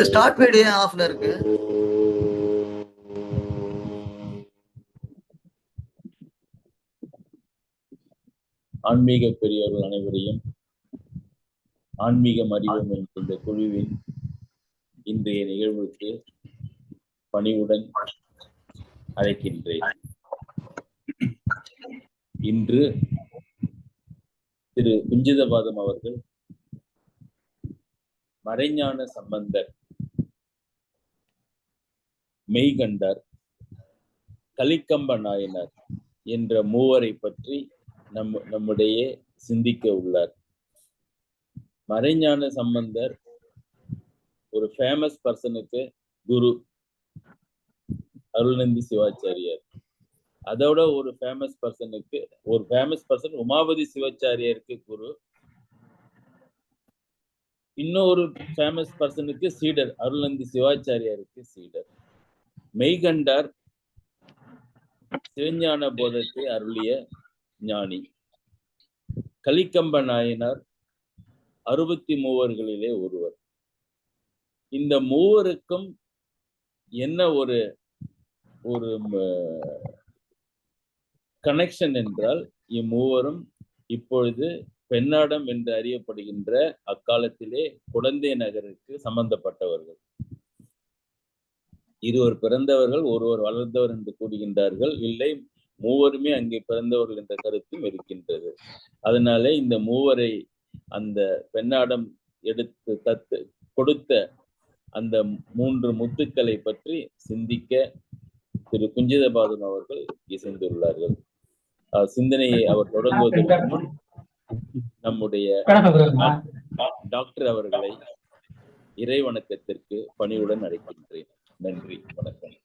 Start video ஆஃப்ல இருக்கு. ஆன்மீக பெரியவர்கள் அனைவரையும் ஆன்மீகம் அறிவோம் என்ற இந்த குழுவின் இன்றைய நிகழ்வுக்கு பணிவுடன் அழைக்கின்றேன். இன்று திரு குஞ்சிதபாதம் அவர்கள் மறைஞான சம்பந்தர், மெய்கண்டார், கலிக்கம்ப நாயனார் என்ற மூவரை பற்றி நம்முடைய சிந்திக்க உள்ளார். மறைஞான சம்பந்தர் ஒரு ஃபேமஸ் பர்சனுக்கு குரு அருள்நந்தி சிவாச்சாரியார். அதோட ஒரு ஃபேமஸ் பர்சன் உமாபதி சிவாச்சாரியாருக்கு குரு. இன்னொரு ஃபேமஸ் பர்சனுக்கு சீடர் அருள்நந்தி சிவாச்சாரியாருக்கு சீடர். மெய்கண்டார் சிவஞான போதத்தை அருளிய ஞானி. கலிக்கம்ப நாயனார் 63 ஒருவர். இந்த மூவருக்கும் என்ன ஒரு கனெக்ஷன் என்றால், இம்மூவரும் இப்பொழுது பெண்ணாடம் என்று அறியப்படுகின்ற அக்காலத்திலே குடந்தை நகருக்கு சம்பந்தப்பட்டவர்கள். இருவர் பிறந்தவர்கள், ஒருவர் வளர்ந்தவர் என்று கூறுகின்றார்கள். இல்லை, மூவருமே அங்கே பிறந்தவர்கள் என்ற கருத்தும் இருக்கின்றது. அதனாலே இந்த மூவரை அந்த பெண்ணாடம் எடுத்து கொடுத்த அந்த 3 முத்துக்களை பற்றி சிந்திக்க திரு குஞ்சிதபாதம் அவர்கள் இசைந்துள்ளார்கள். சிந்தனையை அவர் தொடங்குவதற்கு முன் நம்முடைய டாக்டர் அவர்களை இறை வணக்கத்திற்கு பணிவுடன் அழைக்கின்றேன். நன்றி, வணக்கம்.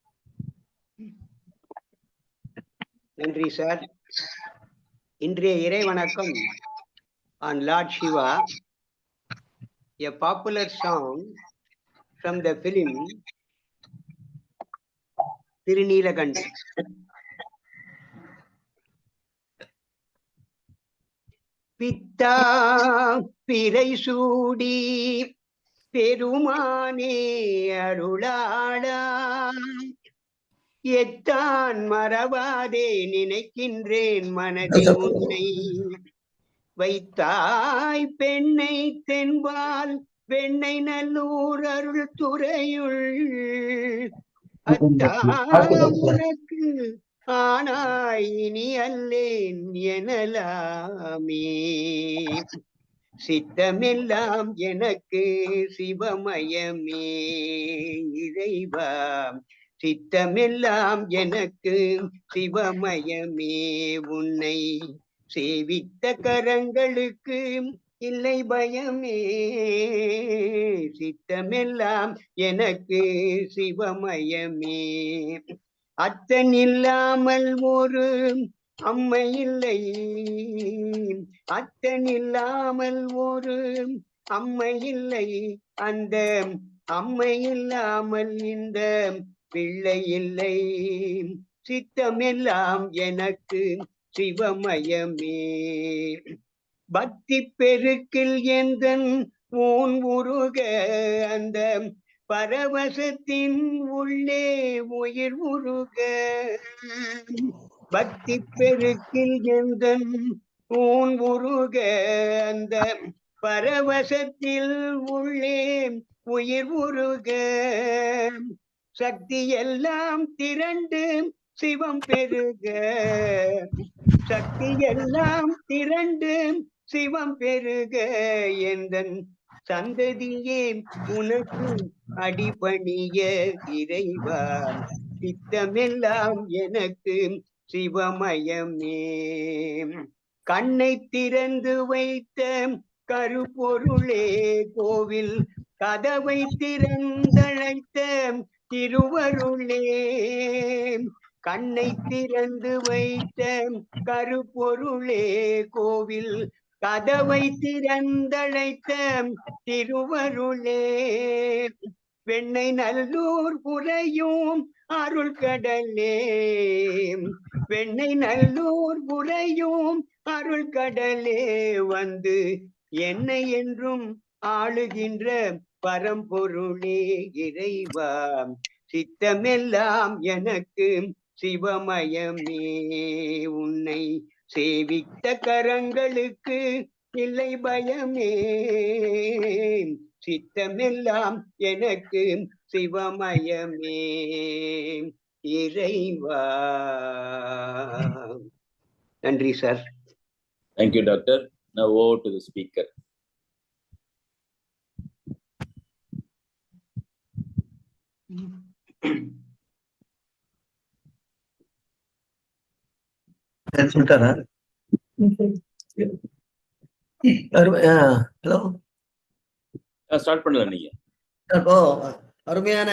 நன்றி சார். இன்றைய இறை வணக்கம் on Lord Shiva, a popular song from the film Tirunilakanda. பித்தா பிறை சூடி பெருமானே அருளாளா, எத்தான் மறவாதே நினைக்கின்றேன் மனதில் உன்னை, வைத்தாய் பெண்ணை தென்பால் வெண்ணை நல்லூர் அருள் துறையுள், அத்தா உனக்கு ஆனாய் இனி அல்லேன் எனலாமே, சித்தமெல்லாம் எனக்கு சிவமயமே இறைவா, சித்தமெல்லாம் எனக்கு சிவமயமே, உன்னை சேவித்த கரங்களுக்கு இல்லை பயமே, சித்தமெல்லாம் எனக்கு சிவமயமே, அத்தன் இல்லாமல் ஒரு அம்மை இல்லை, அத்தன் இல்லாமல் ஒரு அம்மை இல்லை, அந்த அம்மை இல்லாமல் இந்த பிள்ளை இல்லை, சித்தமெல்லாம் எனக்கு சிவமயமே, பக்தி பெருக்கில் எந்தன் ஊன் உருக, அந்த பரவசத்தின் உள்ளே உயிர் உருக, பக்தி பெருக்கில் எந்தன் ஊன் உருக, அந்த பரவசத்தில் உள்ளே உயிர் உருக, சக்தி எல்லாம் திரண்டு சிவம் பெருக, சக்தி எல்லாம் திரண்டு சிவம் பெருக, எந்தன் சந்ததியே உனக்கு அடிபணிய இறைவா, சித்தமெல்லாம் எனக்கு சிவமயமே, கண்ணை திறந்து வைத்த கருப்பொருளே கோவில் கதவை திறந்தழைத்த திருவருளே, கண்ணை திறந்து வைத்த கருப்பொருளே கோவில் கதவை திறந்தழைத்த திருவருளே, வெண்ணை நல்லூர் புரையும் அருள் கடலே, வெண்ணை நல்லூர் புரையும் அருள் கடலே, வந்து என்னை என்றும் ஆளுகின்ற பரம்பொருளே இறைவா, சித்தமெல்லாம் எனக்கு சிவமயமே. உன்னை சேவித்த கரங்களுக்கு இல்லை பயமே. சித்தமெல்லாம் எனக்கு சிவமயமே இறைவா. நன்றி sir. Thank you, Doctor. Now over to the speaker. சொல்லிட்டாரா? ஹலோ, ஸ்டார்ட் பண்ணலாம் நீங்க. இப்போ அருமையான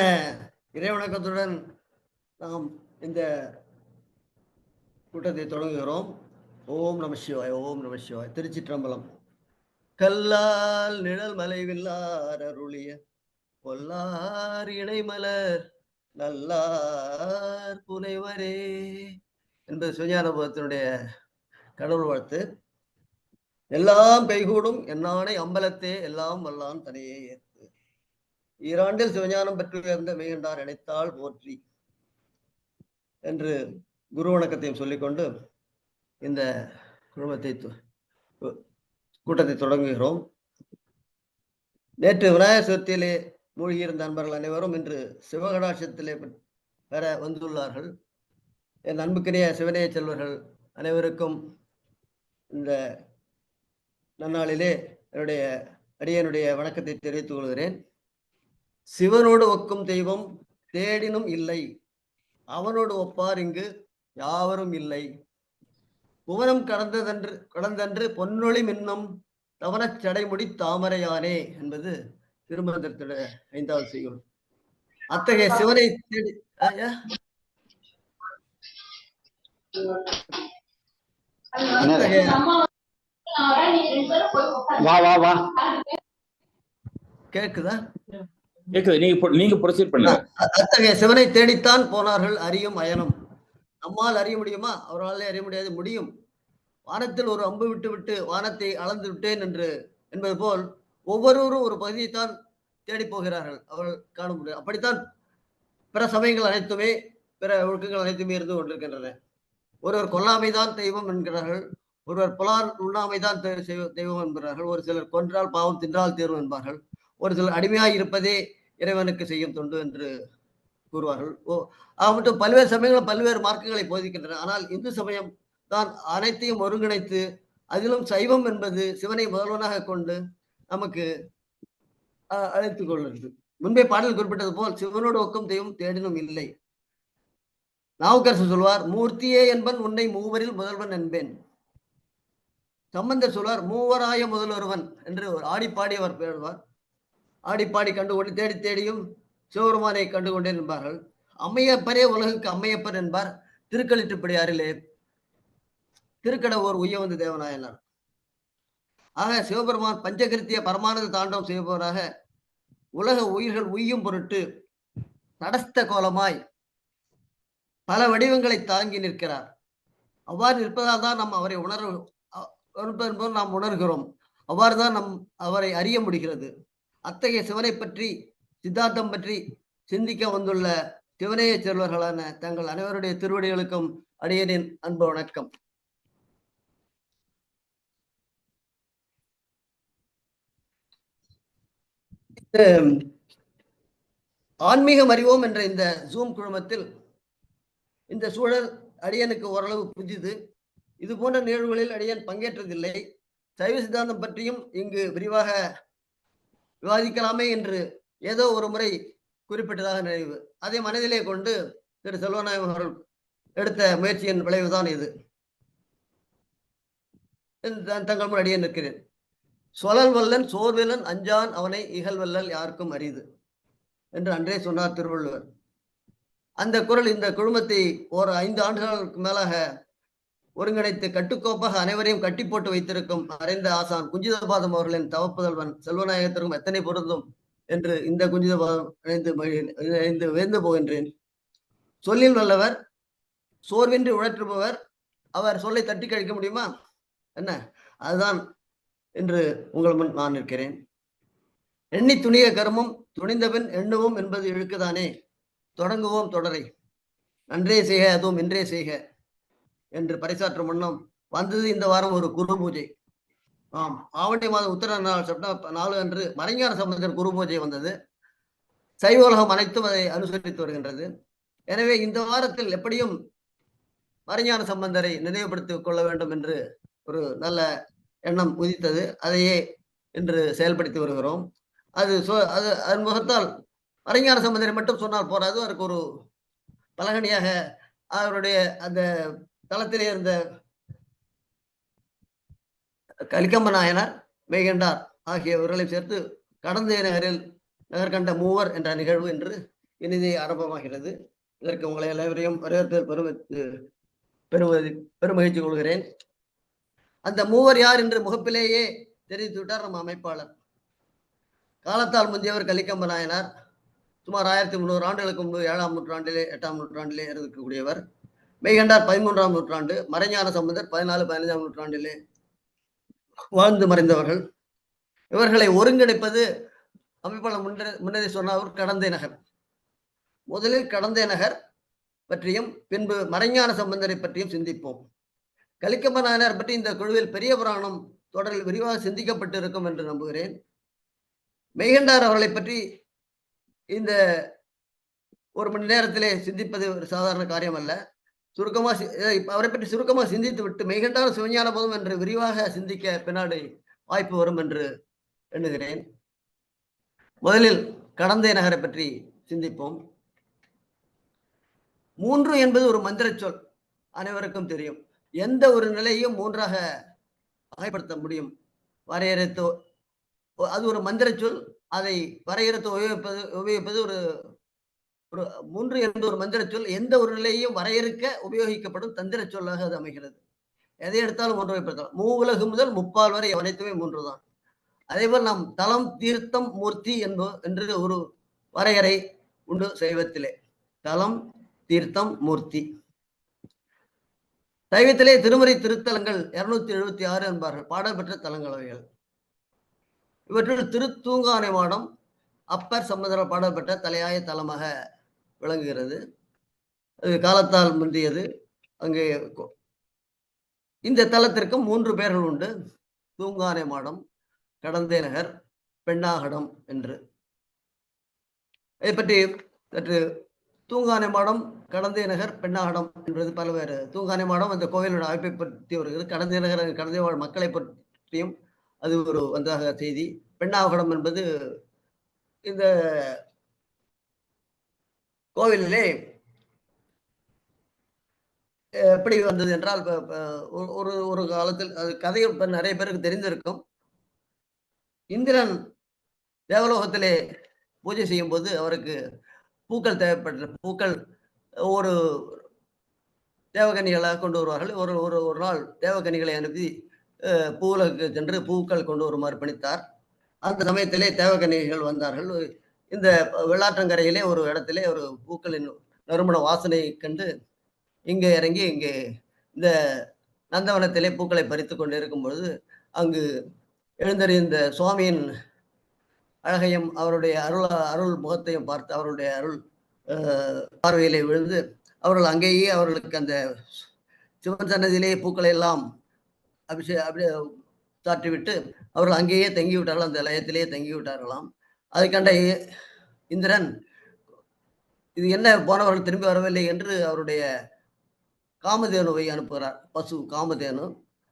இறைவணக்கத்துடன் நாம் இந்த கூட்டத்தை தொடங்குகிறோம். ஓம் நம சிவாய், ஓம் நம சிவாய். திருச்சிற்றம்பலம். கல்லால் நிழல் மலைவில்லார் அருளிய பொல்லார் இணைமலர் நல்லார் புனைவரே என்பது சிவஞானபுரத்தினுடைய கடவுள் வாழ்த்து. எல்லாம் கைகூடும் என்னானை அம்பலத்தே எல்லாம் வல்லான் தனையே ஏற்று. ஈராண்டில் சிவஞானம் பெற்று உயர்ந்த மெய்கண்டார் நினைத்தால் போற்றி என்று குரு வணக்கத்தையும் சொல்லிக்கொண்டு இந்த கூட்டத்தை தொடங்குகிறோம். நேற்று விநாயகர் சதுர்த்தியிலே மூழ்கியிருந்த நண்பர்கள் அனைவரும் இன்று சிவகடாட்சத்திலே பெற வந்துள்ளார்கள். என் அன்புக்கினிய சிவனேய செல்வர்கள் அனைவருக்கும் இந்த நன்னாளிலே என்னுடைய அடியனுடைய வணக்கத்தை தெரிவித்துக் கொள்கிறேன். சிவனோடு ஒக்கும் தெய்வம் தேடினும் இல்லை, அவனோடு ஒப்பார் இங்கு யாவரும் இல்லை. புவனம் கடந்தன்று பொன்னொழி மின்னும் தவனச் சடைமுடி தாமரையானே என்பது திருமந்திரத்துடைய 5வது செய்யுள். அத்தகைய சிவனை தேடி கேக்குதா? நீங்க ப்ரொசீட் பண்ணுங்க. அத்தகைய சிவனை தேடித்தான் போனார்கள் அறியும் அயனம். நம்மால் அறிய முடியுமா? அவராலே அறிய முடியாது. முடியும். வானத்தில் ஒரு அம்பு விட்டு வானத்தை அளந்து விட்டேன் என்பது போல் ஒவ்வொருவரும் ஒரு பகுதியைத்தான் தேடி போகிறார்கள். அவர்கள் காண முடியும். அப்படித்தான் பிற சமயங்கள் அனைத்துமே, பிற ஒழுக்கங்கள் அனைத்துமே இருந்து கொண்டிருக்கின்றன. ஒருவர் கொல்லாமைதான் தெய்வம் என்கிறார்கள், ஒருவர் புலால் உண்ணாமைதான் தெய்வம் என்கிறார்கள், ஒரு சிலர் கொன்றால் பாவம் தின்றால் தீர்வு என்பார்கள், ஒரு சிலர் அடிமையாய் இருப்பதே இறைவனுக்கு செய்யும் தொண்டு என்று கூறுவார்கள். மட்டும் பல்வேறு சமயங்களும் பல்வேறு மார்க்கங்களை போதிக்கின்றன. ஆனால் இந்து சமயம் தான் அனைத்தையும் ஒருங்கிணைத்து, அதிலும் சைவம் என்பது சிவனை முதல்வனாக கொண்டு நமக்கு அழைத்துக் கொள்கிறது. முன்பே பாடல் குறிப்பிட்டது போல் சிவனோடு ஒக்கும் தெய்வம் தேடினும் இல்லை. நாவுக்கரசர் சொல்வார், மூர்த்தியே என்பன் உன்னை மூவரில் முதல்வன் என்பேன். சம்பந்தர் சொல்வார், மூவராய முதல்வருவன் என்று ஒரு ஆடிப்பாடி அவர் பேருவார். ஆடிப்பாடி கண்டுகொண்டு தேடி தேடியும் சிவபெருமானை கண்டுகொண்டேன் என்பார்கள். அம்மையப்பரே உலகுக்கு அம்மையப்பர் என்பார் திருக்களிற்றுப்படியாரிலே திருக்கடவுர் உய்ய வந்து தேவனாயனார். ஆக சிவபெருமான் பஞ்சகிருத்திய பரமானது தாண்டவம் செய்பவராக உலக உயிர்கள் உய்யும் பொருட்டு தடஸ்த கோலமாய் பல வடிவங்களை தாங்கி நிற்கிறார். அவ்வாறு நிற்பதால் தான் நாம் அவரை நாம் உணர்கிறோம். அவ்வாறு தான் அவரை அறிய முடிகிறது. அத்தகைய சிவனை பற்றி, சித்தாந்தம் பற்றி சிந்திக்க வந்துள்ள சிவனேய செல்வர்களான தங்கள் அனைவருடைய திருவடிகளுக்கும் அடியனின் அன்பு வணக்கம். ஆன்மீகம் அறிவோம் என்ற இந்த ஜூம் குழுமத்தில் இந்த சூழல் அடியனுக்கு ஓரளவு புதிது. இது போன்ற நிகழ்வுகளில் அடியன் பங்கேற்றதில்லை. சைவ சித்தாந்தம் பற்றியும் இங்கு விரிவாக விவாதிக்கலாமே என்று ஏதோ ஒரு முறை குறிப்பிட்டதாக நினைவு. அதை மனதிலே கொண்டு திரு செல்வநாயகம் அவர்கள் எடுத்த முயற்சியின் விளைவுதான் இது. தங்கள் முன் அடியேன் நிற்கிறேன். சொலல் வல்லன் சோர்வெல்லன் அஞ்சான் அவனை இகழ்வல்லல் யாருக்கும் அரிது என்று அன்றே சொன்னார் திருவள்ளுவர். அந்த குரல் இந்த குழுமத்தை ஒரு 5 ஆண்டுகளுக்கு மேலாக ஒருங்கிணைத்து கட்டுக்கோப்பாக அனைவரையும் கட்டி போட்டு வைத்திருக்கும் மறைந்த ஆசான் குஞ்சிதபாதம் அவர்களின் தவப்புதல்வன் செல்வநாயகத்திற்கும் எத்தனை பொருந்தும் என்று இந்த குஞ்சிதபாதம் இணைந்து வேந்து போகின்றேன். சொல்லில் வல்லவர், சோர்வின்றி உழற்றுபவர். அவர் சொல்லை தட்டி கழிக்க முடியுமா? என்ன, அதுதான் என்று உங்கள் முன் நான் நிற்கிறேன். எண்ணி துணிய கருமம் துணிந்தவன் எண்ணுவோம் என்பது இழுக்குதானே, தொடங்குவோம் தொடரை, நன்றே செய்க அதுவும் இன்றே செய்க என்று பறைசாற்றும் வண்ணம் வந்தது இந்த வாரம் ஒரு குரு பூஜை. ஆம், ஆவணி மாதம் உத்தர நாள் செப்டம்பர் 4 அன்று மறைஞான சம்பந்தர் குரு பூஜை வந்தது. சைவ உலகம் அனைத்தும் அதை அனுசரித்து வருகின்றது. எனவே இந்த வாரத்தில் எப்படியும் மறைஞான சம்பந்தரை நினைவுபடுத்திக் கொள்ள வேண்டும் என்று ஒரு நல்ல எண்ணம் உதித்தது. அதையே இன்று செயல்படுத்தி வருகிறோம். அது அதன் முகத்தால் மறைஞான சம்பந்தரை மட்டும் சொன்னால் போராது, அதற்கு ஒரு பலகணியாக அவருடைய அந்த தளத்திலே இருந்த கலிக்கம்ப நாயனார், மெய்கண்டார் ஆகியவர்களை சேர்த்து கடந்த நகரில் நகர்கண்ட மூவர் என்ற நிகழ்வு என்று இனிதே ஆரம்பமாகிறது. இதற்கு உங்களை அனைவரையும் வரவேற்பதில் பெருமகிழ்ச்சி கொள்கிறேன். அந்த மூவர் யார் என்று முகப்பிலேயே தெரிவித்து விட்டார் நம்ம அமைப்பாளர். காலத்தால் முந்தியவர் கலிக்கம்ப நாயனார். சுமார் 1300 ஆண்டுகளுக்கு முன்பு 7ஆம் நூற்றாண்டிலே 8ஆம் நூற்றாண்டிலே இருக்கக்கூடியவர். மெய்கண்டார் 13ஆம் நூற்றாண்டு, மறைஞான சம்பந்தர் 14, 15ஆம் நூற்றாண்டிலே வாழ்ந்து மறைந்தவர்கள். இவர்களை ஒருங்கிணைப்பது அமைப்பாளர் முன்னரே சொன்னவர் கடந்தை நகர். முதலில் கடந்தை நகர் பற்றியும் பின்பு மறைஞான சம்பந்தரை பற்றியும் சிந்திப்போம். கலிக்கம்ப நாயனார் பற்றி இந்த குழுவில் பெரிய புராணம் தொடரில் விரிவாக சிந்திக்கப்பட்டு இருக்கும் என்று நம்புகிறேன். மெய்கண்டார் அவர்களை பற்றி இந்த 1 மணி நேரத்திலே சிந்திப்பது ஒரு சாதாரண காரியம் அல்ல. அவரை பற்றி சுருக்கமாக சிந்தித்து விட்டு மெய்கண்டார் சிவஞான போதும் என்று விரிவாக சிந்திக்க பின்னாடி வாய்ப்பு வரும் என்று எண்ணுகிறேன். முதலில் கடந்தை நகரை பற்றி சிந்திப்போம். 3 என்பது ஒரு மந்திர சொல், அனைவருக்கும் தெரியும். எந்த ஒரு நிலையும் 3ஆக வகைப்படுத்த முடியும். வரையறுத்து அது ஒரு மந்திர சொல். அதை வரையறுத்து உபயோகிப்பது ஒரு 3 என்பது ஒரு மந்திர சொல். எந்த ஒரு நிலையையும் வரையறுக்க உபயோகிக்கப்படும் தந்திர சொல்லாக அது அமைகிறது. எதை எடுத்தாலும் 3 வகைப்படுத்தலாம். மூவுலகு முதல் முப்பால் வரை அனைத்துமே 3 தான். அதேபோல் நாம் தலம், தீர்த்தம், மூர்த்தி என்று ஒரு வரையறை உண்டு சைவத்திலே. தலம், தீர்த்தம், மூர்த்தி. சைவத்திலே திருமுறை திருத்தலங்கள் 276 என்பார்கள். பாடல் பெற்ற தலங்கள் அவைகள். இவற்றில் திருத்தூங்கானை மாடம் அப்பர் சம்பந்தர் பாடல் பெற்ற தலையாய தலமாக விளங்குகிறது. அது காலத்தால் முந்தியது. அங்கே இந்த தலத்திற்கு 3 பெயர்கள் உண்டு. தூங்கானை மாடம், கடந்தை நகர், பெண்ணாகடம் என்று. இதை பற்றி சற்று தூங்கானை மாடம், கடந்தை நகர், பெண்ணாகடம் என்பது பல்வேறு. தூங்கானை மாடம் அந்த கோவிலோட அமைப்பை பற்றி வருகிறது. கடந்தை நகர் கடந்தை வாழ் மக்களை பற்றியும் அது ஒரு வந்தாக செய்தி. பெண்ணாகடம் என்பது இந்த கோவிலிலே எப்படி வந்தது என்றால், ஒரு காலத்தில் அது கதை நிறைய பேருக்கு தெரிந்திருக்கும். இந்திரன் தேவலோகத்திலே பூஜை செய்யும் போது அவருக்கு பூக்கள் தேவைப்பட்ட பூக்கள் ஒரு தேவகனிகளாக கொண்டு வருவார்கள். ஒரு நாள் தேவகனிகளை அனுப்பி பூவுலகுக்கு சென்று பூக்கள் கொண்டு வருமாறு பணித்தார். அந்த சமயத்திலே தேவகனிகள் வந்தார்கள். இந்த வெள்ளாற்றங்கரையிலே ஒரு இடத்திலே ஒரு பூக்களின் நறுமண வாசனை கண்டு இங்கே இறங்கி இங்கே இந்த நந்தவனத்திலே பூக்களை பறித்து கொண்டு இருக்கும் பொழுது அங்கு எழுந்தறிந்த சுவாமியின் அழகையும் அவருடைய அருள் முகத்தையும் பார்த்து அவருடைய அருள் பார்வையிலே விழுந்து அவர்கள் அங்கேயே அவர்களுக்கு அந்த சிவன் சன்னதியிலே பூக்களை எல்லாம் சாற்றிவிட்டு அவர்கள் அங்கேயே தங்கிவிட்டார்கள். அந்த லயத்திலேயே தங்கிவிட்டார்களாம். அதை கண்ட இந்திரன், இது என்ன போனவர்கள் திரும்பி வரவில்லை என்று அவருடைய காமதேனுவை அனுப்புகிறார். பசு காமதேனு.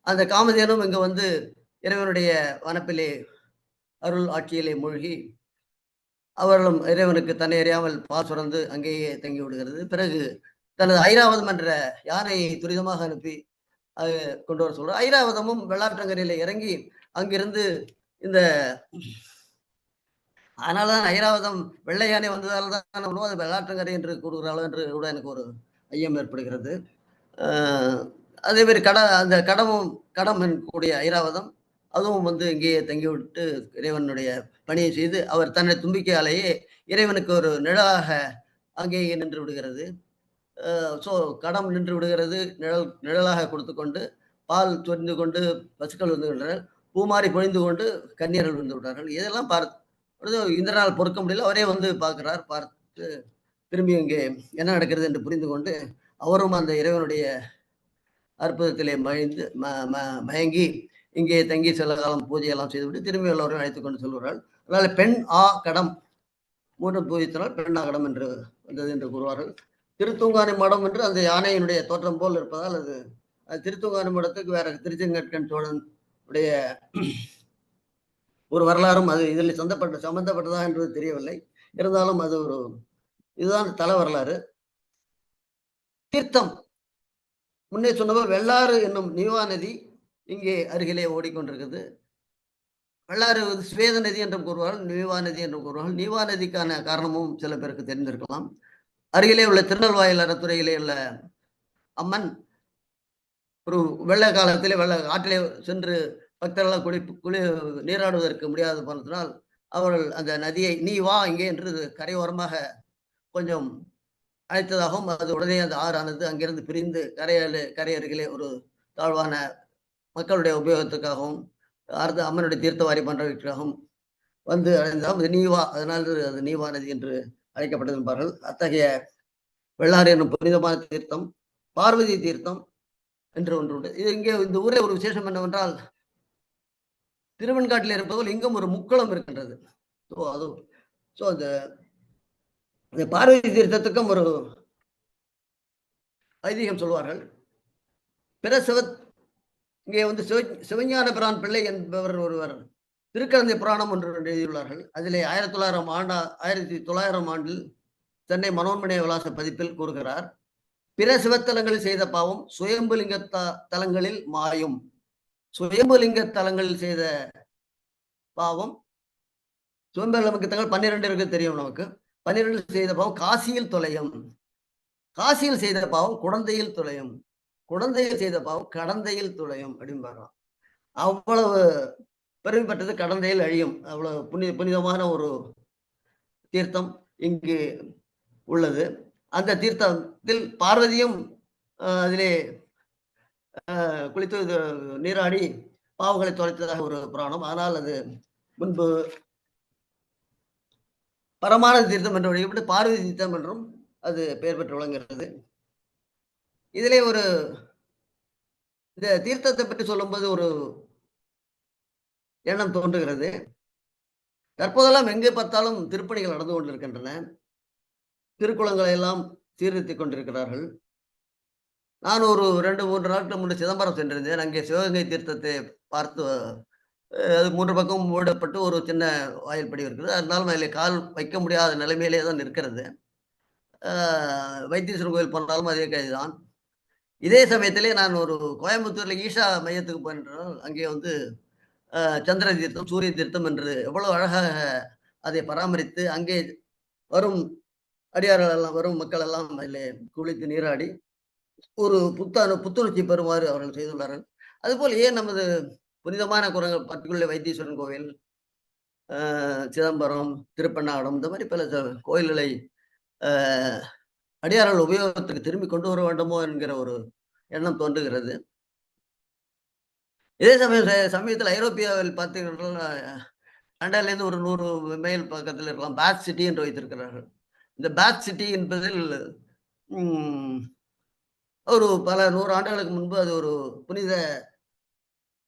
அந்த காமதேனும் இங்கு வந்து இறைவனுடைய வனப்பிலே அருள் ஆட்சியிலே மூழ்கி அவர்களும் இறைவனுக்கு தன்னை அறியாமல் பால் சுரந்து அங்கேயே தங்கி விடுகிறது. பிறகு தனது ஐராவதம் என்ற யானையை துரிதமாக அனுப்பி அது கொண்டு வர சொல்றார். ஐராவதமும் வெள்ளாற்றங்கரையில இறங்கி அங்கிருந்து இந்த அதனாலதான் ஐராவதம் வெள்ளை யானை வந்ததால் தான் அது வெள்ளாற்றங்கரை என்று கூறுகிறாள் என்று கூட எனக்கு ஒரு ஐயம் ஏற்படுகிறது. அதே மாதிரி அந்த கடம் கூடிய ஐராவதம் அதுவும் வந்து இங்கேயே தங்கிவிட்டு இறைவனுடைய பணியை செய்து அவர் தன்னை தும்பிக்கையாலேயே இறைவனுக்கு ஒரு நிழலாக அங்கேயே நின்று விடுகிறது. ஸோ கடம் நின்று விடுகிறது, நிழலாக கொடுத்து கொண்டு பால் சொரிந்து கொண்டு பசுக்கள் வந்து பூமாரி பொழிந்து கொண்டு கண்ணீர்கள் வந்து விட்டார்கள். இதெல்லாம் பார்த்து இந்திரனால் பொறுக்க முடியல. அவரே வந்து பார்க்கிறார். பார்த்து திரும்பி இங்கே என்ன நடக்கிறது என்று புரிந்து கொண்டு அவரும் அந்த இறைவனுடைய அற்புதத்திலே மகிழ்ந்து மயங்கி இங்கே தங்கி சில காலம் பூஜையெல்லாம் செய்துவிட்டு திரும்பி எல்லோரும் அழைத்துக் கொண்டு செல்கிறார்கள். அதனால பெண் ஆ கடம் 3 பூஜித்தனால் பெண் ஆ கடம் என்று வந்தது என்று கூறுவார்கள். திருத்தூங்கானை மடம் என்று அந்த யானையினுடைய தோற்றம் போல் இருப்பதால் அது திருத்தூங்கானை மடத்துக்கு வேற திருச்செங்கட்கண் சோழன் உடைய ஒரு வரலாறும் அது இதில் சம்பந்தப்பட்டதா என்பது தெரியவில்லை. இருந்தாலும் அது ஒரு இதுதான் தல வரலாறு. தீர்த்தம் முன்னே சொன்னபோல் வெள்ளாறு என்னும் நீவா நதி இங்கே அருகிலே ஓடிக்கொண்டிருக்கிறது. வெள்ளாறு ஸ்வேத நதி என்றும் கூறுவார்கள், நீவா நதி என்றும் கூறுவார்கள். நீவா நதிக்கான காரணமும் சில பேருக்கு தெரிந்திருக்கலாம். அருகிலே உள்ள திருநெல்வாயில் அறத்துறையிலே உள்ள அம்மன் ஒரு வெள்ள காலத்திலே ஆற்றிலே சென்று பக்தர்களால் குளி நீராடுவதற்கு முடியாத போனதினால் அவர்கள் அந்த நதியை நீ வா இங்கே என்று கரையோரமாக கொஞ்சம் அழைத்ததாகவும் அது உடனே அந்த ஆறானது அங்கிருந்து பிரிந்து கரை அருகிலே ஒரு தாழ்வான மக்களுடைய உபயோகத்துக்காகவும் அம்மனுடைய தீர்த்தவாரி போன்றவற்றுக்காகவும் வந்து அடைந்தாலும் அது நீவா, அதனால் அது நீவா நதி என்று அழைக்கப்பட்டது என்பார்கள். அத்தகைய வெள்ளாறு என்னும் புனிதமான தீர்த்தம் பார்வதி தீர்த்தம் என்று ஒன்று உண்டு. இது இங்கே இந்த ஊரே ஒரு விசேஷம் என்னவென்றால் திருவெண்காட்டில் இருப்பதால் இங்கும் ஒரு முக்குளம் இருக்கின்றது. அந்த பார்வதி தீர்த்தத்துக்கும் ஒரு ஐதீகம் சொல்வார்கள். இங்கே வந்து சிவஞான பிரான் பிள்ளை என்பவர் ஒருவர் திருக்கடந்தை புராணம் ஒன்று எழுதியுள்ளார்கள். அதிலே 1900 ஆண்டில் சென்னை மனோன்மணிய விலாச பதிப்பில் கூறுகிறார். பிற சிவத்தலங்களில் செய்த பாவம் சுயம்புலிங்க தலங்களில் மாயும். சுயம்புலிங்க தலங்களில் செய்த பாவம், சுயம்புலிங்க தலங்கள் 12 இருக்கு தெரியும் நமக்கு. 12 செய்த பாவம் காசியில் தொலையும். காசியில் செய்த பாவம் குடந்தையில் தொலையும். குடந்தையில் செய்த பாவம் கடந்தையில் துளையும் அப்படின்பாங்க. அவ்வளவு பெருமைப்பட்டது கடந்தையில் அழியும். அவ்வளவு புனிதமான ஒரு தீர்த்தம் இங்கு உள்ளது. அந்த தீர்த்தத்தில் பார்வதியும் அதிலே குளித்து நீராடி பாவங்களை தொலைத்ததாக ஒரு புராணம். ஆனால் அது முன்பு பரமான தீர்த்தம் என்று வழிபட்டு பார்வதி தீர்த்தம் என்றும் அது பெயர் பெற்று விளங்குகிறது. இதிலே ஒரு இந்த தீர்த்தத்தை பற்றி சொல்லும்போது ஒரு எண்ணம் தோன்றுகிறது. தற்போதெல்லாம் எங்கே பார்த்தாலும் திருப்பணிகள் நடந்து கொண்டிருக்கின்றன. திருக்குளங்களை எல்லாம் சீர்திருத்திக் கொண்டிருக்கிறார்கள். நான் ஒரு 2-3 நாட்கள் முன்பு சிதம்பரம் சென்றிருந்தேன். அங்கே சிவகங்கை தீர்த்தத்தை பார்த்து அது 3 பக்கம் மூடப்பட்டு ஒரு சின்ன வாயில் படி இருக்கிறது. அதனாலும் அதில் கால் வைக்க முடியாத நிலைமையிலே தான் இருக்கிறது. வைத்தீஸ்வரன் கோயில் போனாலும் அதே கைதுதான். இதே சமயத்திலே நான் ஒரு கோயம்புத்தூர்ல ஈஷா மையத்துக்கு போயின்றால் அங்கே வந்து சந்திர தீர்த்தம், சூரிய தீர்த்தம் என்று எவ்வளவு அழகாக அதை பராமரித்து அங்கே வரும் அடியார்கள் எல்லாம் வரும் மக்கள் எல்லாம் அதில் குளித்து நீராடி ஒரு புத்துணர்ச்சி பெறுமாறு அவர்கள் செய்துள்ளார்கள். அதுபோல் ஏன் நமது புனிதமான குரங்கள் பர்டிகுலர் வைத்தீஸ்வரன் கோவில், சிதம்பரம், திருப்பண்ணாடம் இந்த மாதிரி பல கோயில்களை அடியார்கள் உபயோகத்துக்கு திரும்பி கொண்டு வர வேண்டுமோ என்கிற ஒரு எண்ணம் தோன்றுகிறது. இதே சமயத்தில் ஐரோப்பியாவில் பார்த்தீங்கன்னா லண்டன்லேருந்து ஒரு 100 மைல் பக்கத்தில் இருக்கலாம் பேத் சிட்டி என்று வைத்திருக்கிறார்கள். இந்த பேத் சிட்டி என்பதில் ஒரு பல 100 ஆண்டுகளுக்கு முன்பு அது ஒரு புனித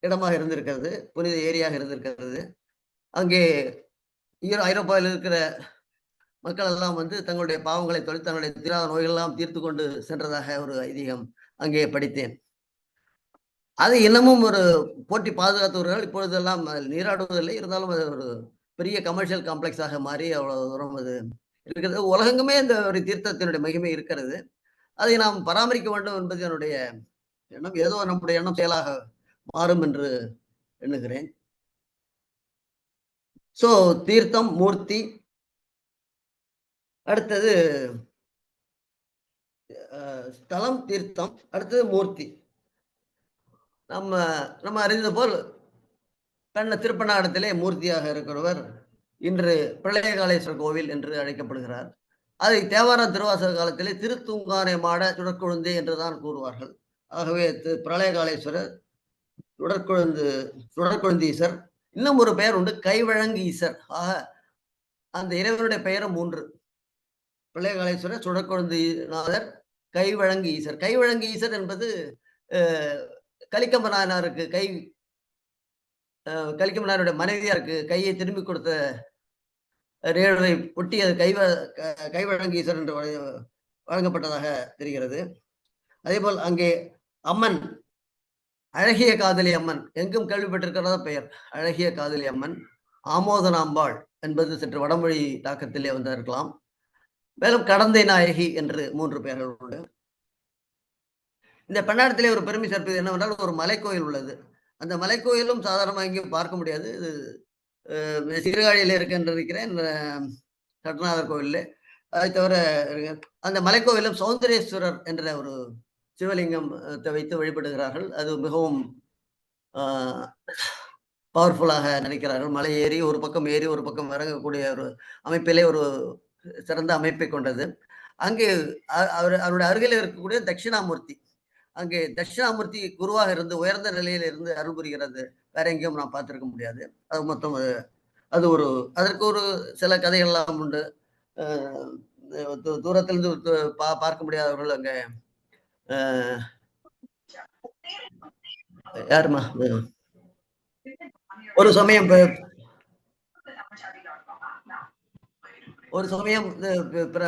இடமாக இருந்திருக்கிறது, புனித ஏரியாக இருந்திருக்கிறது. அங்கே ஐரோப்பாவில் இருக்கிற மக்கள் எல்லாம் வந்து தங்களுடைய பாவங்களை தொழில் தங்களுடைய தீராத நோய்கள் எல்லாம் தீர்த்து கொண்டு சென்றதாக ஒரு ஐதீகம் அங்கே படித்தேன். அது இன்னமும் ஒரு போட்டி பாதுகாத்தவர்கள் இப்பொழுதெல்லாம் நீராடுவதில்லை. இருந்தாலும் அது ஒரு பெரிய கமர்ஷியல் காம்ப்ளெக்ஸாக மாறி அவ்வளவு தூரம் அது இருக்கிறது. உலகெங்குமே இந்த ஒரு தீர்த்தத்தினுடைய மகிமை இருக்கிறது. அதை நாம் பராமரிக்க வேண்டும் என்பது என்னுடைய எண்ணம். ஏதோ நம்முடைய எண்ணம் செயலாக மாறும் என்று எண்ணுகிறேன். சோ தீர்த்தம், மூர்த்தி, அடுத்தது ஸ்தலம், தீர்த்தம், அடுத்தது மூர்த்தி. நம்ம அறிந்தது போல் திருப்பண்ணாடத்திலே மூர்த்தியாக இருக்கிறவர் இன்று பிரளயகாலேஸ்வரர் கோவில் என்று அழைக்கப்படுகிறார். அதை தேவாரம் திருவாசக காலத்திலே திருத்தூங்கானை மாட சுடற்கொழுந்தே என்றுதான் கூறுவார்கள். ஆகவே பிரளயகாலேஸ்வரர் சுடற்கொழுந்து ஈசர். இன்னும் ஒரு பெயர் உண்டு, கைவழங்கு ஈசர். ஆக அந்த இறைவனுடைய பெயரும் 3. பிள்ளைகாலேஸ்வரர், சுடற்கொழுந்து நாதர், கைவழங்கு ஈசர். கைவழங்கு ஈசர் என்பது கலிக்கம்ப நாயனாருக்கு கலிக்கம்ப நாயனுடைய மனைவியாருக்கு கையை திரும்பி கொடுத்த ரேணுவை ஒட்டி அது கைவழங்கு ஈசர் என்று வழங்கப்பட்டதாக தெரிகிறது. அதேபோல் அங்கே அம்மன், அழகிய காதலி அம்மன், எங்கும் கேள்விப்பட்டிருக்கிறதா பெயர், அழகிய காதலி அம்மன். ஆமோதனாம்பாள் என்பது சற்று வடமொழி தாக்கத்திலே வந்திருக்கலாம். மேலும் கடந்தை நாயகி என்று 3 பெயர்கள் உண்டு. இந்த பெண்ணாடத்திலே ஒரு பெருமை சேர்ப்பது என்னவென்றால், ஒரு மலைக்கோயில் உள்ளது. அந்த மலைக்கோயிலும் சாதாரணமாக எங்கேயும் பார்க்க முடியாது. இது சீர்காழியில் இருக்கின்ற இருக்கிறேன், சட்டநாதர் கோவில்ல. அதை தவிர அந்த மலைக்கோவிலும் சௌந்தரேஸ்வரர் என்ற ஒரு சிவலிங்கம் வைத்து வழிபடுகிறார்கள். அது மிகவும் பவர்ஃபுல்லாக நினைக்கிறார்கள். மலை ஏறி ஒரு பக்கம் ஏறி ஒரு பக்கம் இறங்கக்கூடிய ஒரு அமைப்பிலே ஒரு சிறந்த அமைப்பை கொண்டது. அங்கே அவருடைய அருகில் இருக்கக்கூடிய தட்சிணாமூர்த்தி, அங்கே தட்சிணாமூர்த்தி குருவாக இருந்து உயர்ந்த நிலையில் இருந்து அருள் புரிகிறது. வேற எங்கேயும் நான் பார்த்திருக்க முடியாது. அது மொத்தம் அது அதற்கு ஒரு சில கதைகள்லாம் உண்டு. தூரத்திலிருந்து பார்க்க முடியாதவர்கள் அங்கே யாருமா ஒரு சமயம்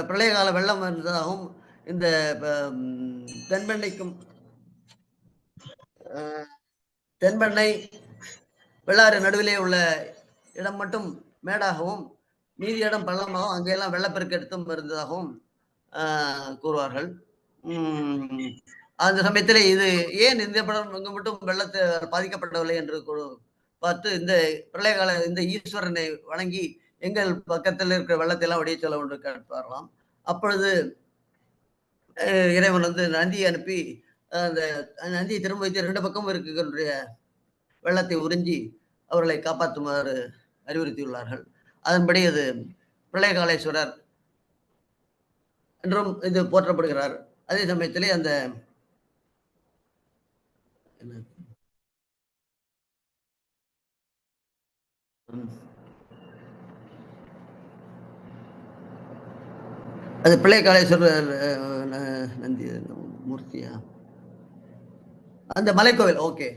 பிரளய கால வெள்ளம் இருந்ததாகவும் இந்த தென்பெண்ணை வெள்ளாறு நடுவிலே உள்ள இடம் மட்டும் மேடாகவும் மீதி இடம் பள்ளமாகவும் அங்கெல்லாம் வெள்ளப்பெருக்கு எடுத்தும் இருந்ததாகவும் கூறுவார்கள். அந்த சமயத்தில் இது ஏன் இந்த படம் இங்கு மட்டும் வெள்ளத்தை பாதிக்கப்படவில்லை என்று பார்த்து இந்த பிரளய கால இந்த ஈஸ்வரனை வணங்கி எங்கள் பக்கத்தில் இருக்கிற வெள்ளத்தை எல்லாம் வடிய சொல்ல ஒன்று கேட்பாரலாம். அப்பொழுது இறைவன் வந்து நந்தியை அனுப்பி அந்த நந்தியை திரும்ப வைத்து 2 பக்கம் இருக்கின்ற வெள்ளத்தை உறிஞ்சி அவர்களை காப்பாற்றுமாறு அறிவுறுத்தியுள்ளார்கள். அதன்படி அது பிரளயகாலேஸ்வரர் என்றும் இது போற்றப்படுகிறார். அதே சமயத்திலே அந்த அது பிள்ளைகாலேஸ்வரர் நந்தி மூர்த்தியா அந்த மலைக்கோவில். ஓகே,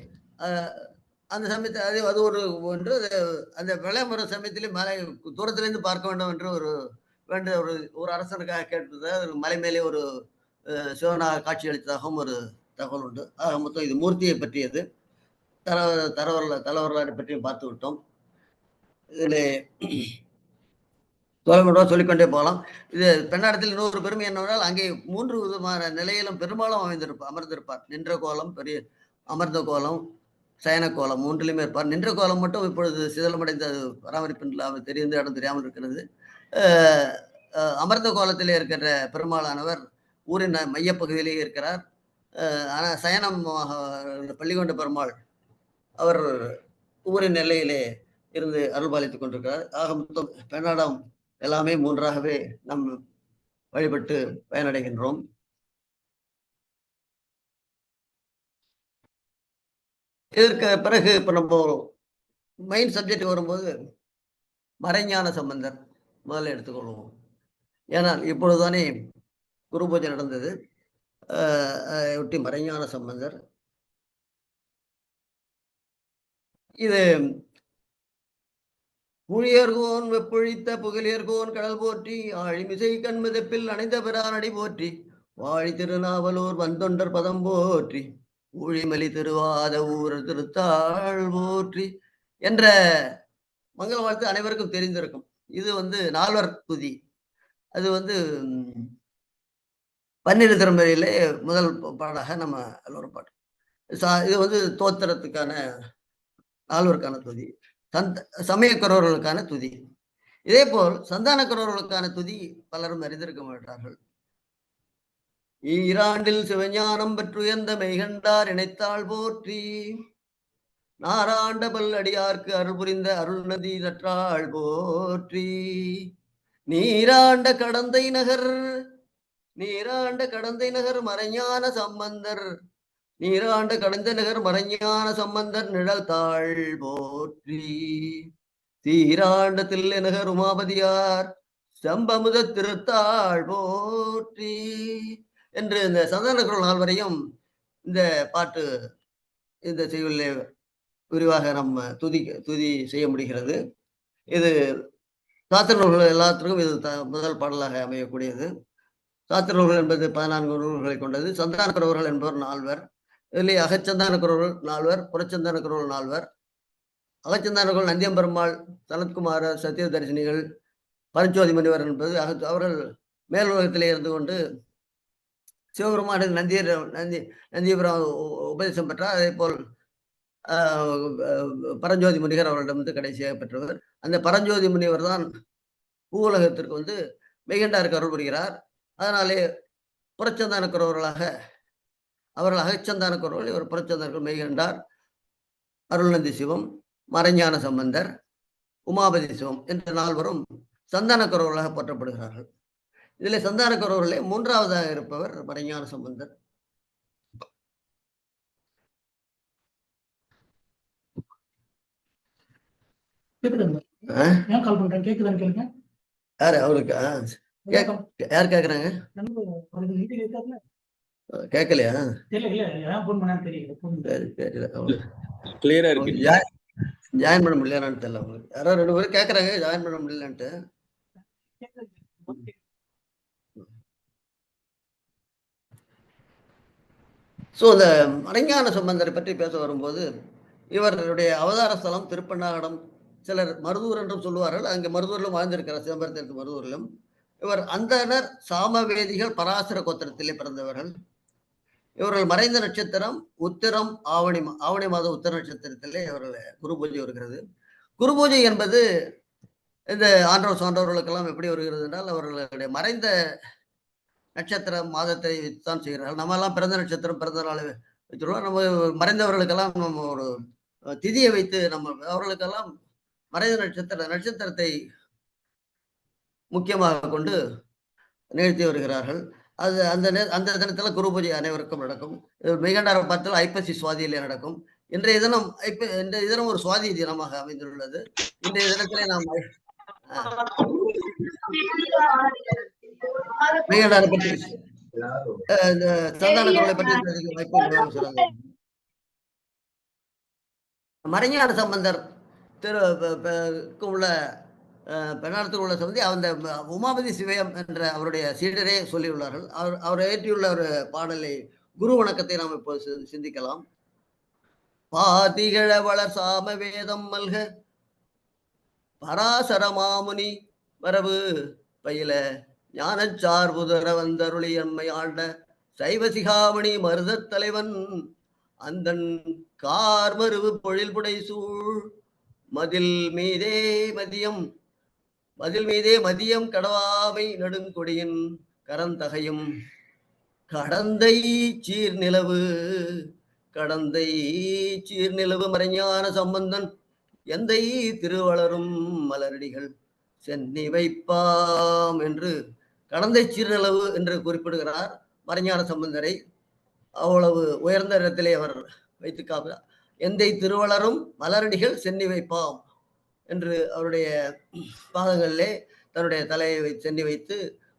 அந்த சமயத்தில் அது ஒரு ஒன்று. அந்த விளையாடுற சமயத்திலே மலை தூரத்திலிருந்து பார்க்க வேண்டும் என்று ஒரு அரசனுக்காக கேட்டது. மலை மேலே ஒரு சிவனாக காட்சி அளித்ததாகவும் ஒரு தகவல் உண்டு. ஆக மொத்தம் இது மூர்த்தியை பற்றியது. தலவரலாறு பற்றியும் பார்த்து விட்டோம். இதில் சொல்லிக்கொண்டே போகலாம். இது பெண்ணாடத்தில் இன்னொரு பெருமை என்னவென்றால், அங்கே 3 விதமான நிலையிலும் பெரும்பாலும் அமர்ந்திருப்பார். நின்ற கோலம், பெரிய அமர்ந்த கோலம், சயன கோலம் 3லையுமே இருப்பார். நின்ற கோலம் மட்டும் இப்பொழுது சிதலமடைந்த பராமரிப்பில் தெரிந்து இடம் தெரியாமல் இருக்கிறது. அமர்ந்த கோலத்திலே இருக்கின்ற பெருமாளானவர் ஊரின் மையப்பகுதியிலேயே இருக்கிறார். ஆனால் சயனம் பள்ளிகொண்ட பெருமாள் அவர் ஊரின் எல்லையிலே இருந்து அருள்பாலித்துக் கொண்டிருக்கிறார். ஆக மொத்தம் பெண்ணாடம் எல்லாமே 3ஆகவே நாம் வழிபட்டு பயனடைகின்றோம். இதற்கு பிறகு இப்ப நம்ம மெயின் சப்ஜெக்ட் வரும்போது மறைஞான சம்பந்தர் முதல்ல எடுத்துக்கொள்வோம். ஏனால் இப்பொழுதுதானே குரு பூஜை நடந்தது. ஒட்டி மறைஞான சம்பந்தர் இது புழியர்கோன் வெப்பொழித்த புகழியர்கோன் கடல் போற்றி ஆழிமிசை கண்மிதப்பில் அணைந்த பிரானடி போற்றி வாழி திருநாவலூர் வந்தொண்டர் பதம் போற்றி ஊழிமலி திருவாத ஊர் திருத்தாள் போற்றி என்ற மங்கள வாழ்த்து அனைவருக்கும் தெரிந்திருக்கும். இது நால்வர் துதி. அது பன்னிரு திருமுறையிலே முதல் பாடாக நம்ம ஒரு பாட்டு. இது தோத்திரத்துக்கான நால்வருக்கான துதி, சமயக்குறவர்களுக்கான துதி. இதே போல் சந்தானக்குறவர்களுக்கான துதி பலரும் அறிந்திருக்க மாட்டார்கள். ஈராண்டில் சிவஞானம் பெற்றுயர்ந்த மெய்கண்டார் இணைத்தாள் போற்றி நாராண்ட பல்லடியார்க்கு அருள் புரிந்த அருள் நதி நற்றாள் போற்றி நீராண்ட கடந்தை நகர் மறைஞான சம்பந்தர் நீராண்டு கடந்த நகர் மறைஞான சம்பந்தர் நிழல் தாழ் போற்றி. சீராண்ட தில்லை நகர் உமாபதியார் செம்பமுத திருத்தாள் போற்றி என்று இந்த சந்தான குரல் நால்வரையும் இந்த பாட்டு இந்த செய்யுளிலே விரிவாக நம்ம துதி செய்ய முடிகிறது. இது சாத்திர நூல்கள் எல்லாத்திற்கும் இது முதல் பாடலாக அமையக்கூடியது. சாத்திர நூல்கள் என்பது 14 நூல்களை கொண்டது. சந்தான குரவர்கள் என்பவர் 4வர். இதிலே அகச்சந்தான குரவர்கள் 4வர், புறச்சந்தான குரவர்கள் 4வர். அகச்சந்தான குரல் நந்தியம்பெருமாள், சனத்குமார, சத்திய தரிசனிகள், பரஞ்சோதி முனிவர் என்பது அவர்கள் மேல் உலகத்திலே இருந்து கொண்டு சிவபெருமானின் நந்தியபுரம் உபதேசம் பெற்றார். அதே போல் பரஞ்சோதி முனிவர் அவர்களிடமிருந்து கடைசியாக பெற்றவர். அந்த பரஞ்சோதி முனிவர் தான் பூவுலகத்திற்கு வந்து மெய்கண்டாருக்கு அருள் புரிகிறார். அதனாலே புறச்சந்தான குரவர்களாக அவர்கள் அகச்சந்தான குரவர்கள், இவர் புறச்சந்தான மெய்கண்டார், அருள்நந்தி சிவம், மறைஞான சம்பந்தர், உமாபதி சிவம் என்ற 4வரும் சந்தான குரவர்களாக போற்றப்படுகிறார்கள். இதில் சந்தான குரவர்களே 3வதாக இருப்பவர் மறைஞான சம்பந்தர். யாரு அவருக்கு யார் கேக்குறாங்க? கேட்கலையா? கிளியரா இருக்கு. ஜாயின் பண்ண முடியலன்னு தெரியல உங்களுக்கு. யாரோ 2 பேரும் கேக்குறாங்க ஜாயின் பண்ண முடியலன்ட்டு. ஸோ இந்த மறைஞான சம்பந்தரை பற்றி பேச வரும்போது இவருடைய அவதார ஸ்தலம் திருப்பண்ணாகடம். சிலர் மருதூர் என்றும் சொல்லுவார்கள். அங்கே மருதூரிலும் வாழ்ந்திருக்கிறார், சிதம்பரத்திற்கு மருதூரிலும். இவர் அந்தனர் சாமவேதிகள் பராசர கோத்திரத்திலே பிறந்தவர்கள். இவர்கள் மறைந்த நட்சத்திரம் உத்திரம், ஆவணி மாத உத்திர நட்சத்திரத்திலே இவர்கள் குரு பூஜை வருகிறது. குரு பூஜை என்பது இந்த ஆண்டவர் சான்றவர்களுக்கெல்லாம் எப்படி வருகிறது என்றால் அவர்களுடைய மறைந்த நட்சத்திர மாதத்தை தான் செய்கிறார்கள். நம்ம எல்லாம் பிறந்த நட்சத்திரம் பிறந்த நாள் வச்சுருவோம். நம்ம மறைந்தவர்களுக்கெல்லாம் நம்ம ஒரு திதியை வைத்து நம்ம அவர்களுக்கெல்லாம் மறைந்த நட்சத்திரத்தை முக்கியமாக கொண்டு நிகழ்த்தி வருகிறார்கள். அது அந்த தினத்துல குரு பூஜை அனைவருக்கும் நடக்கும். மெய்கண்டார பார்த்தால் ஐப்பசி சுவாதியிலே நடக்கும். இன்றைய தினம் ஒரு சுவாதி தினமாக அமைந்துள்ளது. இன்றைய தினத்திலே நாம் மெய்கண்டாரை பற்றி சந்தான குரலை பற்றி வாய்ப்பு. மறைஞான சம்பந்தர் உள்ள பெண்ணாளத்தில் உள்ள சம்பந்தி அந்த உமாபதி சிவயம் என்ற அவருடைய சீடரே சொல்லியுள்ளார்கள். அவர் ஏற்றியுள்ள ஒரு பாடலை குரு வணக்கத்தை நாம் இப்போது சிந்திக்கலாம். பாதிகழ வளர் சாம வேதம் மல்க பராசர மாமுனி வரவு பயில ஞானச்சார்புதர வந்தருளி எம்மை ஆண்ட சைவசிகாமணி மருத தலைவன் அந்தன் கார்மருவு பொழில் புடை சூழ் மதில் மீதே மதியம் கடவாமை நெடுங்கொடியின் கரந்தகையும் கடந்தை சீர்நிலவு மறைஞான சம்பந்தன் எந்தை திருவளரும் மலரடிகள் சென்னி வைப்பாம் என்று கடந்தை சீர்நிலவு என்று குறிப்பிடுகிறார் மறைஞான சம்பந்தரை. அவ்வளவு உயர்ந்த இடத்திலே அவர் வைத்துக்காக எந்தை திருவளரும் மலரடிகள் சென்னி வைப்பாம் என்று அவருடைய பாதங்களிலே தன்னுடைய தலையை சென்னி வைத்து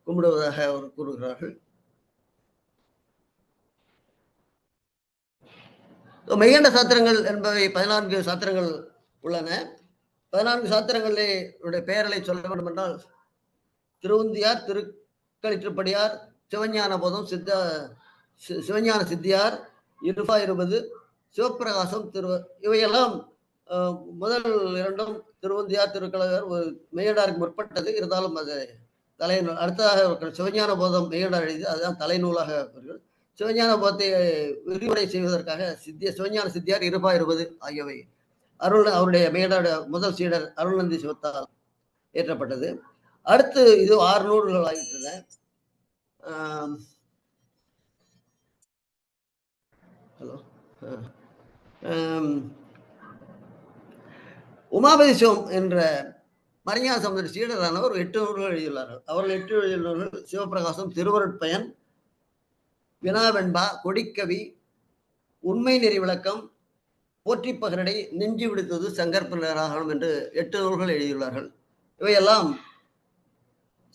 கும்பிடுவதாக அவர் கூறுகிறார்கள். மெய்கண்ட சாத்திரங்கள் என்பவை 14 சாத்திரங்கள் உள்ளன. 14 சாத்திரங்களே பெயர்களை சொல்ல வேண்டும் என்றால் திருவுந்தியார், திருக்களிற்றுப்படியார், சிவஞான போதம், சிவஞான சித்தியார், இருபா 20, சிவப்பிரகாசம், இவையெல்லாம் முதல் 2 திருவுந்தியார், திருக்கழகர் மெய்கண்டாருக்கு முற்பட்டது. இருந்தாலும் அது தலைநூல். அடுத்ததாக சிவஞான போதம் மெய்கண்டார் எழுதி அதுதான் தலைநூலாக வருகிறது. சிவஞான போதத்தை விரிவுரை செய்வதற்காக சிவஞான சித்தியார், இருபா 20 ஆகியவை அவருடைய மெய்கண்டாருடைய முதல் சீடர் அருள்நந்தி சிவத்தால் ஏற்றப்பட்டது. அடுத்து இது 6 நூல்கள் ஆகின்றன. ஹலோ உமாபதி சிவம் என்ற மறைஞான சம்பந்தர் சீடரானவர் 8 நூல்கள் எழுதியுள்ளார்கள். அவர்கள் 8 எழுதிய நூல்கள் சிவப்பிரகாசம், திருவருட்பயன், வினாவெண்பா, கொடிக்கவி, உண்மை நெறி விளக்கம், போற்றி பகரடை, நெஞ்சு விடுத்தது, சங்கற்ப ராகவம் என்று 8 நூல்கள் எழுதியுள்ளார்கள். இவையெல்லாம்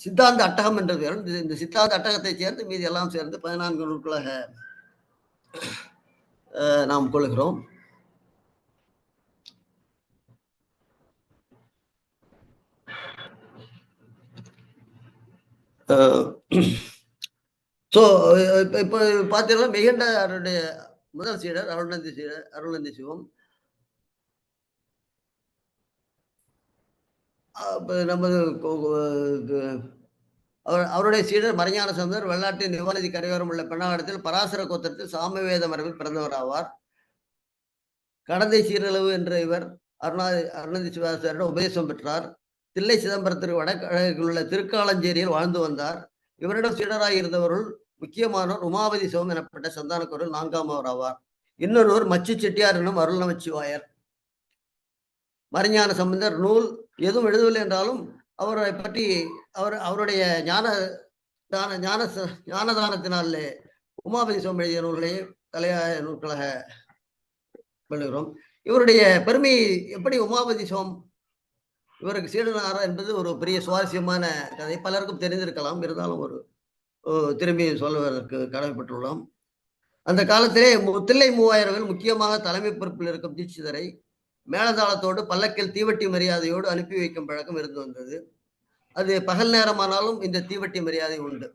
சித்தாந்த அட்டகம் என்ற பெயர். இந்த சித்தாந்த அட்டகத்தை சேர்ந்து மீதி எல்லாம் சேர்ந்து 14 நூல்களாக நாம் கொள்கிறோம். ஸோ இப்போ பார்த்தீங்கன்னா மெய்கண்டாருடைய முதல் சீடர் அருள்நந்தி சிவம். நமது அவருடைய சீடர் மறைஞான சம்பந்தர் வெள்ளாட்டு நிவாநிதி கரையோரம் உள்ள பெண்ணாகடத்தில் பராசர கோத்திரத்தில் சாமவேத மரபில் பிறந்தவர் ஆவார். கடந்தை சீரளவு என்ற இவர் அருணந்தி சிவாச்சாரிடம் உபதேசம் பெற்றார். தில்லை சிதம்பரத்திற்கு வடகிழக்கில் உள்ள திருக்காலஞ்சேரியில் வாழ்ந்து வந்தார். இவரிடம் சீடராய் இருந்தவருள் முக்கியமானவர் உமாபதி சிவம் எனப்பட்ட சந்தானக்கோரில் 4ஆமவர் ஆவார். இன்னொருவர் மச்சு செட்டியார் எனும் அருள் நமச்சிவாயர். மறைஞான சம்பந்தர் நூல் எதுவும் எழுதவில்லை என்றாலும் அவரை பற்றி அவருடைய ஞானதானத்தினாலே உமாபதி சிவம் எழுதிய நூல்களே தலையாய நூல்களாக எழுதுகிறோம். இவருடைய பெருமை எப்படி உமாபதி சிவம் இவருக்கு சீடனாரா என்பது ஒரு பெரிய சுவாரஸ்யமான கதை. பலருக்கும் தெரிந்திருக்கலாம். இருந்தாலும் ஒரு திரும்பி சொல்வதற்கு கடமைப்பட்டுள்ளோம். அந்த காலத்திலே தில்லை மூவாயிரங்கள் முக்கியமாக தலைமை பொறுப்பில் இருக்கும் தீட்சிதரை மேலதாளத்தோடு பல்லக்கில் தீவட்டி மரியாதையோடு அனுப்பி வைக்கும் பழக்கம் இருந்து வந்தது. அது பகல் நேரமானாலும் இந்த தீவட்டி மரியாதை உண்டு.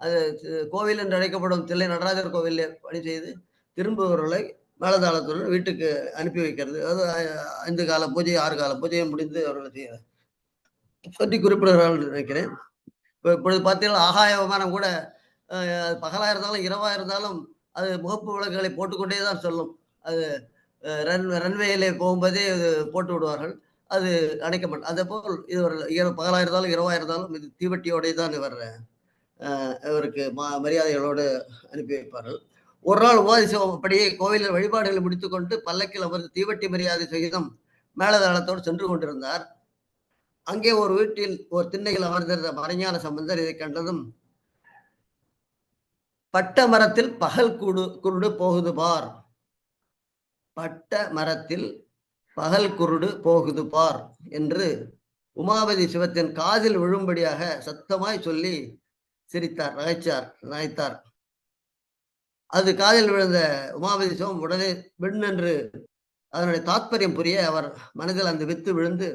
அது கோவில் என்று அழைக்கப்படும் தில்லை நடராஜர் கோவிலில் பணி செய்து திரும்புபவர்களை மேலதாளத்துடன் வீட்டுக்கு அனுப்பி வைக்கிறது. அது 5 கால பூஜை 6 கால பூஜையை முடிந்து அவர்கள் செய்ய சொல்லி குறிப்பிடுகிறார்கள் நினைக்கிறேன். இப்பொழுது பார்த்தீங்கன்னா ஆகாய விமானம் கூட பகலாக இருந்தாலும் இரவாக இருந்தாலும் அது முகப்பு விளக்குகளை போட்டுக்கொண்டே தான் சொல்லும். அது ரன்வேயிலே போகும்போதே அது போட்டு விடுவார்கள். அது அணைக்க மாட்டோம். அதே போல் இது பகலாக இருந்தாலும் இரவாக இருந்தாலும் இது தீவட்டியோடே தான் இவருக்கு மரியாதைகளோடு அனுப்பி வைப்பார்கள். ஒரு நாள் உமாதி சிவம் அப்படியே கோவிலில் வழிபாடுகளை முடித்துக்கொண்டு பல்லக்கில் அமர்ந்து தீவட்டி மரியாதை சகிதம் மேலதாளத்தோடு சென்று கொண்டிருந்தார். அங்கே ஒரு வீட்டில் ஒரு திண்ணையில் அமர்ந்திருந்த மறைஞான சம்பந்தர் இதை கண்டதும், பட்ட மரத்தில் பகல் குருடு போகுது பார், பட்ட மரத்தில் பகல் குருடு போகுது பார் என்று உமாபதி சிவத்தின் காதில் விழும்படியாக சத்தமாய் சொல்லி சிரித்தார், நகைத்தார். அது காதில் விழுந்த உமாபதி சிவம் உடனே வெண்ணென்று அதனுடைய தாத்பரியம் புரிய அவர் மனதில் அந்த வித்து விழுந்து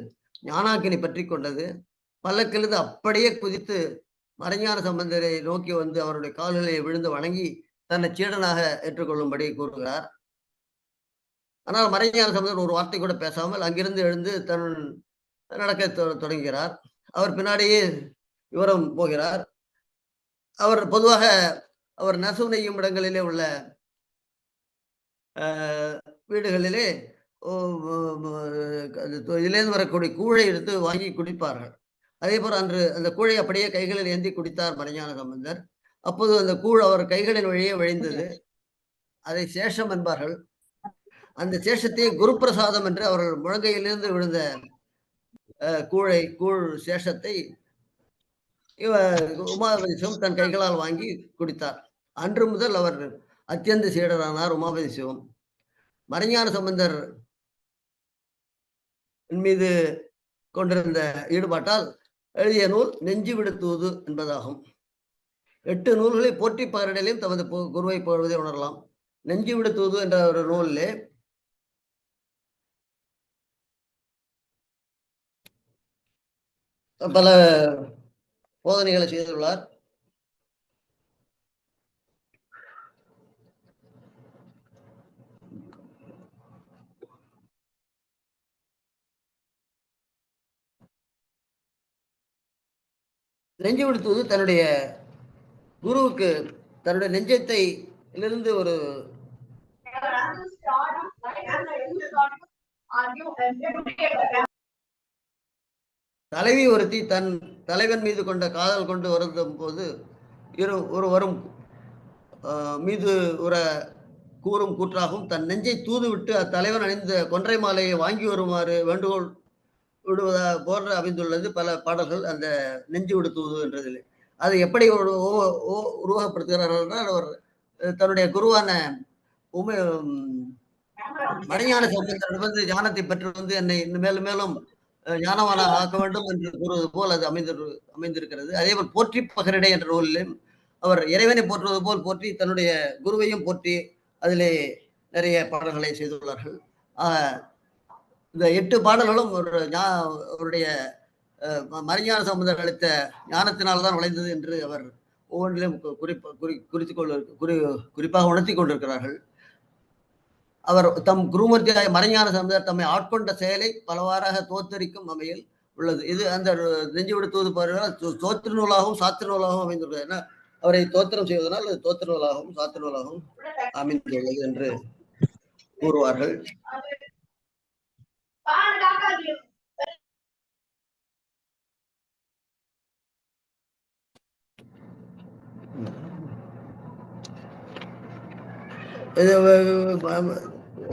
ஞானாக்கினி பற்றி கொண்டது. பல்லக்கிலிருந்து அப்படியே குதித்து மறைஞான சம்பந்தரை நோக்கி வந்து அவருடைய கால்களை விழுந்து வணங்கி தன்னை சீடனாக ஏற்றுக்கொள்ளும்படி கூறுகிறார். ஆனால் மறைஞான சம்பந்தர் ஒரு வார்த்தை கூட பேசாமல் அங்கிருந்து எழுந்து நடக்க தொடங்குகிறார். அவர் பின்னாடியே இவரும் போகிறார். அவர் பொதுவாக அவர் நெசவு நெய்யும் இடங்களிலே உள்ள வீடுகளிலே இதிலேருந்து வரக்கூடிய கூழை எடுத்து வாங்கி குடிப்பார்கள். அதே போல் அன்று அந்த கூழை அப்படியே கைகளில் ஏந்தி குடித்தார் மறைஞான சம்பந்தர். அப்போது அந்த கூழ் அவர் கைகளின் வழியே விழைந்தது. அதை சேஷம் என்பார்கள். அந்த சேஷத்தை குருப்பிரசாதம் என்று அவர்கள் முழங்கையிலிருந்து விழுந்த கூழ் சேஷத்தை உமாபதி சிவம் தன் கைகளால் வாங்கி குடித்தார். அன்று முதல் அவர் அத்தியந்த சீடரானார் உமாபதி சிவம். மறைஞான சம்பந்தர் மீது கொண்டிருந்த ஈடுபாட்டால் எழுதிய நூல் நெஞ்சு விடுத்துவது என்பதாகும். 8 நூல்களை போற்றி பகரடையிலும் தமது குருவை புகழ்வதை உணரலாம். நெஞ்சு விடுத்துவது என்ற ஒரு நூலிலே பல போதனைகளை செய்துள்ளார். நெஞ்சு விடுத்துவது தன்னுடைய குருவுக்கு தன்னுடைய நெஞ்சத்தை இருந்து ஒரு தலைவி ஒருத்தி தன் தலைவன் மீது கொண்ட காதல் கொண்டு வருந்தும் போது ஒருவரும் மீது ஒரு கூறும் கூற்றாகவும் தன் நெஞ்சை தூதுவிட்டு அத்தலைவன் அணிந்த கொன்றை மாலையை வாங்கி வருமாறு வேண்டுகோள் விடுவதா போன்ற அமைந்துள்ளது பல பாடல்கள் அந்த நெஞ்சு விடுத்துவது என்றதில். அதை எப்படி உருவகப்படுத்துகிறார்கள் என்றால் அவர் தன்னுடைய குருவான உமை மறைஞான சம்பந்தர் வந்து ஞானத்தை பெற்று வந்து என்னை இன்னும் மேலும் மேலும் ஞானவானாக ஆக்க வேண்டும் என்று கூறுவது போல் அது அமைந்திருக்கிறது. அதேபோல் போற்றி பகரிடை என்ற நூலிலும் அவர் இறைவனை போற்றுவது போல் போற்றி தன்னுடைய குருவையும் போற்றி அதிலே நிறைய பாடல்களை செய்துள்ளார்கள். இந்த 8 பாடல்களும் அவருடைய மறைஞான சம்பந்தர் அளித்த ஞானத்தினால்தான் விளைந்தது என்று அவர் ஒவ்வொன்றிலும் குறிப்பாக உணர்த்தி கொண்டிருக்கிறார்கள். அவர் தம் குருமூர்த்தியாய மறைஞான சம்பந்தர் தம்மை ஆட்கொண்ட செயலை பலவாறாக தோத்தரிக்கும் வகையில் உள்ளது. இது அந்த நெஞ்சு விடுத்துவது பாருங்கள் தோத்திர நூலாகவும் சாத்திர நூலாகவும் அமைந்துள்ளது. ஏன்னா அவரை தோத்திரம் செய்வதனால் அது தோத்திர நூலாகவும் சாத்திர நூலாகவும் அமைந்துள்ளது என்று கூறுவார்கள்.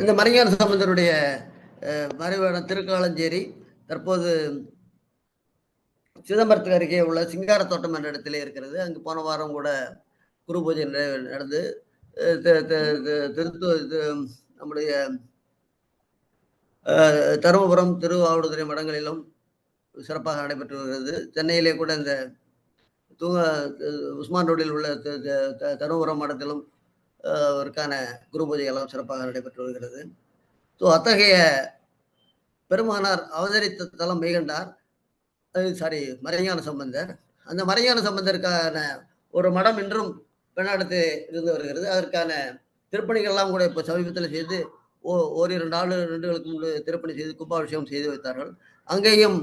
இந்த மறைஞான சம்பந்தருடைய மறைவான திருக்காலஞ்சேரி தற்போது சிதம்பரத்துக்கு அருகே உள்ள சிங்காரத்தோட்டம் என்ற இடத்திலே இருக்கிறது. அங்கு போன வாரம் கூட குரு பூஜை நடந்து நம்முடைய தருமபுரம் திருவாவடுதுறை மடங்களிலும் சிறப்பாக நடைபெற்று வருகிறது. சென்னையிலே கூட இந்த உஸ்மான் ரோடில் உள்ள தருமபுரம் மடத்திலும் அவருக்கான குரு பூஜையெல்லாம் சிறப்பாக நடைபெற்று வருகிறது. ஸோ அத்தகைய பெருமானார் அவதரித்த தலம் மெய்கண்டார், மறைஞான சம்பந்தர். அந்த மறைஞான சம்பந்தருக்கான ஒரு மடம் இன்றும் பெண்ணாடத்தில் இருந்து வருகிறது. அதற்கான திருப்பணிகள்லாம் கூட இப்போ சமீபத்தில் செய்து ஓரிரு ஆண்டுகளுக்கு முன்பு திருப்பணி செய்து கும்பாபிஷேகம் செய்து வைத்தார்கள். அங்கேயும்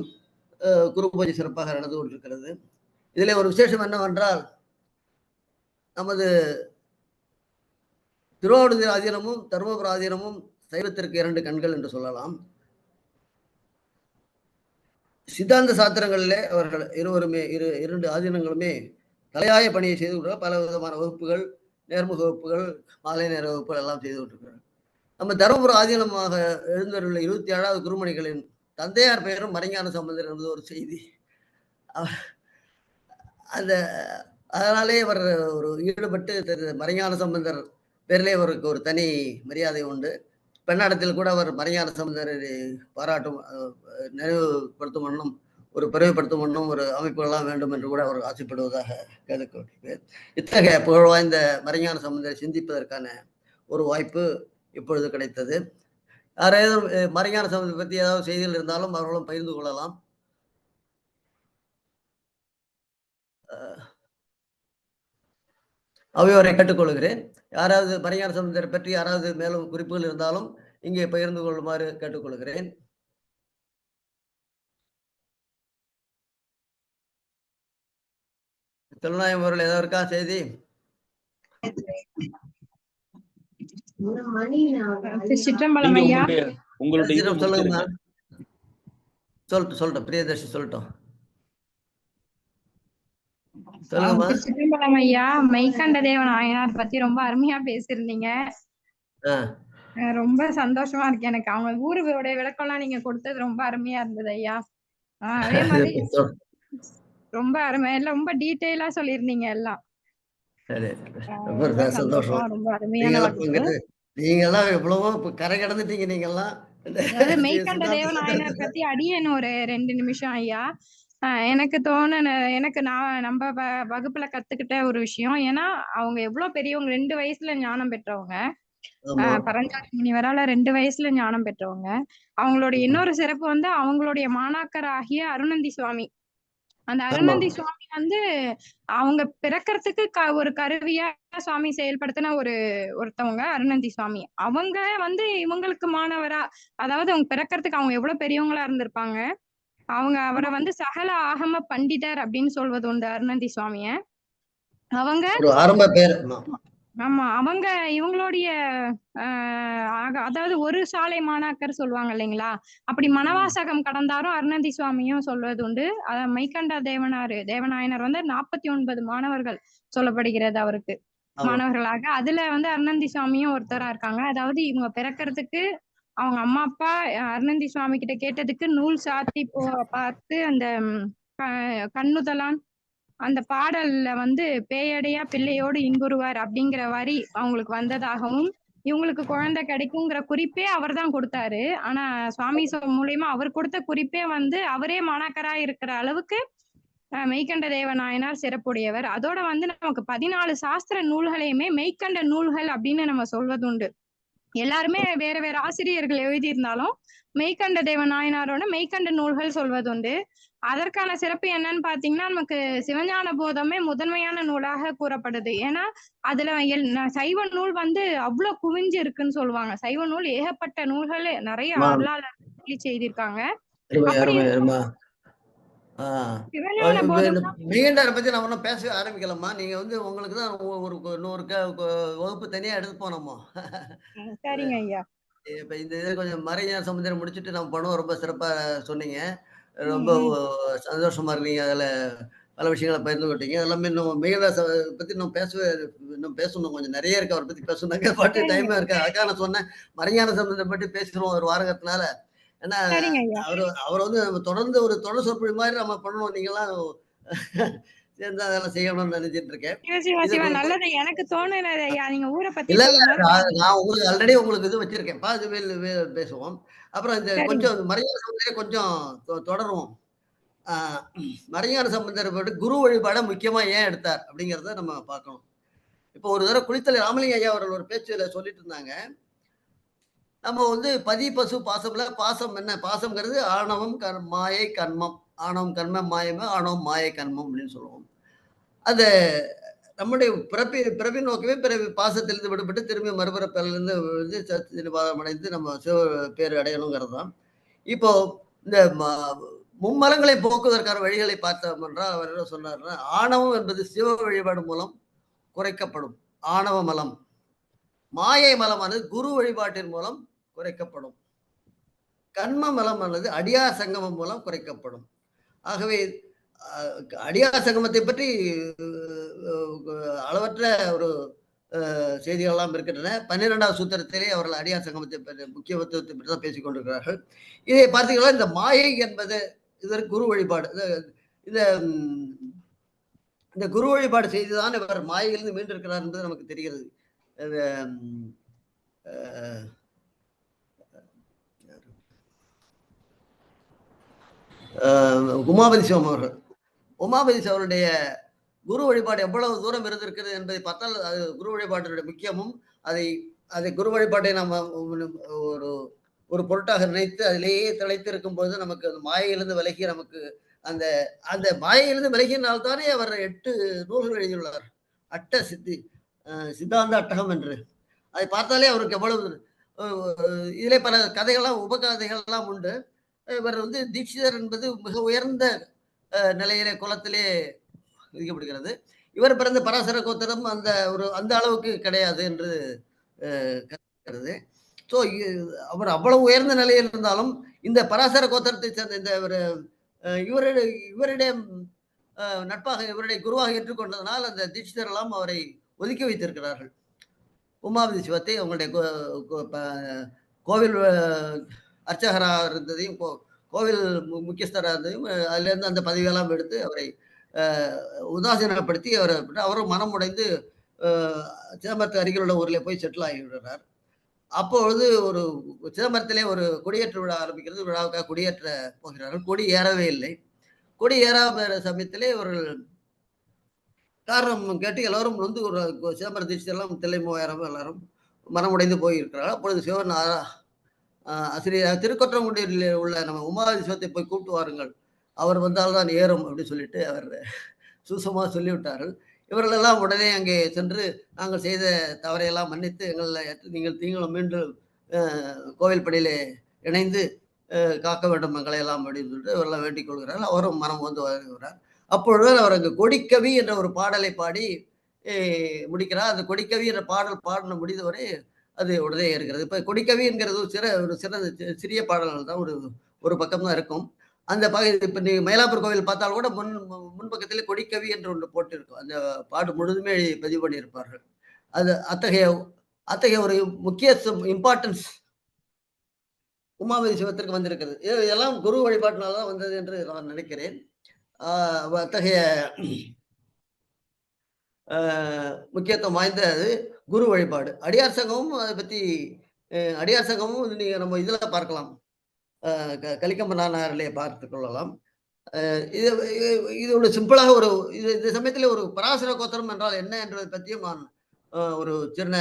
குரு பூஜை சிறப்பாக நடந்து கொண்டிருக்கிறது. இதில் ஒரு விசேஷம் என்னவென்றால், நமது திருவாவடுதுறை ஆதீனமும் தருமபுர ஆதீனமும் சைவத்திற்கு 2 கண்கள் என்று சொல்லலாம். சித்தாந்த சாத்திரங்களிலே அவர்கள் இருவருமே 2 ஆதீனங்களுமே தலையாய பணியை செய்து கொண்டு பல விதமான வகுப்புகள், நேர்முக வகுப்புகள், மாலை நேர வகுப்புகள் எல்லாம் செய்து கொண்டிருக்கிறார். நம்ம தருமபுர ஆதீனமாக எழுந்தருள்ள 27வது குருமணிகளின் தந்தையார் பெயரும் மறைஞான சம்பந்தர் என்பது ஒரு செய்தி. அதனாலே அவர் ஒரு ஈடுபட்டு மறைஞான சம்பந்தர் பேரிலே அவருக்கு ஒரு தனி மரியாதை உண்டு. பெண்ணாடத்தில் கூட அவர் மறைஞான சம்பந்தரை பாராட்டும், நினைவுபடுத்தும் வண்ணம், ஒரு பிரிவுபடுத்தும் வண்ணம் ஒரு அமைப்புகள்லாம் வேண்டும் என்று கூட அவர் ஆசைப்படுவதாக கேட்டுக்கொள்கிறேன். இத்தகைய புகழ் வாய்ந்த மறைஞான சம்பந்தரை சிந்திப்பதற்கான ஒரு வாய்ப்பு இப்பொழுது கிடைத்தது. யாராவது மறைஞான சம்பந்தரை பற்றி ஏதாவது செய்திகள் இருந்தாலும் அவர்களும் பகிர்ந்து கொள்ளலாம். அவையோரை கேட்டுக்கொள்கிறேன். யாராவது மறைஞான சம்பந்தரை பற்றி யாராவது மேலும் குறிப்புகள் இருந்தாலும் இங்கே பகிர்ந்து கொள்ளுமாறு கேட்டுக்கொள்கிறேன். தொல்நாயம் அவர்கள் ஏதாவது இருக்கா செய்தி? சொல்லுங்க. சொல்லட்டும் பிரியதர்ஷி சொல்லட்டும். சிதம்பரம் ஐயா, மெய்கண்ட தேவன் நாயனார் பத்தி ரொம்ப அருமையா பேசியிருந்தீங்க. ரொம்ப சந்தோஷமா இருக்கு எனக்கு. அவங்க ஊரோட விளக்கம்லாம் நீங்க கொடுத்தது ரொம்ப அருமையா இருந்தது ஐயா. அதே மாதிரி ரொம்ப அருமையா எல்லாம் ரொம்ப டீட்டெயிலா சொல்லியிருந்தீங்க எல்லாம். ரொம்ப அருமையான நீங்க எல்லாம் எவ்வளவோ கரை கடந்துட்டீங்க. நீங்க எல்லாம் மெய்கண்ட தேவன் நாயனார் பத்தி அடியேன் ஒரு 2 நிமிஷம் ஐயா. எனக்கு எனக்கு நம்ம வகுப்புல கத்துக்கிட்ட ஒரு விஷயம். ஏன்னா அவங்க எவ்வளவு பெரியவங்க, 2 வயசுல ஞானம் பெற்றவங்க. பரஞ்சாதி முனிவரால 2 வயசுல ஞானம் பெற்றவங்க. அவங்களுடைய இன்னொரு சிறப்பு வந்து அவங்களுடைய மாணாக்கர் ஆகிய அருணந்தி சுவாமி. அந்த அருணந்தி சுவாமி வந்து அவங்க பிறக்கிறதுக்கு ஒரு கருவியா சுவாமி செயல்படுத்தின ஒருத்தவங்க அருணந்தி சுவாமி. அவங்க வந்து இவங்களுக்கு மாணவரா, அதாவது அவங்க பிறக்கிறதுக்கு அவங்க எவ்வளவு பெரியவங்களா இருந்திருப்பாங்க. அவரை வந்து சகல ஆகம பண்டிதர் அப்படின்னு சொல்வது உண்டு அருணந்தி சுவாமிய. அவங்க ஆரம்ப பேர். ஆமா, அவங்க இவங்களுடைய அதாவது ஒரு சாலை மாணாக்கர் சொல்லுவாங்க இல்லைங்களா, அப்படி மனவாசகம் கடந்தாரும் அருணந்தி சுவாமியும் சொல்வது உண்டு. மெய்கண்ட தேவநாயனார் வந்து 49 மாணவர்கள் சொல்லப்படுகிறது அவருக்கு மாணவர்களாக. அதுல வந்து அருணந்தி சுவாமியும் ஒருத்தரா இருக்காங்க. அதாவது இவங்க பிறக்கிறதுக்கு அவங்க அம்மா அப்பா அருணந்தி சுவாமி கிட்ட கேட்டதுக்கு நூல் சாத்தி பார்த்து அந்த கண்ணுதலான் அந்த பாடல்ல வந்து பேயடையா பிள்ளையோடு இன்புறுவார் அப்படிங்கிற வரி அவங்களுக்கு வந்ததாகவும், இவங்களுக்கு குழந்தை கிடைக்குங்கிற குறிப்பே அவர் தான் கொடுத்தாரு. ஆனா சுவாமி மூலியமா அவர் கொடுத்த குறிப்பே வந்து அவரே மாணாக்கரா இருக்கிற அளவுக்கு மெய்கண்ட தேவ நாயனார் சிறப்புடையவர். அதோட வந்து நமக்கு 14 சாஸ்திர நூல்களையுமே மெய்கண்ட நூல்கள் அப்படின்னு நம்ம சொல்வதுண்டு. எல்லாருமே வேற வேற ஆசிரியர்கள் எழுதியிருந்தாலும் மெய்கண்ட தேவ நாயனாரோட மெய்கண்ட நூல்கள் சொல்வதுண்டு. அதற்கான சிறப்பு என்னன்னு பாத்தீங்கன்னா, நமக்கு சிவஞான போதமே முதன்மையான நூலாக கூறப்படுது. ஏன்னா அதுல சைவ நூல் வந்து அவ்வளவு குவிஞ்சு இருக்குன்னு சொல்லுவாங்க. சைவ நூல் ஏகப்பட்ட நூல்கள் நிறைய அருளாளர் செய்திருக்காங்க. அப்படி சிவஞான போதம் மெய்கண்டாரை பத்தி நம்ம ஒன்றும் பேசவே ஆரம்பிக்கலாமா? நீங்க வந்து உங்களுக்கு தான் ஒரு இன்னொரு வகுப்பு தனியா எடுத்துப்போம் நம்ம. சரிங்க ஐயா. இப்ப இந்த இதை கொஞ்சம் மறைஞான சம்பந்தரை முடிச்சுட்டு நம்ம பண்ணுவோம். ரொம்ப சிறப்பா சொன்னீங்க. ரொம்ப சந்தோஷமா இருக்கு. நீங்க அதுல பல விஷயங்களை பகிர்ந்துக்கிட்டீங்க. எல்லாமே இன்னும் மெய்கண்டார் பத்தி இன்னும் பேசணும். கொஞ்சம் நிறைய இருக்கு அவரை பத்தி பேசணுங்க. பாட்டு டைமா இருக்கு. அதுக்காக நான் சொன்னேன் மறைஞான சம்பந்தரை பற்றி பேசிடுவோம் ஒரு வாரத்தினால. ஏன்னா அவர் வந்து தொடர்ந்து ஒரு தொடர் சொற்பொழி மாதிரி நம்ம பண்ணணும். நீங்களாம் சேர்ந்து அதெல்லாம் செய்யணும்னு நினைச்சிட்டு இருக்கேன். நல்லது எனக்கு தோணுனது ஐயா. நீங்க ஊரை பத்தி இல்ல நான் உங்களுக்கு ஆல்ரெடி உங்களுக்கு இது வச்சிருக்கேன். அது பேசுவோம். அப்புறம் இந்த கொஞ்சம் மறைஞான சம்பந்தரை கொஞ்சம் தொடருவோம். மறைஞான சம்பந்தர் குரு வழிபாட முக்கியமா ஏன் எடுத்தார் அப்படிங்கிறத நம்ம பார்க்கணும். இப்போ ஒரு தடவை குளித்தலை ராமலிங்க ஐயா அவர்கள் ஒரு பேச்சுல சொல்லிட்டு இருந்தாங்க. நம்ம வந்து பதி பசு பாசம்ல பாசம் என்ன? பாசம்ங்கிறது ஆணவம் மாயை கர்மம். ஆணவம் கர்மம் மாயமே ஆணவம் மாயை கர்மம் அப்படின்னு சொல்லுவோம். அது நம்முடைய பிறப்பின் நோக்கமே பிறவி பாசத்திலிருந்து விடுபட்டு திரும்பி மறுபிறப்பிலிருந்து அடைந்து நம்ம சிவ பேர் அடையணுங்கிறது தான். இப்போ இந்த மும்மலங்களை போக்குவதற்கான வழிகளை பார்த்தோம் என்றால் அவர் என்ன சொன்னார்னா, ஆணவம் என்பது சிவ வழிபாடு மூலம் குறைக்கப்படும் ஆணவ மலம். மாயை மலமானது குரு வழிபாட்டின் மூலம் குறைக்கப்படும். கர்ம மலமானது அடியார் சங்கமம் மூலம் குறைக்கப்படும். ஆகவே அடியார் சங்கமத்தை பற்றி அளவற்ற ஒரு செய்திகளெல்லாம் இருக்கின்றன. 12வது சூத்திரத்திலே அவர்கள் அடியார் சங்கமத்தை பற்றி முக்கியத்துவத்தை பற்றி தான் பேசிக் கொண்டிருக்கிறார்கள். இதை பார்த்தீங்கன்னா இந்த மாயை என்பது இதற்கு குரு வழிபாடு. இந்த குரு வழிபாடு செய்துதான் இவர் மாயையிலிருந்து மீண்டிருக்கிறார் என்பது நமக்கு தெரிகிறது. உமாபதி சிவம் அவர்கள் அவருடைய குரு வழிபாடு எவ்வளவு தூரம் இருந்திருக்கிறது என்பதை பார்த்தால் அது குரு வழிபாட்டினுடைய முக்கியமும் அதை குரு வழிபாட்டை நம்ம ஒரு பொருட்டாக நினைத்து அதிலேயே திளைத்து இருக்கும் போது நமக்கு அந்த மாயையிலிருந்து விலகி நமக்கு அந்த மாயையிலிருந்து விலகினால்தானே அவர் 8 நூல்கள் எழுதியுள்ளார். சித்தாந்த அட்டகம் என்று. அதை பார்த்தாலே அவருக்கு எவ்வளவு இதிலே பல கதைகள்லாம் உபகதைகள்லாம் உண்டு. இவர் வந்து தீட்சிதர் என்பது மிக உயர்ந்த நிலையிலே குலத்திலே விதிக்கப்படுகிறது. இவர் பிறந்த பராசர கோத்திரம் அந்த அளவுக்கு கிடையாது என்று கருதுகிறது. ஸோ அவர் அவ்வளவு உயர்ந்த நிலையில் இருந்தாலும் இந்த பராசர கோத்திரத்தை சேர்ந்த இந்த இவருடைய நட்பாக இவருடைய குருவாக ஏற்றுக்கொண்டதனால் அந்த தீட்சிதர் எல்லாம் அவரை ஒதுக்கி வைத்திருக்கிறார்கள். உமாபதி சிவத்தை அவங்களுடைய கோவில் அர்ச்சகராக இருந்ததையும் கோவில் முக்கியஸ்தராக இருந்ததையும் அதிலிருந்து அந்த பதவியெல்லாம் எடுத்து அவரை உதாசீனப்படுத்தி அவரும் மனம் உடைந்து சிதம்பரத்து அருகில் உள்ள ஊரில் போய் செட்டில் ஆகிவிடுறார். அப்பொழுது ஒரு சிதம்பரத்திலே ஒரு கொடியேற்ற விழா ஆரம்பிக்கிறது. விழாவுக்காக கொடியேற்ற போகிறார்கள். கொடி ஏறவே இல்லை. கொடி ஏறாத சமயத்திலே அவர்கள் காரணம் கேட்டு எல்லாரும் வந்து ஒரு சிதம்பர தீட்சிதெல்லாம் தில்லை 3000 எல்லாரும் மனமுடைந்து போயிருக்கிறார்கள். அப்பொழுது சிவன் ஆசிரியர் திருக்கொற்றங்குடியில் உள்ள நம்ம உமாபதி சிவத்தை போய் கூப்பிட்டு வாருங்கள், அவர் வந்தால்தான் ஏறும் அப்படின்னு சொல்லிட்டு அவர் சூசமாக சொல்லிவிட்டார்கள். இவர்கள் எல்லாம் உடனே அங்கே சென்று நாங்கள் செய்த தவறையெல்லாம் மன்னித்து நீங்களும் மீண்டும் கோவில் பணியிலே இணைந்து காக்க வேண்டும் மக்களை எல்லாம் அப்படின்னு சொல்லிட்டு இவரெல்லாம் வேண்டிக் கொள்கிறார். அவரும் மனம் வந்து வருகிறார். அப்பொழுது அவர் அங்கு கொடிக்கவி என்ற ஒரு பாடலை பாடி முடிக்கிறார். அந்த கொடிக்கவி என்ற பாடல் பாடின முடிந்தவரை அது உடனே இருக்கிறது. இப்ப கொடிக்கவி என்கிறது ஒரு சிறிய பாடல்கள் தான், ஒரு பக்கம் தான் இருக்கும். அந்த இப்ப நீங்க மயிலாப்பூர் கோவில் பார்த்தால் கூட முன்பக்கத்திலே கொடிக்கவி என்று ஒன்று போட்டு இருக்கும். அந்த பாடு முழுதுமே பதிவு பண்ணியிருப்பார்கள். அது அத்தகைய ஒரு முக்கிய இம்பார்ட்டன்ஸ் உமாபதி சிவத்திற்கு வந்திருக்கிறது. இதெல்லாம் குரு வழிபாட்டினால்தான் வந்தது என்று நான் நினைக்கிறேன். அத்தகைய முக்கியத்துவம் வாய்ந்த குரு வழிபாடு. அடியார் சங்கமும் அதை பத்தி அடியார் சங்கமும் நீங்க நம்ம இதுல பார்க்கலாம். கலிக்கம்ப நானாரிலே பார்த்துக் கொள்ளலாம். இது இது ஒரு சிம்பிளாக ஒரு இந்த சமயத்திலே ஒரு பராசர கோத்திரம் என்றால் என்ன என்பதை பற்றியும் நான் ஒரு சின்ன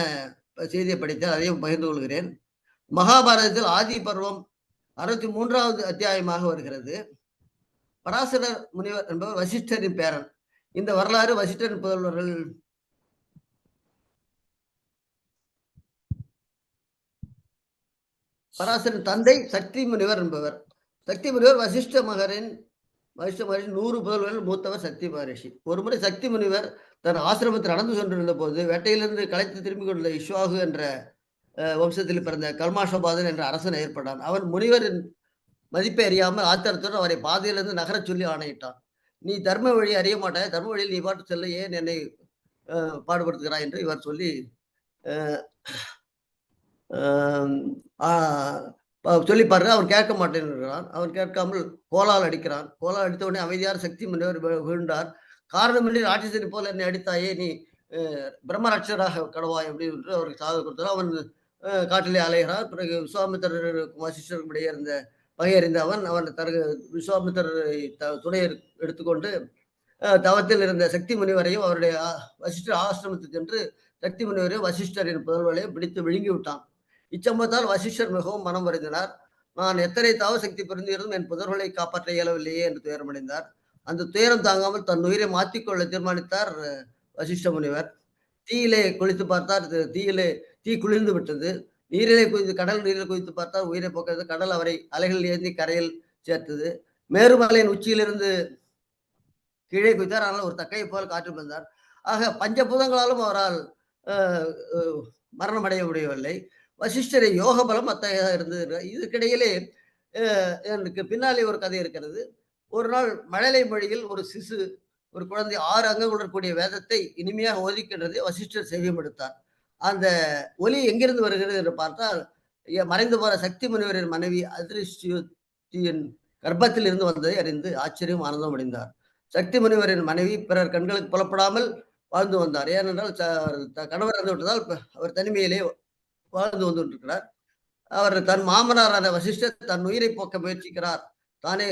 செய்தியை படித்தேன். அதையும் பகிர்ந்து கொள்கிறேன். மகாபாரதத்தில் ஆதி பருவம் 63வது அத்தியாயமாக வருகிறது. பராசரர் முனிவர் என்பவர் வசிஷ்டரின் பேரன். இந்த வரலாறு வசிஷ்டரின் புதல்வர்கள் பராசரின் தந்தை சக்தி முனிவர் என்பவர். சக்தி முனிவர் வசிஷ்ட மகரின் 100 புதல்வர்கள் மூத்தவர் சக்தி மகரிஷி. ஒருமுறை சக்தி முனிவர் தன் ஆசிரமத்தில் நடந்து சென்றிருந்த போது வேட்டையிலிருந்து களைத்து திரும்பிக் கொண்ட இஷ்வாகு என்ற வம்சத்தில் பிறந்த கல்மாஷபாதன் என்ற அரசன் ஏற்பட்டான். அவன் முனிவரின் மதிப்பை அறியாமல் ஆத்திரத்துடன் அவரை பாதையிலிருந்து நகரச் சொல்லி ஆணையிட்டான். நீ தர்ம வழி அறிய மாட்டாய், தர்ம வழியில் நீ பாட்டு செல்ல ஏன் என்னை பாடுபடுத்துகிறாய் என்று இவர் சொல்லி சொல்லி பாருங்க. அவன் கேட்க மாட்டேன்கிறான். அவன் கேட்காமல் கோலால் அடிக்கிறான். கோலால் அடித்த உடனே அமைதியார் சக்தி முனிவர் விழுந்தார். காரணமின்றி ராட்சசனை போல என்னை அடித்தாயே, நீ பிரம்மராட்சராக கடவாய் அப்படின்னு அவருக்கு சாதம் கொடுத்தார். அவன் காட்டிலே அலைகிறார். பிறகு விஸ்வாமித்திரர் வசிஷ்டருக்கும் இடையே இருந்த பகையறிந்த அவன் விஸ்வாமித்திரரை துணை எடுத்துக்கொண்டு தவத்தில் இருந்த சக்தி முனிவரையும் அவருடைய வசிஷ்டர் ஆசிரமத்துக்கு சென்று சக்தி முனிவரையும் வசிஷ்டரின் புதல்வரையும் பிடித்து விழுங்கி விட்டான். இச்சம்பவத்தால் வசிஷ்டர் மிகவும் மனம் வருந்தினார். நான் எத்தனை தவ சக்தி புரிந்திருந்தும் என் புதல்வர்களை காப்பாற்ற இயலவில்லையே என்று துயரமடைந்தார். அந்த துயரம் தாங்காமல் தன் உயிரை மாற்றிக்கொள்ள தீர்மானித்தார் வசிஷ்ட முனிவர். தீயிலே குளித்து பார்த்தார். தீ குளிர்ந்து விட்டது. நீரிலே குதித்து கடல் நீரில் குதித்து பார்த்தால் உயிரை போக்கிறது. கடல் அவரை அலைகள் ஏந்தி கரையில் சேர்த்தது. மேருமலையின் உச்சியிலிருந்து கீழே குதித்தார். ஆனால் ஒரு தக்கையை போல் காற்று வந்தார். ஆக பஞ்சபூதங்களாலும் அவரால் மரணம் அடைய முடியவில்லை. வசிஷ்டரை யோக பலம் அத்தகையாக இருந்தது. இதுக்கிடையிலே எனக்கு பின்னாலே ஒரு கதை இருக்கிறது. ஒரு நாள் மழலை மொழியில் ஒரு குழந்தை 6 அங்கங்களுடன் கூடிய வேதத்தை இனிமையாக ஓதிக்கின்றது. வசிஷ்டர் செவியம் எடுத்தார். அந்த ஒலி எங்கிருந்து வருகிறது என்று பார்த்தால் மறைந்து போற சக்தி முனிவரின் மனைவி அதிருஷ்டியின் கர்ப்பத்தில் இருந்து வந்ததை அறிந்து ஆச்சரியம் ஆனந்தம் அடைந்தார். சக்தி முனிவரின் மனைவி பிறர் கண்களுக்கு புலப்படாமல் வாழ்ந்து வந்தார். ஏனென்றால் கணவர் இறந்து விட்டதால் அவர் தனிமையிலே வாழ்ந்து வந்து கொண்டிருக்கிறார். அவர் தன் மாமனாரான வசிஷ்டர் தன் உயிரை போக்க முயற்சிக்கிறார். தானே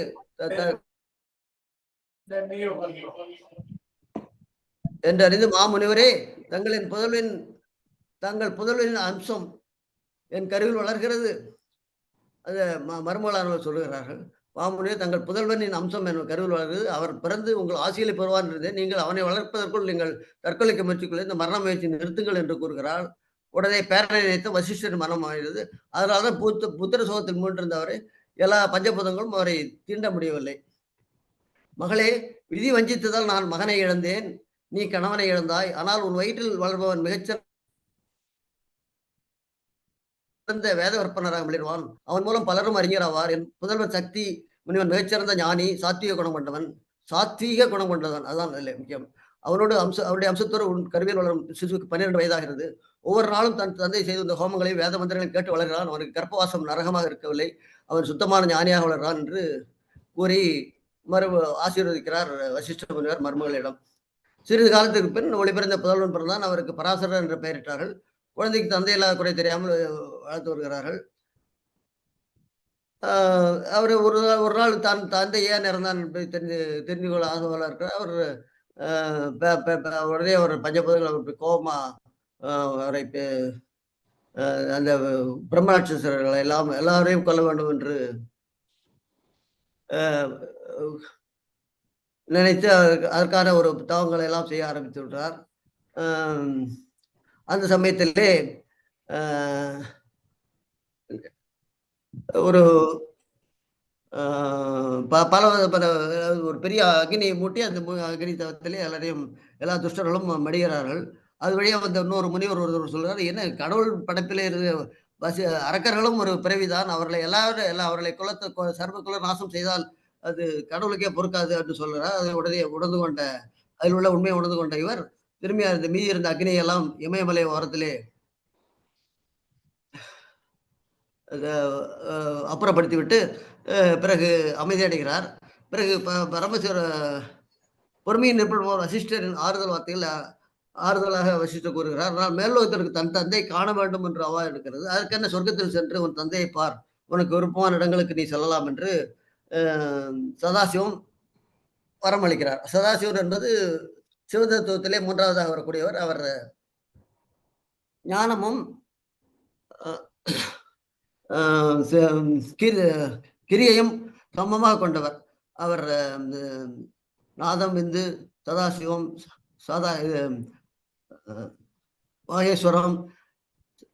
என்று அறிந்து மாமுனிவரே, தங்கள் புதல்வரின் அம்சம் என் கருவில் வளர்கிறது. அது மருமகளானவர் சொல்லுகிறார்கள். மாமுனிவர், தங்கள் புதல்வனின் அம்சம் என் கருவில் வளர்கிறது. அவர் பிறந்து உங்கள் ஆசையிலே பெறுவார் இருந்தேன். நீங்கள் அவனை வளர்ப்பதற்குள் நீங்கள் தற்கொலைக்கு முயற்சிக்குள்ள இந்த மரண முயற்சி நிறுத்துங்கள் என்று கூறுகிறார். உடனே பேரனை நினைத்து வசிஷ்டர் மனம் ஆகிறது. அதனால்தான் புத்திர சோகத்தில் மூன்றிருந்தவரை எல்லா பஞ்சபூதங்களும் அவரை தீண்ட முடியவில்லை. மகளே, விதி வஞ்சித்ததால் நான் மகனை இழந்தேன், நீ கணவனை இழந்தாய். ஆனால் உன் வயிற்றில் வளர்பவன் மிகச்சிறந்த வேத விற்பனராக மிளிர்வான். அவன் மூலம் பலரும் அறிஞராவார். என் புதல்வன் சக்தி முனிவன் மிகச்சிறந்த ஞானி, சாத்வீக குணம் கொண்டவன். அதுதான் முக்கியம். அவருடைய அம்சத்தோடு உன் கருவியில் வளரும் சிசுக்கு 12 வயதாகிறது. ஒவ்வொரு நாளும் தன் தந்தை செய்து வந்த ஹோமங்களை வேத மந்திரங்களை கேட்டு வளர்கிறான். அவனுக்கு கர்ப்பவாசம் நரகமாக இருக்கவில்லை. அவன் சுத்தமான ஞானியாக வளர்கிறான் என்று கூறி ஆசீர்வதிக்கிறார் வசிஷ்ட முனிவர் மருமகளிடம். சிறிது காலத்துக்கு பின் ஒளிபிறந்த புதல்வன் பிறந்தான். அவருக்கு பராசரர் என்று பெயரிட்டார்கள். குழந்தைக்கு தந்தையில்லாத குறை தெரியாமல் வளர்த்து வருகிறார்கள். அவர் ஒரு நாள் தான் தந்தை ஏன் இறந்தான் தெரிந்து கொள்ள ஆசையாக இருக்கிறார். அவர் உடனே ஒரு பஞ்சபூதங்கள் அவருக்கு கோபமா அவரை அந்த பிரம்மராட்சசர்களை எல்லாரையும் கொல்ல வேண்டும் என்று நினைத்து அதற்கான ஒரு தவங்களை எல்லாம் செய்ய ஆரம்பித்து விட்டார். அந்த சமயத்திலே ஒரு ஒரு பெரிய அக்னியை மூட்டி அந்த அக்னி தவத்திலே எல்லா துஷ்டர்களும் மடிகிறார்கள். அது வழியாக வந்த இன்னொரு முனிவர் ஒருவர் சொல்றாரு, என்ன கடவுள் படைப்பிலே அரக்கர்களும் ஒரு பிறவிதான், அவர்களை குலத்தை சர்வ குல நாசம் செய்தால் அது கடவுளுக்கே பொறுக்காது என்று சொல்றார். அதை உடனே அதில் உள்ள உண்மையை உணர்ந்து கொண்ட இவர் திரும்பி அந்த மீதி இருந்த அக்னியெல்லாம் இமயமலை ஓரத்திலே அப்புறப்படுத்தி விட்டு பிறகு அமைதியடைகிறார். பிறகு பரமசிவர பொறுமையின் நிற்பவர் வசிஷ்டரின் ஆறுதல் வார்த்தைகள் ஆறுதலாக வசித்து கூறுகிறார். நான் மேல்லோகத்திற்கு தன் தந்தை காண வேண்டும் என்று அவா இருக்கிறது. அதற்கென்ன சொர்க்கத்தில் சென்று உன் தந்தையை பார், உனக்கு விருப்பமான இடங்களுக்கு நீ செல்லலாம் என்று சதாசிவம் வரமளிக்கிறார். சதாசிவன் என்பது சிவதத்துவத்திலே மூன்றாவதாக வரக்கூடியவர். அவர் ஞானமும் கிரியையும் சமமாக கொண்டவர். அவர் நாதம், விந்து, சதாசிவம், சாதா மாகேஸ்வரம்,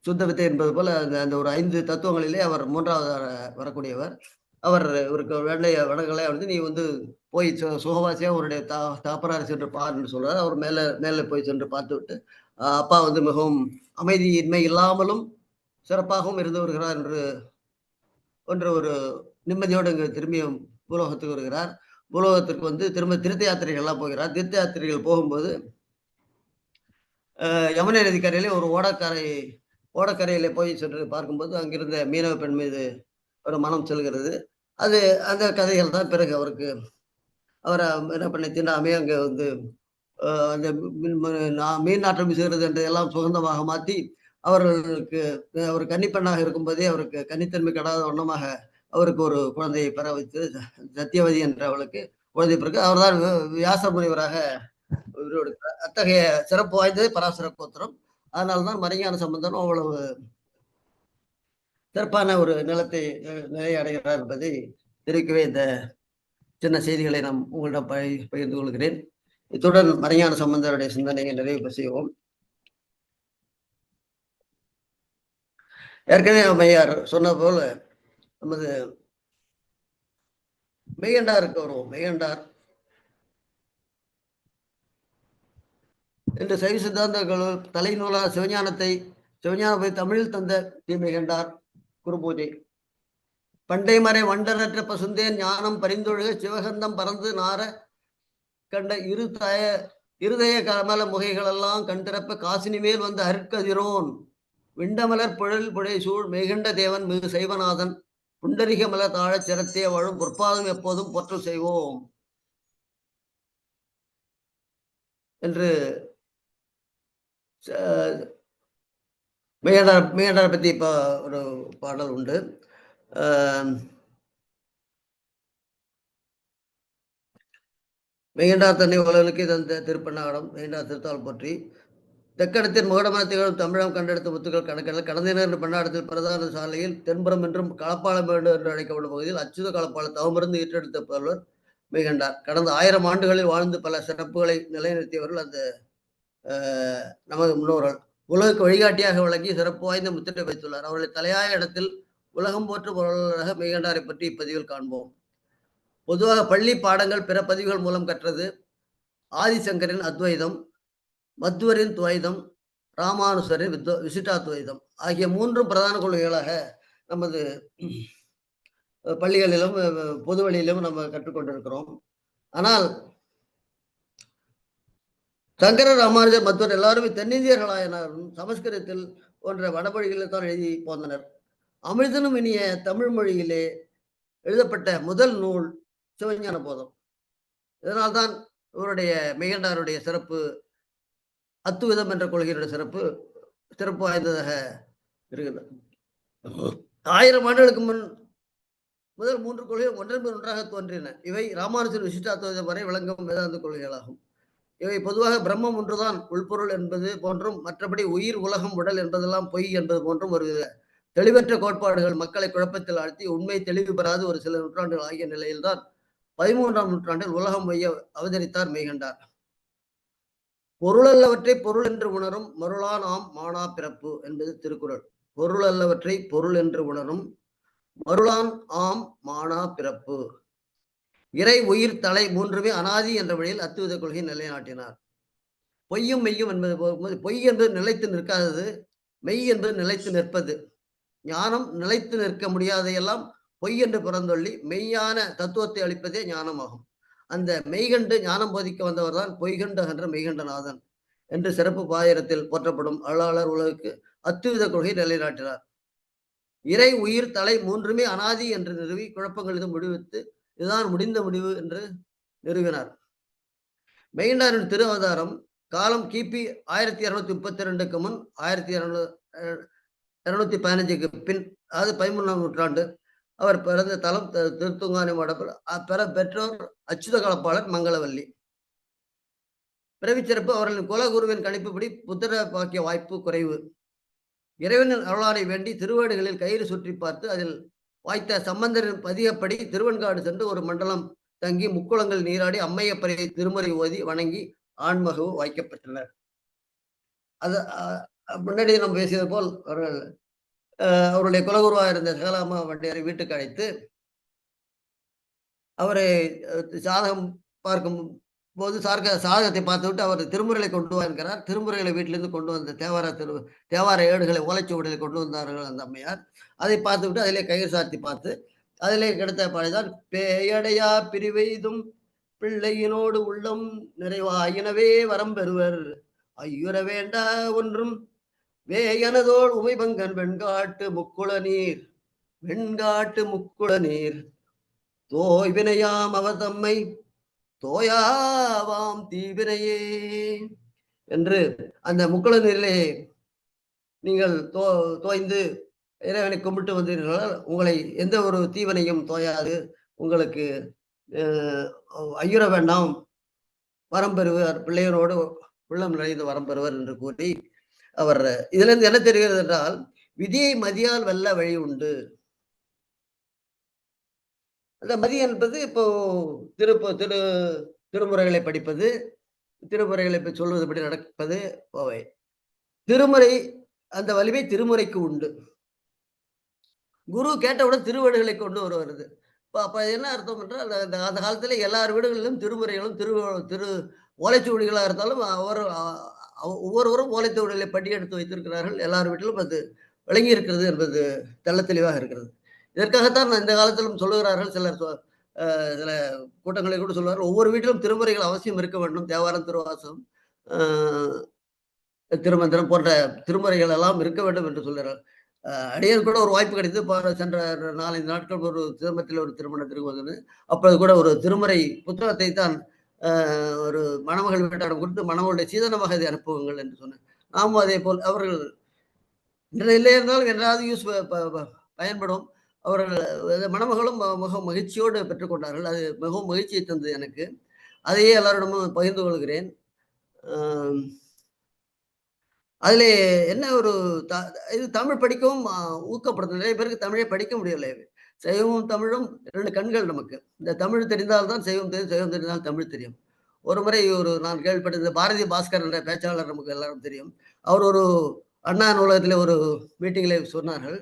சுத்த வித்தை என்பது போல அந்த ஒரு 5 தத்துவங்களிலே அவர் மூன்றாவது வரக்கூடியவர். அவர் இவருக்கு வேண்டிய வடங்களை வந்து நீ வந்து போய் சுகவாசியா அவருடைய தாப்பராறு சென்று பார் என்று சொல்றாரு. அவர் மேலே போய் சென்று பார்த்து விட்டு அப்பா வந்து மிகவும் அமைதியின்மை இல்லாமலும் சிறப்பாகவும் இருந்து வருகிறார் என்று ஒரு நிம்மதியோடு இங்கு திரும்பி பூலோகத்துக்கு வருகிறார். பூலோகத்திற்கு வந்து திரும்ப தீர்த்த யாத்திரைகள்லாம் போகிறார். தீர்த்த யாத்திரைகள் போகும்போது யமுனை நதிக்கரையிலே ஒரு ஓடக்கரையிலே போய் சென்று பார்க்கும்போது அங்கிருந்த மீனவ பெண் மீது ஒரு மனம் செல்கிறது. அந்த கதைகள் தான் பிறகு அவரை என்ன பண்ணி தீண்டாமே அங்கே வந்து அந்த மீன் நாட்டம் வீசுகிறது என்று எல்லாம் சுகந்தமாக மாற்றி அவர்களுக்கு அவர் கன்னிப்பெண்ணாக இருக்கும்போதே அவருக்கு கன்னித்தன்மை கடாத வண்ணமாக அவருக்கு ஒரு குழந்தையை பெற வைத்து சத்தியவதி என்ற அவளுக்கு குழந்தை பிறகு அவர்தான் வியாச முனிவராக அத்தகைய சிறப்பு வாய்ந்தது பராசர கோத்திரம். அதனால்தான் மறைஞான சம்பந்தனும் அவ்வளவு சிறப்பான ஒரு நிலத்தை நிலையடைகிறார் என்பதை தெரிவிக்கவே இந்த சின்ன செய்திகளை நாம் உங்களிடம் பகிர்ந்து கொள்கிறேன். இத்துடன் மறைஞான சம்பந்தருடைய சிந்தனையை நிறைவு செய்வோம். ஏற்கனவே மையார் சொன்னது போல நமது மெய்கண்டாருக்கு வருவோம். மெய்கண்டார் என்று சைவ சித்தாந்தங்கள் தலைநூலாக சிவஞானத்தை தமிழில் தந்த மெய்கண்டார் குருபூஜை. பண்டை மறை வண்டரற்ற பசுந்தேன் ஞானம் பரிந்தொழுக சிவகந்தம் பறந்து நார கண்ட இருதய கமல முகைகளெல்லாம் கண்டிரப்ப காசினி மேல் வந்து அருட்கதிரோன் விண்டமலர் புழல் புழை சூழ் மெய்கண்ட தேவன் மிகு சைவநாதன் புண்டரிக மலர் தாழச் சிரத்தே வாழும் பொற்பாதம் எப்போதும் போற்று செய்வோம் என்று மெய்கண்டாரை பற்றி இப்போ ஒரு பாடல் உண்டு. மெய்கண்டார் தன்னை உலகுக்கு தந்த திருப்பண்ணாடம் மெய்கண்டார் திருத்தால் போற்றி தெக்கடத்தின் முகடமான திகழும் தமிழம் கண்டெடுத்த முத்துக்கள் கணக்கில் கடந்தினர் என்று பன்னாடத்தில் பிரதான சாலையில் தென்புறம் என்றும் களப்பாளம் என்று அழைக்கப்படும் பகுதியில் அச்சுத களப்பாள தவமிருந்து ஈற்றெடுத்த புதல்வர் மெய்கண்டார். கடந்த 1000 ஆண்டுகளில் வாழ்ந்து பல சிறப்புகளை நிலைநிறுத்தியவர்கள் அந்த நமது முன்னோர்கள். உலகுக்கு வழிகாட்டியாக விளங்கி சிறப்பு வாய்ந்த முத்திரை வைத்துள்ளார். அவர்களை தலையாய இடத்தில் உலகம் போற்று பொருளாளராக மெய்கண்டாரை பற்றி இப்பதிவில் காண்போம். பொதுவாக பள்ளி பாடங்கள் பிற பதிவுகள் மூலம் கற்றது ஆதிசங்கரின் அத்வைதம், மத்வரின் துவைதம், ராமானுசரின் விசிட்டாத்வைதம் ஆகிய 3 பிரதான கொள்கைகளாக நமது பள்ளிகளிலும் பொது வழியிலும் நம்ம கற்றுக்கொண்டிருக்கிறோம். ஆனால் சங்கர, ராமானுஜர், மத்வர் எல்லாருமே தென்னிந்தியர்களாயினாலும் சமஸ்கிருதத்தில் போன்ற வடமொழிகளில் தான் எழுதி போந்தனர். அமிர்தனும் இனிய தமிழ் மொழியிலே எழுதப்பட்ட முதல் நூல் சிவஞான போதம். இதனால்தான் இவருடைய மெய்கண்டாருடைய சிறப்பு அத்துவிதம் என்ற கொள்கையுடைய சிறப்பு வாய்ந்ததாக இருக்கிறது. 1000 ஆண்டுகளுக்கு முன் முதல் 3 கொள்கைகள் ஒன்றன் ஒன்றாக தோன்றின. இவை ராமானுஜர் விசிஷ்டாத்வைதம் வரை விளங்கும் வேதாந்த கொள்கைகளாகும். இவை பொதுவாக பிரம்மம் ஒன்றுதான் உள்பொருள் என்பது போன்றும் மற்றபடி உயிர், உலகம், உடல் என்பதெல்லாம் பொய் என்பது போன்றும் ஒரு தெளிவற்ற கோட்பாடுகள் மக்களை குழப்பத்தில் ஆழ்த்தி உண்மை தெளிவு பெறாது ஒரு சில நூற்றாண்டுகள் ஆகிய நிலையில்தான் 13ஆம் நூற்றாண்டில் உலகம் வைய அவதரித்தார் மெய்கண்டார். பொருளல்லவற்றை பொருள் என்று உணரும் மருளான் ஆம் மானா பிறப்பு என்பது திருக்குறள். பொருள் அல்லவற்றை பொருள் என்று உணரும் மருளான் ஆம் மானா பிறப்பு. இறை, உயிர், தலை 3மே அனாதி என்ற வழியில் அத்துவித கொள்கை நிலைநாட்டினார். பொய்யும் மெய்யும் என்பது போகும்போது பொய் என்பது நிலைத்து நிற்காதது, மெய் என்பது நிலைத்து நிற்பது. ஞானம் நிலைத்து நிற்க முடியாதையெல்லாம் பொய் என்று பிறந்தொள்ளி மெய்யான தத்துவத்தை அளிப்பதே ஞானமாகும். அந்த மெய்கண்டு ஞானம் போதிக்க வந்தவர் தான் பொய்கண்டு அகன்ற மெய்கண்டநாதன் என்று சிறப்பு பாயிரத்தில் போற்றப்படும் அருளாளர் உலகுக்கு அத்துவித கொள்கை நிலைநாட்டினார். இறை, உயிர், தலை 3மே அனாதி என்று நிறுவி குழப்பங்களிலும் முடிவித்து இதுதான் முடிந்த முடிவு என்று நிறுவினார். மெய்கண்டாரின் திரு அவதாரம் காலம் கிபி 1232க்கு முன் 1215க்கு பின், அதாவது 13ஆம் நூற்றாண்டு. அவர் பிறந்த தலம் திருத்துங்கானை மடப்பில். பெற்றோர் அச்சுத கலப்பாளர் மங்களவல்லி. பிறவிச்சிறப்பு அவர்களின் குலகுருவின் கணிப்புப்படி புத்திர பாக்கிய வாய்ப்பு குறைவு. இறைவனின் அருளானை வேண்டி திருவேடுகளில் கயிறு சுற்றி பார்த்து அதில் வாய்த்த சம்பந்தரின் பதியப்படி திருவெண்காடு சென்று ஒரு மண்டலம் தங்கி முக்குளங்கள் நீராடி அம்மையப்பரை திருமுறை ஓதி வணங்கி ஆண்மகவு வாய்க்கப்பட்டனர். அது முன்னாடி நம்ம பேசியது போல் அவருடைய குலகுருவாக இருந்த சேலாமா வண்டியாரை வீட்டுக்கு அழைத்து அவரை சாதகம் பார்க்கும் போது சாதகத்தை பார்த்துவிட்டு அவர் திருமுறைகளை கொண்டு வருகிறார். திருமுறைகளை வீட்டிலிருந்து கொண்டு வந்த தேவார ஏடுகளை ஓலைச்சுவடிகளை கொண்டு வந்தார்கள் அந்த அம்மையார். அதை பார்த்துவிட்டு அதிலே கயிறு சாத்தி பார்த்து அதிலே கிடைத்த பாடைதான் பேயடையா பிரிவெய்தும் பிள்ளையினோடு உள்ளம் நிறைவாயினவே வரம் பெறுவர் ஐயுற வேண்டா ஒன்றும் வேயனதோள் உமைபங்கன் வெண்காட்டு முக்குள நீர் தோய்வினையாம் அவர் தம்மை தோயாவாம் தீவினையே என்று அந்த முக்குள நீரிலே நீங்கள் தோய்ந்து இறைவனை கும்பிட்டு வந்தீர்களால் உங்களை எந்த ஒரு தீவினையும் தோயாது, உங்களுக்கு ஐயுற வேண்டாம், வரம் பெறுவர், பிள்ளையரோடு உள்ளம் நிறைந்து வரம் பெறுவர் என்று கூறி அவர் இதுல இருந்து என்ன தெரிகிறது என்றால், விதியை மதியால் வெல்ல வழி உண்டு. அந்த மதி என்பது இப்போ திருமுறைகளை படிப்பது, திருமுறைகளை சொல்வதுபடி நடப்பது போவை. திருமுறை அந்த வலிமை திருமுறைக்கு உண்டு. குரு கேட்டவுடன் திருவடுகளை கொண்டு வருவது. அப்ப என்ன அர்த்தம் என்றால், அந்த காலத்துல எல்லார் வீடுகளிலும் திருமுறைகளும் திரு ஓலைச்சுவடிகளாக இருந்தாலும் ஒவ்வொருவரும் ஓலைச்சுவடிகளை படி எடுத்து வைத்திருக்கிறார்கள். எல்லார் வீட்டிலும் அது விளங்கி இருக்கிறது என்பது தெள்ள தெளிவாக இருக்கிறது. இதற்காகத்தான் இந்த காலத்திலும் சொல்லுகிறார்கள், சில கூட்டங்களை கூட சொல்வார்கள், ஒவ்வொரு வீட்டிலும் திருமுறைகள் அவசியம் இருக்க வேண்டும். தேவாரம், திருவாசகம், திருமந்திரம் போன்ற திருமுறைகள் எல்லாம் இருக்க வேண்டும் என்று சொல்கிறார்கள். அடியர் கூட ஒரு வாய்ப்பு கிடைத்து சென்ற 4-5 நாட்கள் ஒரு திருமணத்தில் ஒரு திருமணத்திற்கு வந்தது. அப்போது கூட ஒரு திருமுறை புத்தகத்தை தான் ஒரு மணமகள் வீட்டாரம் கொடுத்து மணமகளுடைய சீதனமாக இதை அனுப்புவங்கள் என்று சொன்னேன். நாமும் அதே போல் அவர்கள் இல்லை இருந்தாலும் என்றாவது பயன்படும். அவர்கள் மணமகளும் மிகவும் மகிழ்ச்சியோடு பெற்றுக்கொண்டார்கள். அது மிகவும் மகிழ்ச்சியை தந்தது எனக்கு. அதையே எல்லாரிடமும் பகிர்ந்து கொள்கிறேன். அதில் என்ன ஒரு இது தமிழ் படிக்கவும் ஊக்கப்படுத்தும். நிறைய பேருக்கு தமிழை படிக்க முடியலை. சைவமும் தமிழும் 2 கண்கள் நமக்கு. இந்த தமிழ் தெரிந்தால்தான் சைவம் தெரியும், சைவம் தெரிந்தால் தமிழ் தெரியும். ஒரு முறை நான் கேள்விப்பட்டது, பாரதி பாஸ்கர் என்ற பேச்சாளர் நமக்கு எல்லாரும் தெரியும். அவர் ஒரு அண்ணா நூலகத்தில் ஒரு மீட்டிங்கில் சொன்னார்கள்,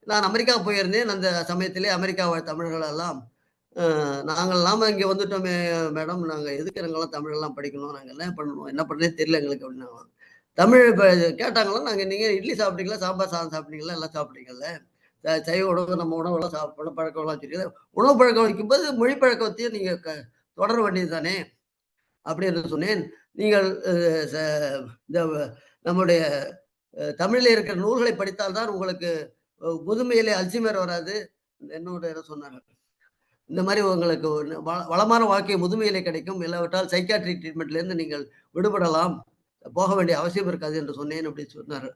நான் அமெரிக்கா போயிருந்தேன். அந்த சமயத்திலே அமெரிக்கா வாழ் தமிழர்கள் எல்லாம் நாம இங்கே வந்துட்டோமே மேடம், நாங்கள் எதுக்கு நாங்கள்லாம் தமிழெல்லாம் படிக்கணும், நாங்கள் என்ன பண்ணணும், என்ன பண்ணே தெரியல எங்களுக்கு அப்படின்னா. தமிழ் கேட்டாங்களா, நாங்கள் நீங்கள் இட்லி சாப்பிட்டீங்களா, சாம்பார் சாதம் சாப்பிட்டீங்களா, எல்லாம் சாப்பிட்டீங்கல்ல, சைவ உணவு நம்ம உணவெல்லாம் சாப்பிட பழக்கம்லாம் வச்சுருக்கீங்க, உணவு பழக்கம் வைக்கும்போது மொழி பழக்கத்தையும் நீங்கள் தொடர வேண்டியது தானே அப்படின்னு சொன்னேன். நீங்கள் இந்த நம்முடைய தமிழில் இருக்கிற நூல்களை படித்தால்தான் உங்களுக்கு முதுமையிலே அல்சிமர் வராது. என்னோட சொன்னாங்க, இந்த மாதிரி உங்களுக்கு வளமான வாழ்க்கை முதுமையிலே கிடைக்கும், இல்லாவிட்டால் சைக்காட்ரிக் ட்ரீட்மெண்ட்லேருந்து நீங்கள் விடுபடலாம், போக வேண்டிய அவசியம் இருக்காது என்று சொன்னேன் அப்படின்னு சொன்னார்.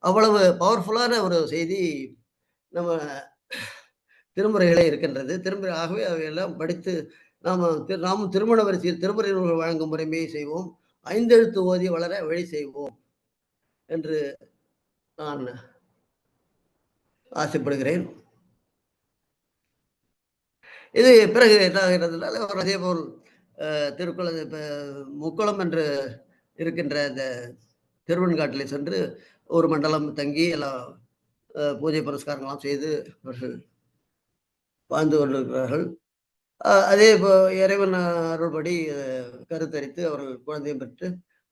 அவ்வளவு பவர்ஃபுல்லான ஒரு செய்தி நம்ம திருமுறைகளே இருக்கின்றது. ஆகவே அவையெல்லாம் படித்து நாமும் திருமண வரிசையில் திருமுறை நூல்கள் வழங்கும் முறைமையை செய்வோம், 5 எழுத்து ஓதி வளர வழி செய்வோம் என்று நான் ஆசைப்படுகிறேன். இது பிறகு என்ன ஆகிறதுனால அதே போல் முக்குளம் என்று இருக்கின்ற இந்த திருவெண்காட்டிலே சென்று ஒரு மண்டலம் தங்கி எல்லாம் பூஜை புரஸ்காரங்கள்லாம் செய்து அவர்கள் வாழ்ந்து கொண்டிருக்கிறார்கள். அதே இறைவன் அருள்படி கருத்தரித்து அவர்கள் குழந்தையும் பெற்று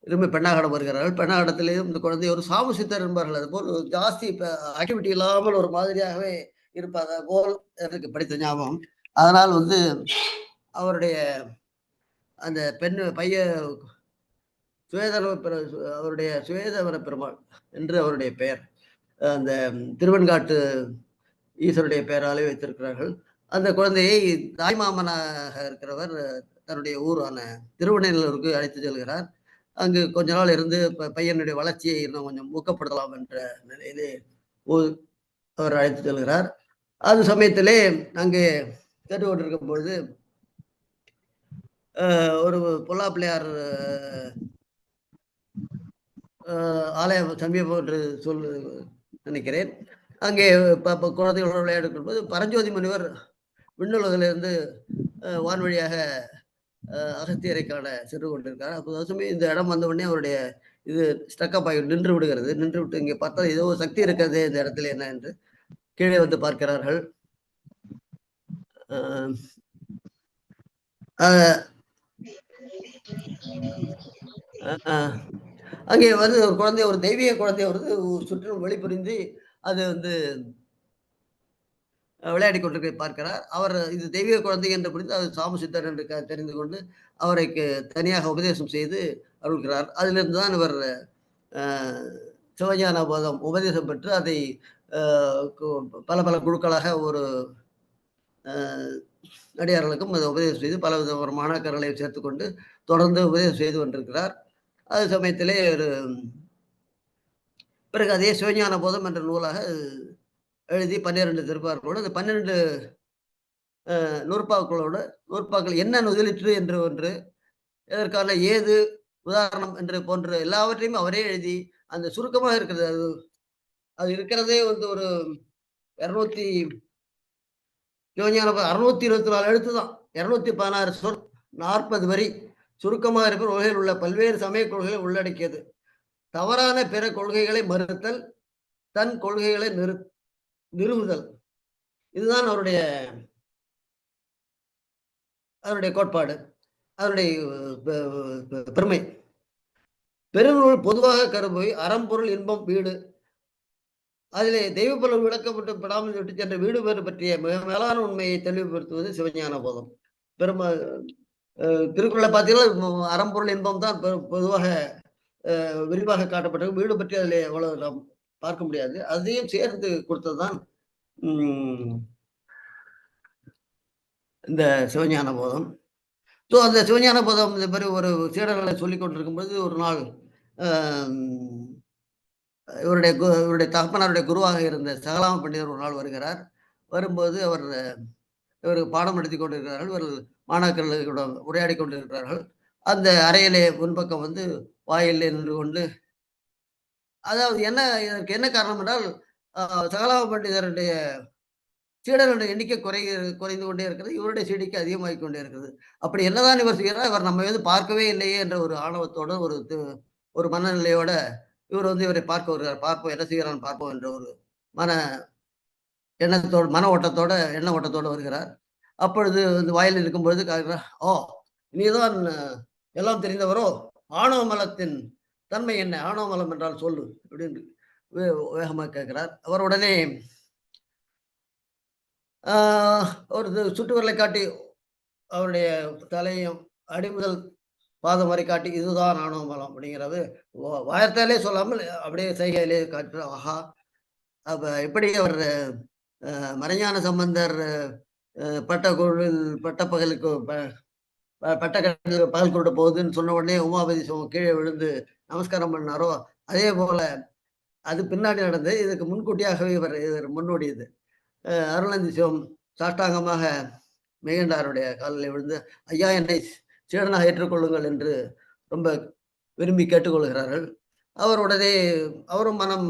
திரும்பி பெண்ணாகடம் வருகிறார்கள். பெண்ணாகடத்திலேயும் இந்த குழந்தை ஒரு சாமு சித்தர் என்பார்கள். அது போல் ஜாஸ்தி ஆக்டிவிட்டி இல்லாமல் ஒரு மாதிரியாகவே இருப்பாங்க போல் எனக்கு படித்த ஞாபகம். அதனால் அவருடைய அந்த பைய அவருடைய சுவேதவர பெருமாள் என்று அவருடைய பெயர் அந்த திருவெண்காட்டு ஈஸ்வருடைய பெயராலே வைத்திருக்கிறார்கள். அந்த குழந்தையை தாய்மாமனாக இருக்கிறவர் தன்னுடைய ஊரான திருவண்ணூருக்கு அழைத்து செல்கிறார். அங்கு கொஞ்ச நாள் இருந்து பையனுடைய வளர்ச்சியை இன்னும் கொஞ்சம் ஊக்கப்படுத்தலாம் என்ற நிலையிலே அவர் அழைத்து செல்கிறார். அது சமயத்திலே அங்கே சென்று கொண்டிருக்கும் பொழுது ஒரு பொல்லா பிள்ளையார் ஆலயம் சமீபம் என்று நினைக்கிறேன். அங்கே குழந்தைகளோடு விளையாடும் போது பரஞ்சோதி முனிவர் விண்ணுலகிலிருந்து வான்வழியாக அகஸ்தியரை காண சென்று கொண்டிருக்கார். அப்போ இந்த இடம் வந்த உடனே அவருடைய இது ஸ்டக்கப் ஆகி நின்று விடுகிறது. நின்று விட்டு இங்கே பார்த்தா ஏதோ சக்தி இருக்கிறது இந்த இடத்துல என்ன என்று கீழே வந்து பார்க்கிறார்கள். அங்கே வந்து ஒரு குழந்தை, ஒரு தெய்வீக குழந்தை வந்து சுற்றிலும் வெளிப்புரிந்து அது வந்து விளையாடி கொண்டிருக்க பார்க்கிறார். அவர் இது தெய்வீக குழந்தை என்று புரிந்து அது சாமுசித்தர் என்று தெரிந்து கொண்டு அவருக்கு தனியாக உபதேசம் செய்து அருள்கிறார். அதிலிருந்து தான் இவர் சிவஞான போதம் உபதேசம் பெற்று அதை பல பல குழுக்களாக ஒரு அடியார்களுக்கும் அதை உபதேசம் செய்து பல வித மாணாக்கர்களை சேர்த்துக்கொண்டு தொடர்ந்து உபதேசம் செய்து கொண்டிருக்கிறார். அது சமயத்திலே ஒரு பிறகு அதே சிவஞான போதம் என்ற நூலாக எழுதி 12 திருப்பாக்களோடு அந்த 12 நூற்பாக்கள் என்ன நுதலிற்று என்று ஒன்று, எதற்கான ஏது உதாரணம் என்று போன்ற எல்லாவற்றையும் அவரே எழுதி அந்த சுருக்கமாக இருக்கிறது. அது இருக்கிறதே வந்து ஒரு 200 சிவஞான 624 எழுத்து தான், 216 சொல், 40 வரி, சுருக்கமாக இருக்கிற உலகில் உள்ள பல்வேறு சமய கொள்கைகளை உள்ளடக்கியது. தவறான பிற கொள்கைகளை மறுத்தல், தன் கொள்கைகளை நிறுவுதல், இதுதான் அவருடைய கோட்பாடு, அவருடைய பெருமை. பெருநூல் பொதுவாக கரும்போய் அறம்பொருள் இன்பம் வீடு, அதிலே தெய்வப்பொருள் விளக்கப்பட்டு படாமல் விட்டு சென்ற வீடு பேறு பற்றிய மிக மேலான உண்மையை தெளிவுபடுத்துவது சிவஞான போதம். திருக்குறளை பார்த்தீங்கன்னா அறம்பொருள் இன்பம் தான் பொதுவாக விரிவாக காட்டப்பட்டது. வீடு பற்றி அதில் எவ்வளவு நாம் பார்க்க முடியாது. அதையும் சேர்ந்து கொடுத்ததுதான் இந்த சிவஞான போதம். ஸோ அந்த சிவஞான போதம் இந்த மாதிரி ஒரு சீடர்களை சொல்லிக் கொண்டிருக்கும் பொழுது ஒரு நாள் இவருடைய தகப்பனாருடைய குருவாக இருந்த சகலாம பண்டிதர் ஒரு நாள் வருகிறார். வரும்போது இவருக்கு பாடம் நடத்தி கொண்டிருக்கிறார்கள். இவர்கள் மாணாக்கர்களோட உரையாடி கொண்டிருக்கிறார்கள். அந்த அறையிலே முன்பக்கம் வந்து வாயிலே நின்று கொண்டு, அதாவது இதற்கு என்ன காரணம் என்றால் சகலாம பண்டிதருடைய சீடர்களுடைய எண்ணிக்கை குறைந்து கொண்டே இருக்கிறது, இவருடைய சீடிக்கை அதிகமாகிக் கொண்டே இருக்கிறது. அப்படி என்னதான் இவர் செய்கிறார், இவர் நம்ம வந்து பார்க்கவே இல்லையே என்ற ஒரு ஆணவத்தோட ஒரு மனநிலையோட இவர் வந்து இவரை பார்க்க வருகிறார். பார்ப்போம் என்ன செய்கிறான்னு பார்ப்போம் என்ற ஒரு எண்ண ஓட்டத்தோட வருகிறார். அப்பொழுது இந்த வாயில் இருக்கும்பொழுது கேட்கிறார், ஓ நீதான் எல்லாம் தெரிந்தவரோ, ஆணவ மலத்தின் தன்மை என்ன, ஆணவ மலம் என்றால் சொல்லு அப்படின்னு வேகமாக கேட்கிறார். அவர் உடனே ஒரு சுட்டுவிரலை காட்டி அவருடைய தலையும் அடிமுதல் பாதம் வரை காட்டி இதுதான் ஆணவ மலம் அப்படிங்கிறது வாயத்தாலே சொல்லாமல் அப்படியே செய்கையிலே காட்டு. ஆஹா, அப்ப எப்படி அவர் மறைஞான சம்பந்தர் பட்டப்பகலுக்கு பகல் கொண்டு போகுதுன்னு சொன்ன உடனே உமாபதி கீழே விழுந்து நமஸ்காரம் பண்ணாரோ, அதே போல அது பின்னாடி நடந்து இதுக்கு முன்கூட்டியாகவே இவர் முன்னோடியது. அருளந்தி சிவம் சாஷ்டாங்கமாக மெய்கண்டாருடைய காலில் விழுந்து, ஐயா என்னை சீடனாக ஏற்றுக்கொள்ளுங்கள் என்று ரொம்ப விரும்பி கேட்டுக்கொள்கிறார்கள். அவரும் மனம்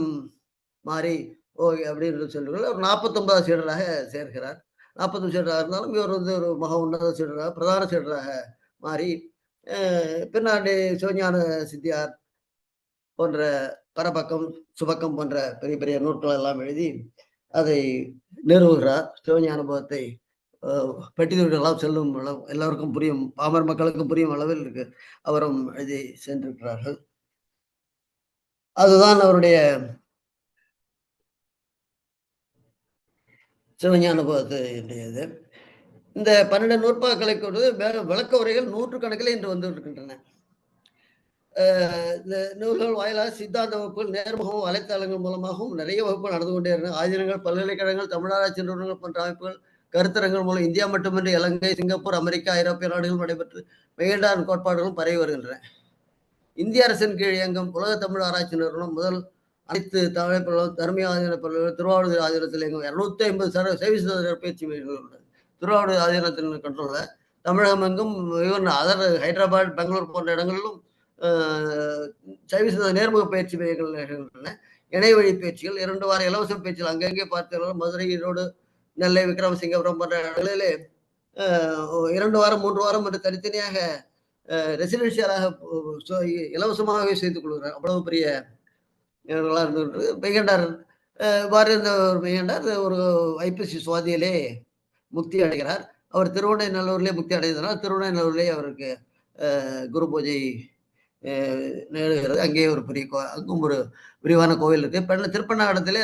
மாறி ஓகே அப்படின்னு சொல்லுங்கள். அவர் 49 சீடராக சேர்க்கிறார். 49 சீடராக இருந்தாலும் இவர் வந்து ஒரு மகா உன்னத சீடராக, பிரதான சீடராக மாறி பின்னாடி சிவஞான சித்தியார் போன்ற பரபக்கம் சுபக்கம் போன்ற பெரிய பெரிய நூல்கள் எல்லாம் எழுதி அதை நிறுவுகிறார். சிவஞான போதத்தை பெட்டிதொழிலாம் செல்லும் அளவு எல்லாருக்கும் புரியும், பாமர் மக்களுக்கும் புரியும் அளவில் இருக்கு அவரும் எழுதி சென்றிருக்கிறார்கள். அதுதான் அவருடைய சிவஞான போதத்தையுடையது. இந்த 12 நூற்பாக்களை கொண்டு விளக்க உரைகள் 100கணக்கில் இன்று வந்து இருக்கின்றன. இந்த நூல்கள் வாயிலாக சித்தாந்த வகுப்புகள் நேர்முகமும் வலைத்தளங்கள் மூலமாகவும் நிறைய வகுப்புகள் நடந்து கொண்டே இருந்தன. ஆயுதங்கள், பல்கலைக்கழகங்கள், தமிழராட்சி நிறுவனங்கள் போன்ற அமைப்புகள் கருத்தரங்கள் மூலம் இந்தியா மட்டுமின்றி இலங்கை, சிங்கப்பூர், அமெரிக்கா, ஐரோப்பிய நாடுகள் நடைபெற்று மெய்கண்டாரின் கோட்பாடுகளும் பரவி வருகின்றன. இந்திய அரசின் கீழ் இயங்கும் உலக தமிழ் ஆராய்ச்சி நிறுவனம் முதல் அனைத்து தமிழ் தர்மிய ஆதீன பல்கலைக்கழகம் திருவாவூர் ஆதீனத்தில் இயங்கும் 250 சேவை பயிற்சி மையங்கள் உள்ளது. திருவாவூர் ஆதீனத்தின் கண்ட்ரோல்ல தமிழகம் எங்கும் ஈவன் அதர் ஹைதராபாத், பெங்களூர் போன்ற இடங்களிலும் சைவ நேர்முக பயிற்சி மையங்கள் நிகழ்கின்றன. இணைய வழி பயிற்சிகள் 2 வார இலவச பயிற்சிகள் அங்கங்கே பார்த்தீர்கள். மதுரை, ஈரோடு, நெல்லை, விக்ரமசிங்கபுரம் போன்ற இடங்களிலே 2 வாரம் 3 வாரம் என்று தனித்தனியாக ரெசிடென்ஷியலாக இலவசமாகவே செய்து கொள்கிறார். அவ்வளவு பெரிய இருந்தது. மெய்கண்டார் இவ்வாறு இருந்த ஒரு மெய்கண்டார் ஒரு ஐப்பசி சுவாதியிலே முக்தி அடைகிறார். அவர் திருவண்ணைநல்லூர்லேயே முக்தி அடைந்ததனால் திருவண்ணைநல்லூர்லேயே அவருக்கு குரு பூஜை நிகழ்கிறது. அங்கே ஒரு பெரிய அங்கும் ஒரு விரிவான கோவில் இருக்கு. திருப்பண்ணாடத்திலே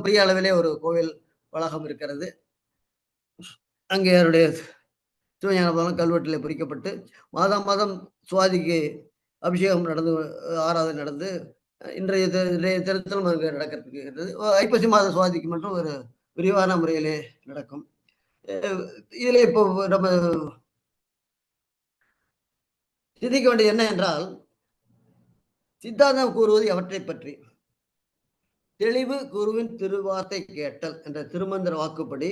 பெரிய அளவிலே ஒரு கோவில் வளாகம் இருக்கிறது. அங்கே அவருடைய சிவஞான போதம் கல்வெட்டிலே பொறிக்கப்பட்டு மாதம் சுவாதிக்கு அபிஷேகம் நடந்து ஆராதனை நடந்து இன்றைய திருத்தலம் அங்கே நடக்கிறதுக்கு இருக்கிறது. ஐப்பசி மாத சுவாதிக்கு மட்டும் ஒரு விரிவான முறையிலே நடக்கும். இதில் இப்போ நம்ம சிந்திக்க வேண்டியது என்ன என்றால், சித்தாந்தம் கூறுவது எவற்றை பற்றி? தெளிவு குருவின் திருவார்த்தை கேட்டல் என்ற திருமந்திர வாக்குப்படி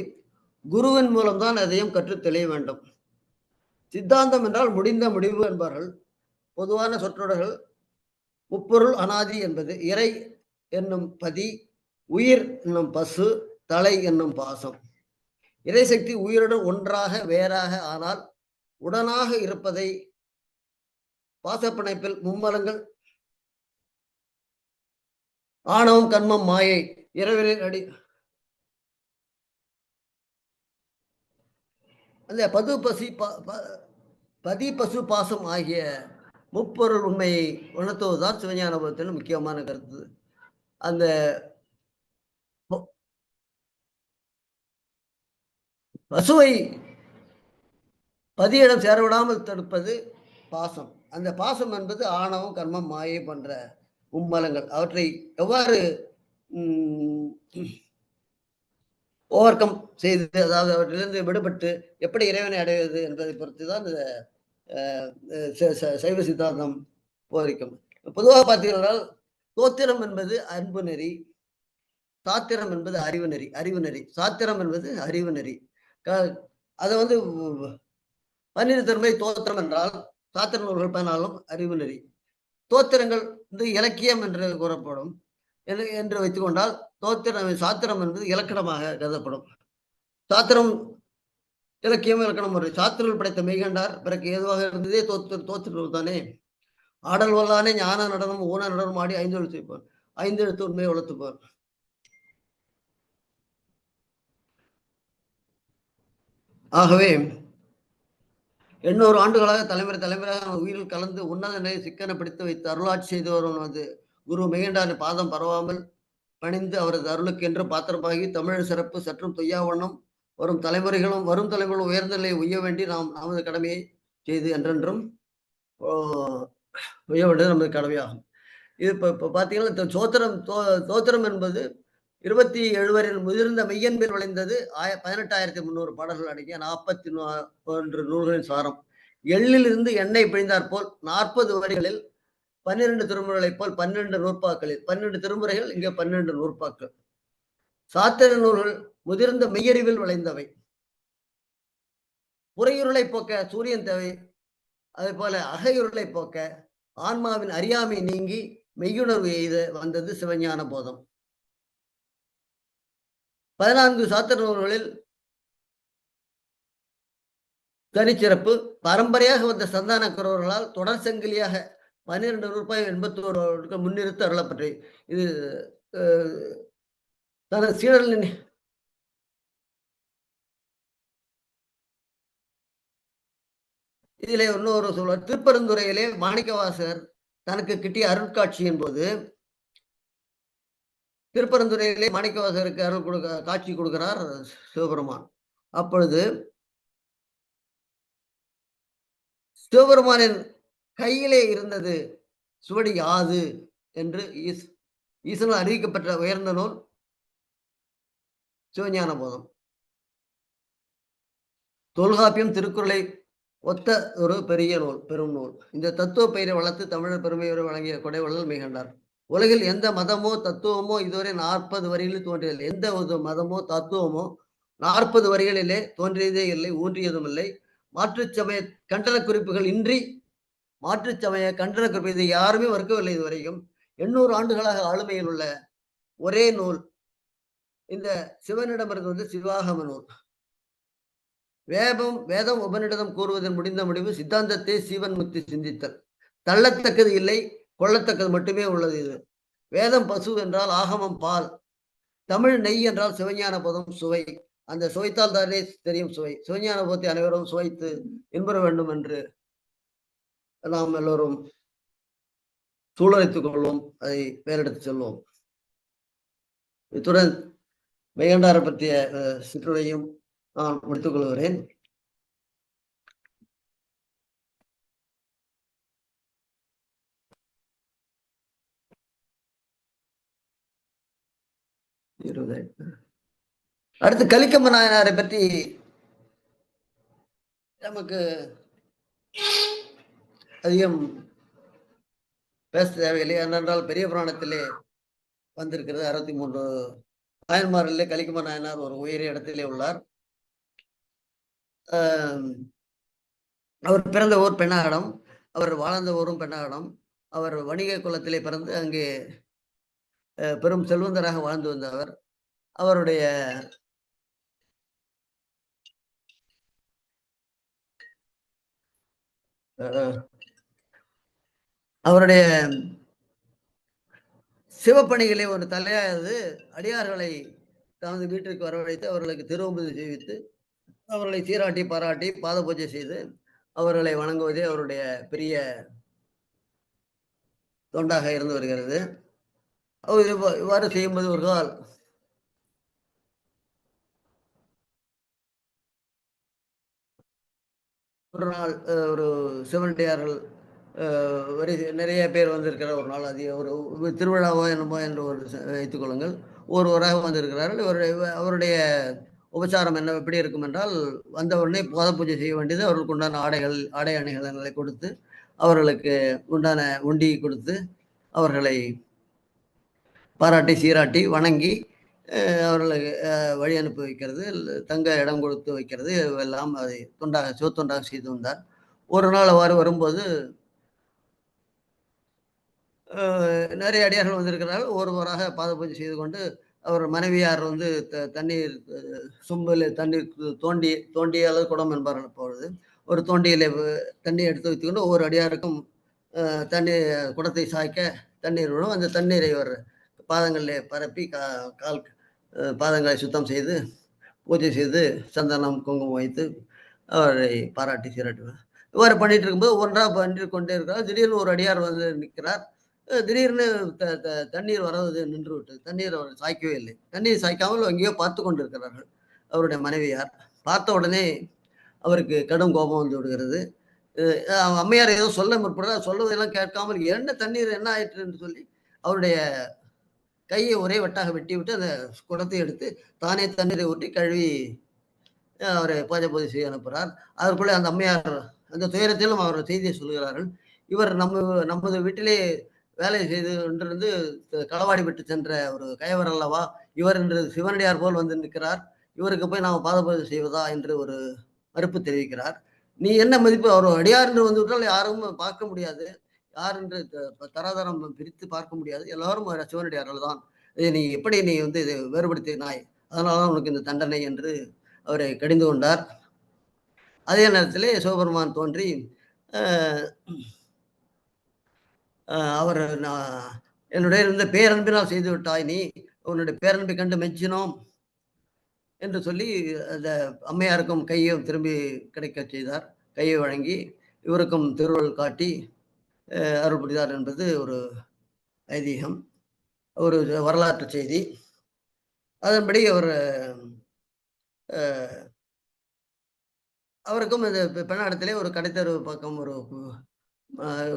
குருவின் மூலம்தான் எதையும் கற்று தெளிய வேண்டும். சித்தாந்தம் என்றால் முடிந்த முடிவு என்பார்கள். பொதுவான சொற்றொடர்கள் முப்பொருள் அனாதி என்பது, இறை என்னும் பதி, உயிர் என்னும் பசு, தலை என்னும் பாசம். இறைசக்தி உயிருடன் ஒன்றாக வேறாக ஆனால் உடனாக இருப்பதை பாசப்பிணைப்பில் மும்மலங்கள் ஆணவம், கண்மம், மாயை இரவிலில் அடி அந்த பதி பசு பாசம் ஆகிய முப்பொருள் உண்மையை உணர்த்துவதுதான் சிவஞான போதத்தில் முக்கியமான கருத்து. அந்த பசுவை பதியிடம் சேரவிடாமல் தடுப்பது பாசம். அந்த பாசம் என்பது ஆணவம், கர்மம், மாயை போன்ற மும்மலங்கள். அவற்றை எவ்வாறு ஓவர் கம் செய்து, அதாவது அவற்றிலிருந்து விடுபட்டு எப்படி இறைவனை அடைவது என்பதை பொறுத்து தான் இந்த சைவ சித்தாந்தம் போதிக்கும். பொதுவாக பார்த்தீங்கன்னா தோத்திரம் என்பது அன்பு நெறி, சாத்திரம் என்பது அறிவு நெறி. சாத்திரம் என்பது அறிவு நெறி. அதை 12 திருமை தோத்திரம் என்றால் சாத்திர நூல்கள் பயனாலும் அறிவு நெறி. தோத்திரங்கள் இலக்கியம் என்று கூறப்படும் என்று வைத்துக் கொண்டால் சாத்திரம் என்பது இலக்கணமாக கருதப்படும். சாத்திரம் இலக்கியம் இலக்கணம் முறை. சாத்திரங்கள் படைத்த மெய்கண்டார் பிறகு ஏதுவாக இருந்ததே தோத்திரம் தானே. ஆடல் வல்லானே ஞான நடனம் ஊன நடனம் ஆடி 5 எழுத்து 5 எழுத்து உண்மையை வளர்த்துப்பார். ஆகவே 800 ஆண்டுகளாக தலைமுறையாக உயிரில் கலந்து உன்னத நிலையை சிக்கன பிடித்து வைத்து அருளாட்சி செய்து வருவது குரு மெய்கண்டாரின் பாதம் பரவாமல் பணிந்து அவரது அருளுக்கு என்று பாத்திரமாகி தமிழ் சிறப்பு சற்றும் தொய்யா வண்ணம் வரும் தலைமுறைகளும் உயர்ந்த நிலையை உய்ய வேண்டி நாம் நமது கடமையை செய்து என்றென்றும் உய்ய வேண்டியது நமது கடமையாகும். இது இப்போ பார்த்தீங்கன்னா தோத்திரம் என்பது 27 வரையில் முதிர்ந்த மெய்யன்பில் விளைந்தது. 18,300 பாடல்கள் அடங்கிய 41 நூல்களின் சாரம். எள்ளிலிருந்து எண்ணெய் பிழிந்தாற் போல் 40 வரிகளில் 12 திருமுறைகளைப் போல் 12 நூற்பாக்களில் 12 திருமுறைகள், இங்கே 12 நூற்பாக்கள். சாத்திர நூல்கள் முதிர்ந்த மெய்யறிவில் விளைந்தவை. புறையுருளை போக்க சூரியன் தேவை. அதே போல அகையுருளை போக்க ஆன்மாவின் அறியாமை நீங்கி மெய்யுணர்வு எய்த வந்தது சிவஞான போதம். 14 சாத்திர நூல்களில் தனிச்சிறப்பு. பரம்பரையாக வந்த சந்தான குறவர்களால் தொடர் சங்கிலியாக 12 ரூபாய் 81 முன்னிறுத்து அருளப்பட்டது. இது தனது சீடர்களின் இதிலே இன்னொரு சொல்வார். திருப்பெருந்துறையிலே மாணிக்கவாசகர் தனக்கு கிட்டிய அருட்காட்சியின் போது திருப்பரந்துரையிலே மாணிக்கவாசகருக்கு அருள் காட்சி கொடுக்கிறார் சிவபெருமான். அப்பொழுது சிவபெருமானின் கையிலே இருந்தது சுவடி யாது என்று ஈசனால் அறிவிக்கப்பட்ட உயர்ந்த நூல் சிவஞான போதம். தொல்காப்பியம் திருக்குறளை ஒத்த ஒரு பெரிய நூல், பெரும் நூல். இந்த தத்துவ பயிரை வளர்த்து தமிழர் பெருமையோடு வழங்கிய கொடைவள்ளல் மெய்கண்டார். உலகில் எந்த மதமோ தத்துவமோ இதுவரை 40 வரிகளில் தோன்றியதில்லை. எந்த ஒரு மதமோ தத்துவமோ 40 வரிகளிலே தோன்றியதே இல்லை, ஊன்றியதும் இல்லை. மாற்றுச் சமய கண்டன குறிப்புகள் இன்றி மாற்றுச் சமய கண்டன குறிப்பு இதை யாருமே மறுக்கவில்லை இதுவரைக்கும். 800 ஆண்டுகளாக ஆளுமையில் உள்ள ஒரே நூல் இந்த சிவனிடமிருந்து வந்து சிவாகம நூல். வேதம் உபனிடதம் கூறுவதன் முடிந்த முடிவு சித்தாந்தத்தை சீவன் முத்தி சிந்தித்தல். தள்ளத்தக்கது இல்லை, கொள்ளத்தக்கது மட்டுமே உள்ளது இது. வேதம் பசு என்றால் ஆகமம் பால், தமிழ் நெய் என்றால் சிவஞான பதம் சுவை. அந்த சுவைத்தால் தானே தெரியும் சுவை. சிவஞான பதத்தை அனைவரும் சுவைத்து இன்புற வேண்டும் என்று நாம் எல்லோரும் சூழலைத்துக் கொள்வோம், அதை மேலெடுத்து செல்வோம். இத்துடன் மெய்கண்டாரை பற்றிய சிற்றுரையும் நான் முடித்துக் கொள்கிறேன். அடுத்து கலிக்கம்ப நாயனாரை பற்றி நமக்கு அதிகம் பேச தேவையில்லை. ஏனென்றால் பெரிய புராணத்திலே வந்திருக்கிறது. 63 நாயன்மாரிலே கலிக்கம்ப நாயனார் ஒரு உயரிய இடத்திலே உள்ளார். அவர் பிறந்த ஊர் பெண்ணாகடம், அவர் வாழ்ந்த ஊரும் பெண்ணாகடம். அவர் வணிக குலத்திலே பிறந்து அங்கே பெரும் செல்வந்தராக வாழ்ந்து வந்தவர். அவருடைய சிவப்பணிகளே ஒரு தலையாவது அடியார்களை தமது வீட்டிற்கு வரவழைத்து அவர்களுக்கு திருவம்பது செய்வித்து அவர்களை சீராட்டி பாராட்டி பாத பூஜை செய்து அவர்களை வணங்குவதே அவருடைய பெரிய தொண்டாக இருந்து வருகிறது. அவர் இவ்வாறு செய்யும்போது ஒரு கால் ஒரு நாள் ஒரு சிவனடியார்கள் நிறைய பேர் வந்திருக்கிற ஒரு நாள், அது ஒரு திருவிழாவோ என்னமோ என்று ஒரு வைத்துக் கொள்ளுங்கள், ஒருவராக வந்திருக்கிறார்கள். அவருடைய உபச்சாரம் என்ன எப்படி இருக்கும் என்றால், வந்தவுடனே பாத பூஜை செய்ய வேண்டியது, அவர்களுக்கு உண்டான ஆடை அணிகலன்களை கொடுத்து அவர்களுக்கு உண்டான உண்டி கொடுத்து அவர்களை பாராட்டி சீராட்டி வணங்கி அவர்களுக்கு வழி அனுப்பி வைக்கிறது, தங்க இடம் கொடுத்து வைக்கிறது, எல்லாம் அதை சிவத்தொண்டாக செய்து வந்தார். ஒரு நாள் அவ்வாறு வரும்போது நிறைய அடியார்கள் வந்திருக்கிறார்கள். ஒருவராக பாத பூஜை செய்து கொண்டு அவர் மனைவியார் வந்து தண்ணீர் சொம்பில் தண்ணீர் தோண்டி அல்லது குடம் என்பார்கள். அப்பொழுது ஒரு தோண்டியில தண்ணீர் எடுத்து வைத்துக்கொண்டு ஒவ்வொரு அடியாருக்கும் தண்ணீர் குடத்தை சாய்க்க தண்ணீர் விடும். அந்த தண்ணீரை அவர் பாதங்களில் பரப்பி கால் பாதங்களை சுத்தம் செய்து பூஜை செய்து சந்தனம் குங்குமம் வைத்து அவரை பாராட்டி சீராட்டுவார். இவ்வாறு பண்ணிட்டு இருக்கும்போது ஒன்றாக பண்ணி கொண்டே இருக்கிறார். திடீர்னு ஒரு அடியார் வந்து நிற்கிறார். திடீர்னு தண்ணீர் வரவது நின்று விட்டது. தண்ணீர் அவர் சாய்க்கவே இல்லை. தண்ணீர் சாய்க்காமல் எங்கேயோ பார்த்து கொண்டிருக்கிறார்கள் அவருடைய மனைவியார். பார்த்த உடனே அவருக்கு கடும் கோபம் வந்து விடுகிறது. அம்மையார் ஏதோ சொல்ல முற்படுறார். சொல்வதெல்லாம் கேட்காமல் என்ன தண்ணீர் என்ன ஆயிற்று என்று சொல்லி அவருடைய கையை ஒரே வெட்டாக வெட்டி விட்டு அந்த குடத்தை எடுத்து தானே தண்ணீரை ஊற்றி கழுவி அவரை பூஜை செய்ய அனுப்புகிறார். அதற்குள்ளே அந்த அம்மையார் அந்த துயரத்திலும் அவர் செய்தியை சொல்கிறார்கள். இவர் நமது வீட்டிலே வேலை செய்து கொண்டிருந்து களவாடி விட்டு சென்ற ஒரு கயவர் அல்லவா இவர் என்று சிவனடியார் போல் வந்து நிற்கிறார். இவருக்கு போய் நாம் பாத பூஜை செய்வதா என்று ஒரு மறுப்பு தெரிவிக்கிறார். நீ என்ன மதிப்பு, அவர் அடியார் என்று வந்து விட்டால் யாரும் பார்க்க முடியாது, யார் என்று தராதரம் பிரித்து பார்க்க முடியாது, எல்லாரும் சிவனடியார்கள் தான். நீ எப்படி நீ வந்து இதை வேறுபடுத்தினாய், அதனாலதான் உனக்கு இந்த தண்டனை என்று அவரை கடிந்து கொண்டார். அதே நேரத்திலே சிவபெருமான் தோன்றி அவர் என்னுடைய இருந்த பேரன்பினால் செய்து விட்டாய், நீ உன்னுடைய பேரன்பை கண்டு மெச்சினோம் என்று சொல்லி அந்த அம்மையாருக்கும் கையை திரும்பி கிடைக்க செய்தார். கையை வழங்கி இவருக்கும் திருவருள் காட்டி அருள் புரிந்தார் என்பது ஒரு ஐதீகம், ஒரு வரலாற்று செய்தி. அதன்படி அவருக்கும் இந்த பெண்ணாடத்திலே ஒரு கடைத்தெரு பக்கம் ஒரு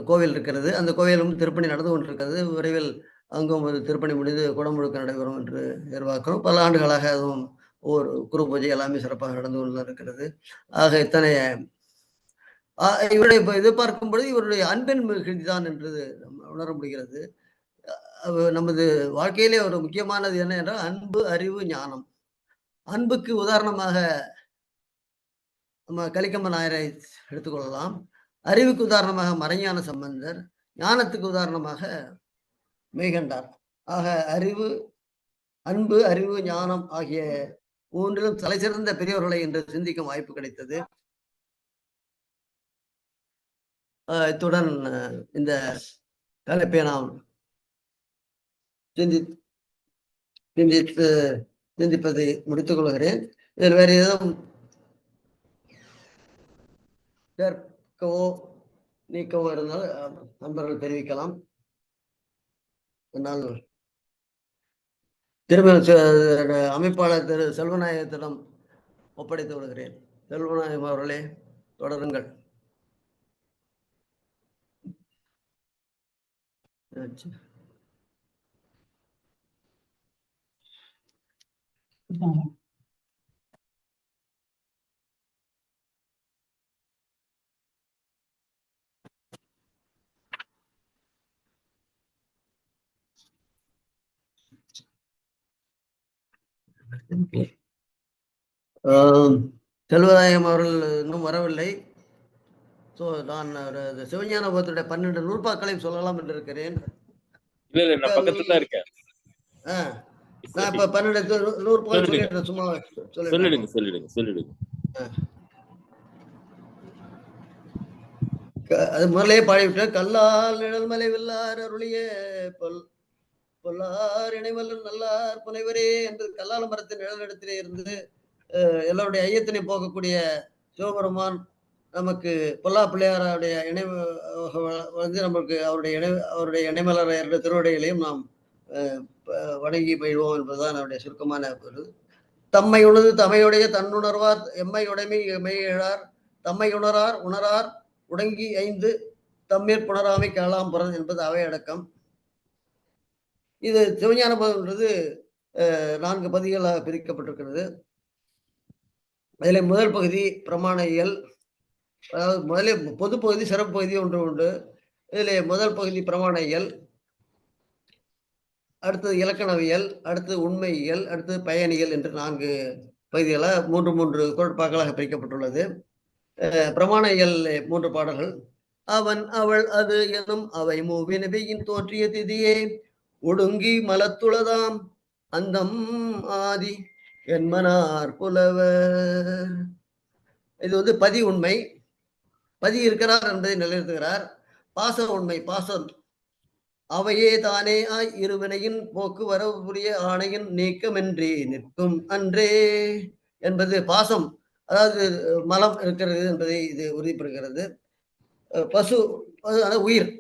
கோவில் இருக்கிறது. அந்த கோவிலும் திருப்பணி நடந்து கொண்டிருக்கிறது. விரைவில் அங்கும் ஒரு திருப்பணி முடிந்து குடமுழுக்க நடைபெறும் என்று எதிர்பார்க்கிறோம். பல ஆண்டுகளாக அதுவும் ஒரு குரு பூஜை எல்லாமே சிறப்பாக நடந்து கொண்டு இருக்கிறது. ஆக இத்தனை இவருடைய இது பார்க்கும் பொழுது இவருடைய அன்பின் மிகுதிதான் என்றது உணர முடிகிறது. நமது வாழ்க்கையிலே ஒரு முக்கியமானது என்ன என்றால் அன்பு, அறிவு, ஞானம். அன்புக்கு உதாரணமாக நம்ம கலிக்கம்ப நாயரை எடுத்துக்கொள்ளலாம். அறிவுக்கு உதாரணமாக மறைஞான சம்பந்தர், ஞானத்துக்கு உதாரணமாக மெய்கண்டார். ஆக அன்பு, அறிவு, ஞானம் ஆகிய மூன்றிலும் தலை சிறந்த பெரியவர்களை என்று சிந்திக்கும் வாய்ப்பு கிடைத்தது. இத்துடன் இந்த தலைப்பை நாம் சிந்திப்பதை முடித்துக் கொள்கிறேன். இதில் வேறு ஏதும் சேர்க்கவோ நீக்கவோ இருந்தால் நண்பர்கள் தெரிவிக்கலாம். என்னால் திரும்ப அமைப்பாளர் திரு செல்வநாயகத்திடம் ஒப்படைத்து விடுகிறேன். செல்வநாயகம் அவர்களே, தொடருங்கள். செல்வராயம் அவர்கள் இன்னும் வரவில்லை. ஸோ நான் சிவஞான போகத்துடைய 12 நூற்பாக்களையும் சொல்லலாம் என்று இருக்கிறேன். நான் பக்கத்துல தான் இருக்கேன். நான் இப்ப 12 நூற்பாக்கள் சொல்லிடுறேன். சும்மா சொல்லிடுங்க. அது முதலே பாடிவிட்டேன். கல்லால் நிழல் மலை வில்லார் அருளிய பொல்லார் இணைவல்லன் நல்லார் புனைவரே என்று கல்லால மரத்தின் நிழல் இடத்திலே இருந்து எல்லாருடைய ஐயத்தினை போக்கக்கூடிய சிவபெருமான் நமக்கு பொல்லா பிள்ளையாருடைய இணைவு வந்து நமக்கு அவருடைய இணைமலர் என்ற திருவடைகளையும் நாம் வணங்கி பயிடுவோம் என்பதுதான் அவருடைய சுருக்கமான பொருள். தம்மை உணர்ந்து தமையுடைய தன்னுணர்வார் எம்மை உடைமை மெய்யழார் தம்மை உணரார் உடங்கி 5 தம்மீர் புணராமை கேளாம் புறன் என்பது அவை அடக்கம். இது சிவஞான போதம்ன்றது 4 பகுதிகளாக பிரிக்கப்பட்டிருக்கிறது. அதில் முதல் பகுதி பிரமாண இயல், அதாவது முதலே பொது பகுதி சிறப்பு பகுதி ஒன்று உண்டு. இதில் முதல் பகுதி பிரமாண இயல், அடுத்தது இலக்கணவியல், அடுத்து உண்மையியல், அடுத்து பயனியல் என்று 4 பகுதிகளாக 3 கோட்பாக்களாக பிரிக்கப்பட்டுள்ளது. பிரமாண இயல் 3 பாடல்கள். அவன் அவள் அது எனும் அவை மூவினவையின் தோற்றிய திதியே ஒடுங்கி மலத்துளதாம் அந்தம் ஆதி என்மனார் புலவர். இது வந்து பதி உண்மை, பதி இருக்கிறார் என்பதை நிலைநிறுத்துகிறார். பாச உண்மை, பாசம் அவையே தானே ஆய் இருவினையின் போக்கு வரவு புரிய ஆணையின் நீக்கமின்றி நிற்கும் அன்றே என்பது பாசம், அதாவது மலம் இருக்கிறது என்பதை இது உறுதிப்படுகிறது. பசு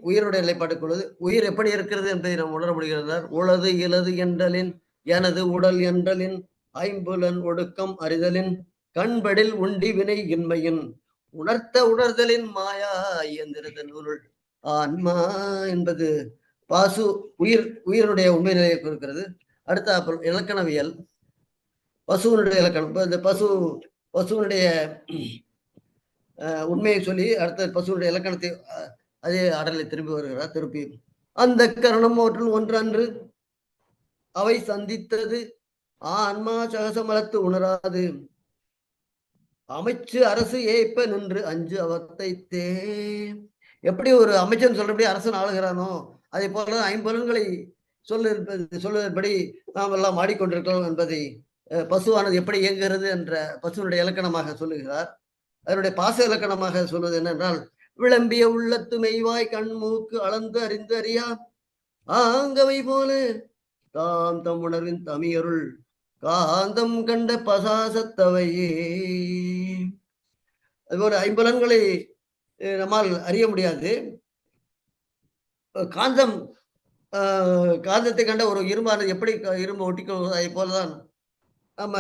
உயிருடைய நிலைப்பாட்டுக்குள்ளது. உயிர் எப்படி இருக்கிறது என்பதை நாம் உணர முடிகிறார். உளது இலது என்றலின் எனது உடல் என்றலின் ஐம்புலன் ஒடுக்கம் அறிதலின் கண்படில் உண்டி வினை இன்மையின் உணர்த்த உணர்தலின் மாயா இயந்திரதன் உருள் ஆன்மா என்பது பாசு உயிருடைய உண்மை நிலையை கொடுக்கிறது. அடுத்த இலக்கணவியல், பசுவனுடைய இலக்கணம். இந்த பசுவனுடைய உண்மையை சொல்லி அடுத்த பசுவனுடைய இலக்கணத்தை அதே ஆடலை திரும்பி வருகிறார். திருப்பி அந்த கரணம் அவற்றில் ஒன்றன்று அவை சந்தித்தது ஆன்மா சகசமலத்து உணராது அமைச்சு அரசு ஏய்ப்ப நின்று 5 அவத்தைத்தே. எப்படி ஒரு அமைச்சன் சொல்றபடி அரசன் ஆளுகிறானோ அதே போல 5 புலன்களை சொல்லுவதன்படி நாம் எல்லாம் ஆடிக்கொண்டிருக்கிறோம் என்பதை பசுவானது எப்படி இயங்குகிறது என்ற பசுவனுடைய இலக்கணமாக சொல்லுகிறார். அதனுடைய பாச இலக்கணமாக சொல்வது என்னென்றால், விளம்பிய உள்ளத்து மெய்வாய் கண் மூக்கு அளந்து அறிந்து அறியா ஆங்கவை போல தாம் தம் உணர்வின் தமியருள் காந்தம் கண்ட பசாசத்தவையே. அதுபோல 5 புலன்களை நம்மால் அறிய முடியாது. காந்தத்தை கண்ட ஒரு இரும்பானது எப்படி இரும்பு ஒட்டிக்கொள்வது அதை போலதான் நம்ம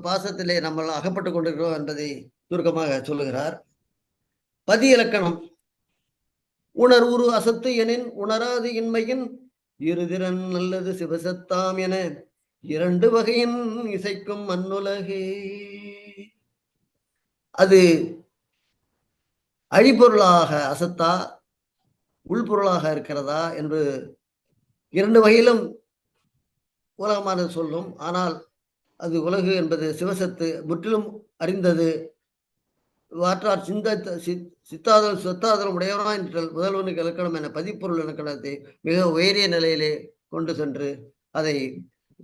பாசத்திலே நம்ம அகப்பட்டு கொண்டிருக்கிறோம் என்பதை சுருக்கமாக சொல்லுகிறார். பதி இலக்கணம். உணர்வுரு அசத்து எனின் உணராது இன்மையின் இருதிறன் நல்லது சிவசத்தாம் என 2 வகையின் இசைக்கும் மண்ணுலகே. அது அழிபொருளாக அசத்தா உள்பொருளாக இருக்கிறதா என்று 2 வகையிலும் உலகமானது சொல்லும். ஆனால் அது உலகு என்பது சிவசத்து முற்றிலும் அறிந்தது. வாற்றார் சித்தாதல் சொத்தாதல் உடையவனாய் நிற்றல் முதல்வனுக்கு இலக்கணம் என பதிப்பொருள் இலக்கணத்தை மிக உயரிய நிலையிலே கொண்டு சென்று அதை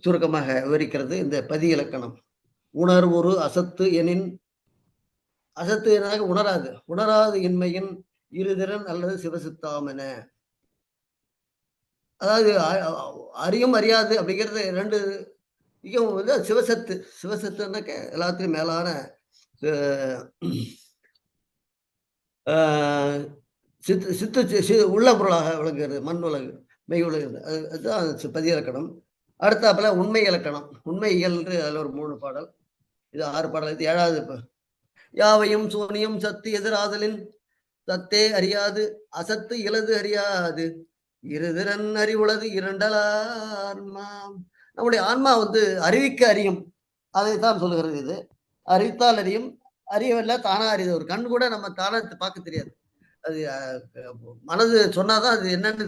சுருக்கமாக விவரிக்கிறது இந்த பதி இலக்கணம். உணர்வுறு அசத்து எனின், அசத்து என உணராது இன்மையின் இருதிறன் அல்லது சிவசித்தாம் என. அதாவது அறியும் அறியாது அப்படிங்கிறது 2 வந்து சிவசத்து. சிவசத்துனாக்க எல்லாத்தையும் மேலான உள்ள பொருளாக விளங்குகிறது. மண் உலகு, மெய் உலகு, அதுதான் பதி இலக்கணம். அடுத்தாப்புல உண்மை இலக்கணம். உண்மை இயல் என்று அதில் ஒரு 3 பாடல், இது 6 பாடல். இது 7வது. யாவையும் சூனியம் சத்து எதிராதலின் சத்தே அறியாது அசத்து இலது அறியாது இருதிறன் அறிவுளது இரண்டலான்மா. நம்முடைய ஆன்மா வந்து அறிவிக்க அறியும், அதைத்தான் சொல்லுகிறது. இது அறிவித்தால் அறியும், அறியவில்லை தானா அறியுது. ஒரு கண் கூட நம்ம தானா பார்க்க தெரியாது. அது மனது சொன்னாதான் அது என்னன்னு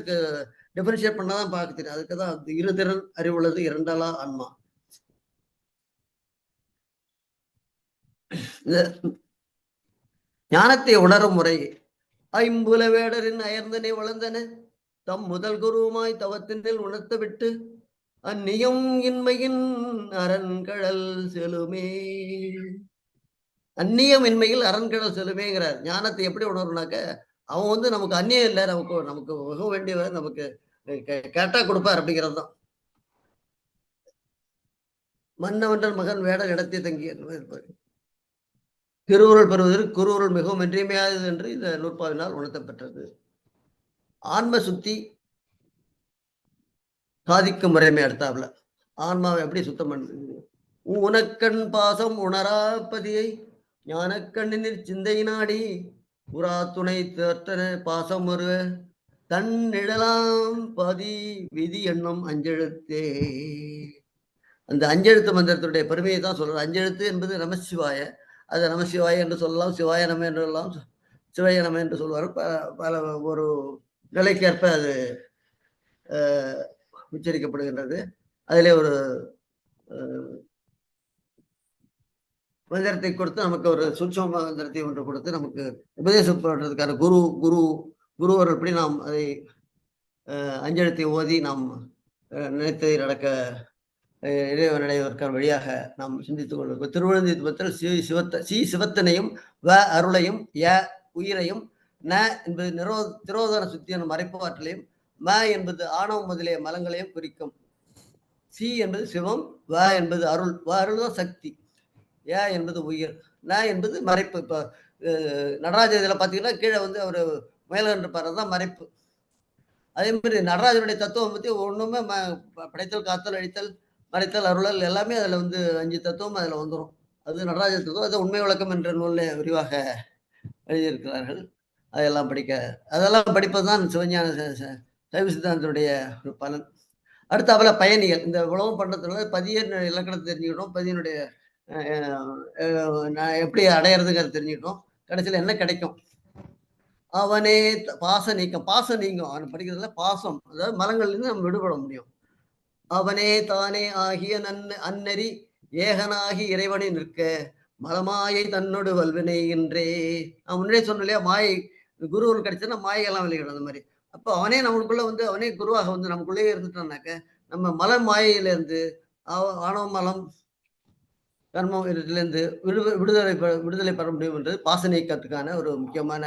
டிஃபரன்ஷியேட் பண்ணாதான் பார்க்க தெரியும். அதுக்கு தான் இருதிறன் அறிவுள்ளது இரண்டலா ஆன்மா. ஞானத்தை உணரும் முறை ஐம்புல வேடரின் அயர்ந்தனை வளர்ந்தன தம் முதல் குருவுமாய் தவத்தினில் உணர்த்த விட்டு அந்நியம் இன்மையின் அரண்கடல் செலுமே. அந்நியம் இன்மையில் அரண்கடல் செலுமேங்கிறார். ஞானத்தை எப்படி உணர்வுனாக்க, அவன் வந்து நமக்கு அந்நியம் இல்லை, நமக்கு மிக வேண்டியவர், நமக்கு கேட்டா கொடுப்பார் அப்படிங்கிறது தான். மன்னவன்றன் மகன் வேடர் இடத்தை தங்கி இருப்பார். திருவுருள் பெறுவதற்கு குருவுருள் மிகவும் இன்றியமையாதது என்று இந்த நூற்பாவினால் உணர்த்தப்பட்டது. ஆன்ம சுத்தி சாதிக்கும் முறைமை அடுத்தாப்புல ஆன்மாவை எப்படி சுத்தம் பண்ணுது. உனக்கண் பாசம் உணராப்பதியை ஞானக்கண்ணினில் சிந்தை நாடி புறா துணை தேர்த்தன பாசம் ஒரு தன் நிழலாம் பதி விதி என்னும் அஞ்செழுத்தே. அந்த அஞ்செழுத்து மந்திரத்துடைய பெருமையை தான் சொல்றார். அஞ்செழுத்து என்பது நமசிவாய, அது நமசிவாய என்று சொல்லலாம், சிவாய நம என்று சொல்லலாம், சிவாய நம என்று சொல்வார். பல ஒரு நிலைக்கேற்ப அது உச்சரிக்கப்படுகின்றது. அதிலே ஒரு மந்திரத்தை கொடுத்து நமக்கு ஒரு சூட்சம மந்திரத்தை ஒன்று கொடுத்து நமக்கு உபதேசம் பண்றதுக்கான குருவர் எப்படி நாம் அதை அஞ்செழுத்தை ஓதி நாம் நினைத்து நடக்க இறைவனடைவதற்கான வழியாக நாம் சிந்தித்துக் கொள்வோம். திருவழுந்தத்தில் சிவத்தனையும் வ அருளையும் ய உயிரையும் ந என்பது திரோதன சுத்தியான மறைப்பு ஆற்றலையும் ம என்பது ஆணவம் முதலிய மலங்களையும் குறிக்கும். சி என்பது சிவம், வ என்பது அருள், அருள் தான் சக்தி, ஏ என்பது உயிர், ந என்பது மறைப்பு. இப்போ நடராஜ இதில் பார்த்தீங்கன்னா கீழே வந்து அவர் மேலன்று பாருதான் மறைப்பு. அதே மாதிரி நடராஜனுடைய தத்துவம் பற்றி ஒன்றுமே படைத்தல், காத்தல், அழித்தல், மறைத்தல், அருளல் எல்லாமே அதில் வந்து 5 தத்துவம் அதில் வந்துடும். அது நடராஜ தத்துவம். அது உண்மை விளக்கம் என்ற நூலில் விரிவாக எழுதியிருக்கிறார்கள். அதெல்லாம் படிப்பது தான் சிவஞான சைவ சித்தாந்தனுடைய ஒரு பலன். அடுத்தாப்புல பயணிகள். இந்த உலகம் பண்றதுனால பதிய இலக்கணத்தை தெரிஞ்சுக்கிட்டோம், பதியனுடைய எப்படி அடையிறதுங்கிறது தெரிஞ்சுக்கிட்டோம். கடைசியில் என்ன கிடைக்கும்? அவனே பாசம் நீங்கும். அவன் படிக்கிறதுல பாசம், அதாவது மலங்கள்லேருந்து நம்ம விடுபட முடியும். அவனே தானே ஆகிய அந்நெறி ஏகனாகி இறைவனை நிற்க மலமாயை தன்னோடு வல்வினைகின்றே. நான் முன்னாடியே சொன்னேன் இல்லையா, மாயை குருவுகள் கிடைச்சதுன்னா மாயெல்லாம் விளையிடும். அந்த மாதிரி அப்போ அவனே நம்மளுக்குள்ள வந்து அவனே குருவாக வந்து நமக்குள்ளேயே இருந்துட்டான்னாக்க நம்ம மல மாயையிலேருந்து ஆணவ மலம் கர்மம் இருந்து விடுதலை பெற முடியும் என்றது பாச நீக்கத்துக்கான ஒரு முக்கியமான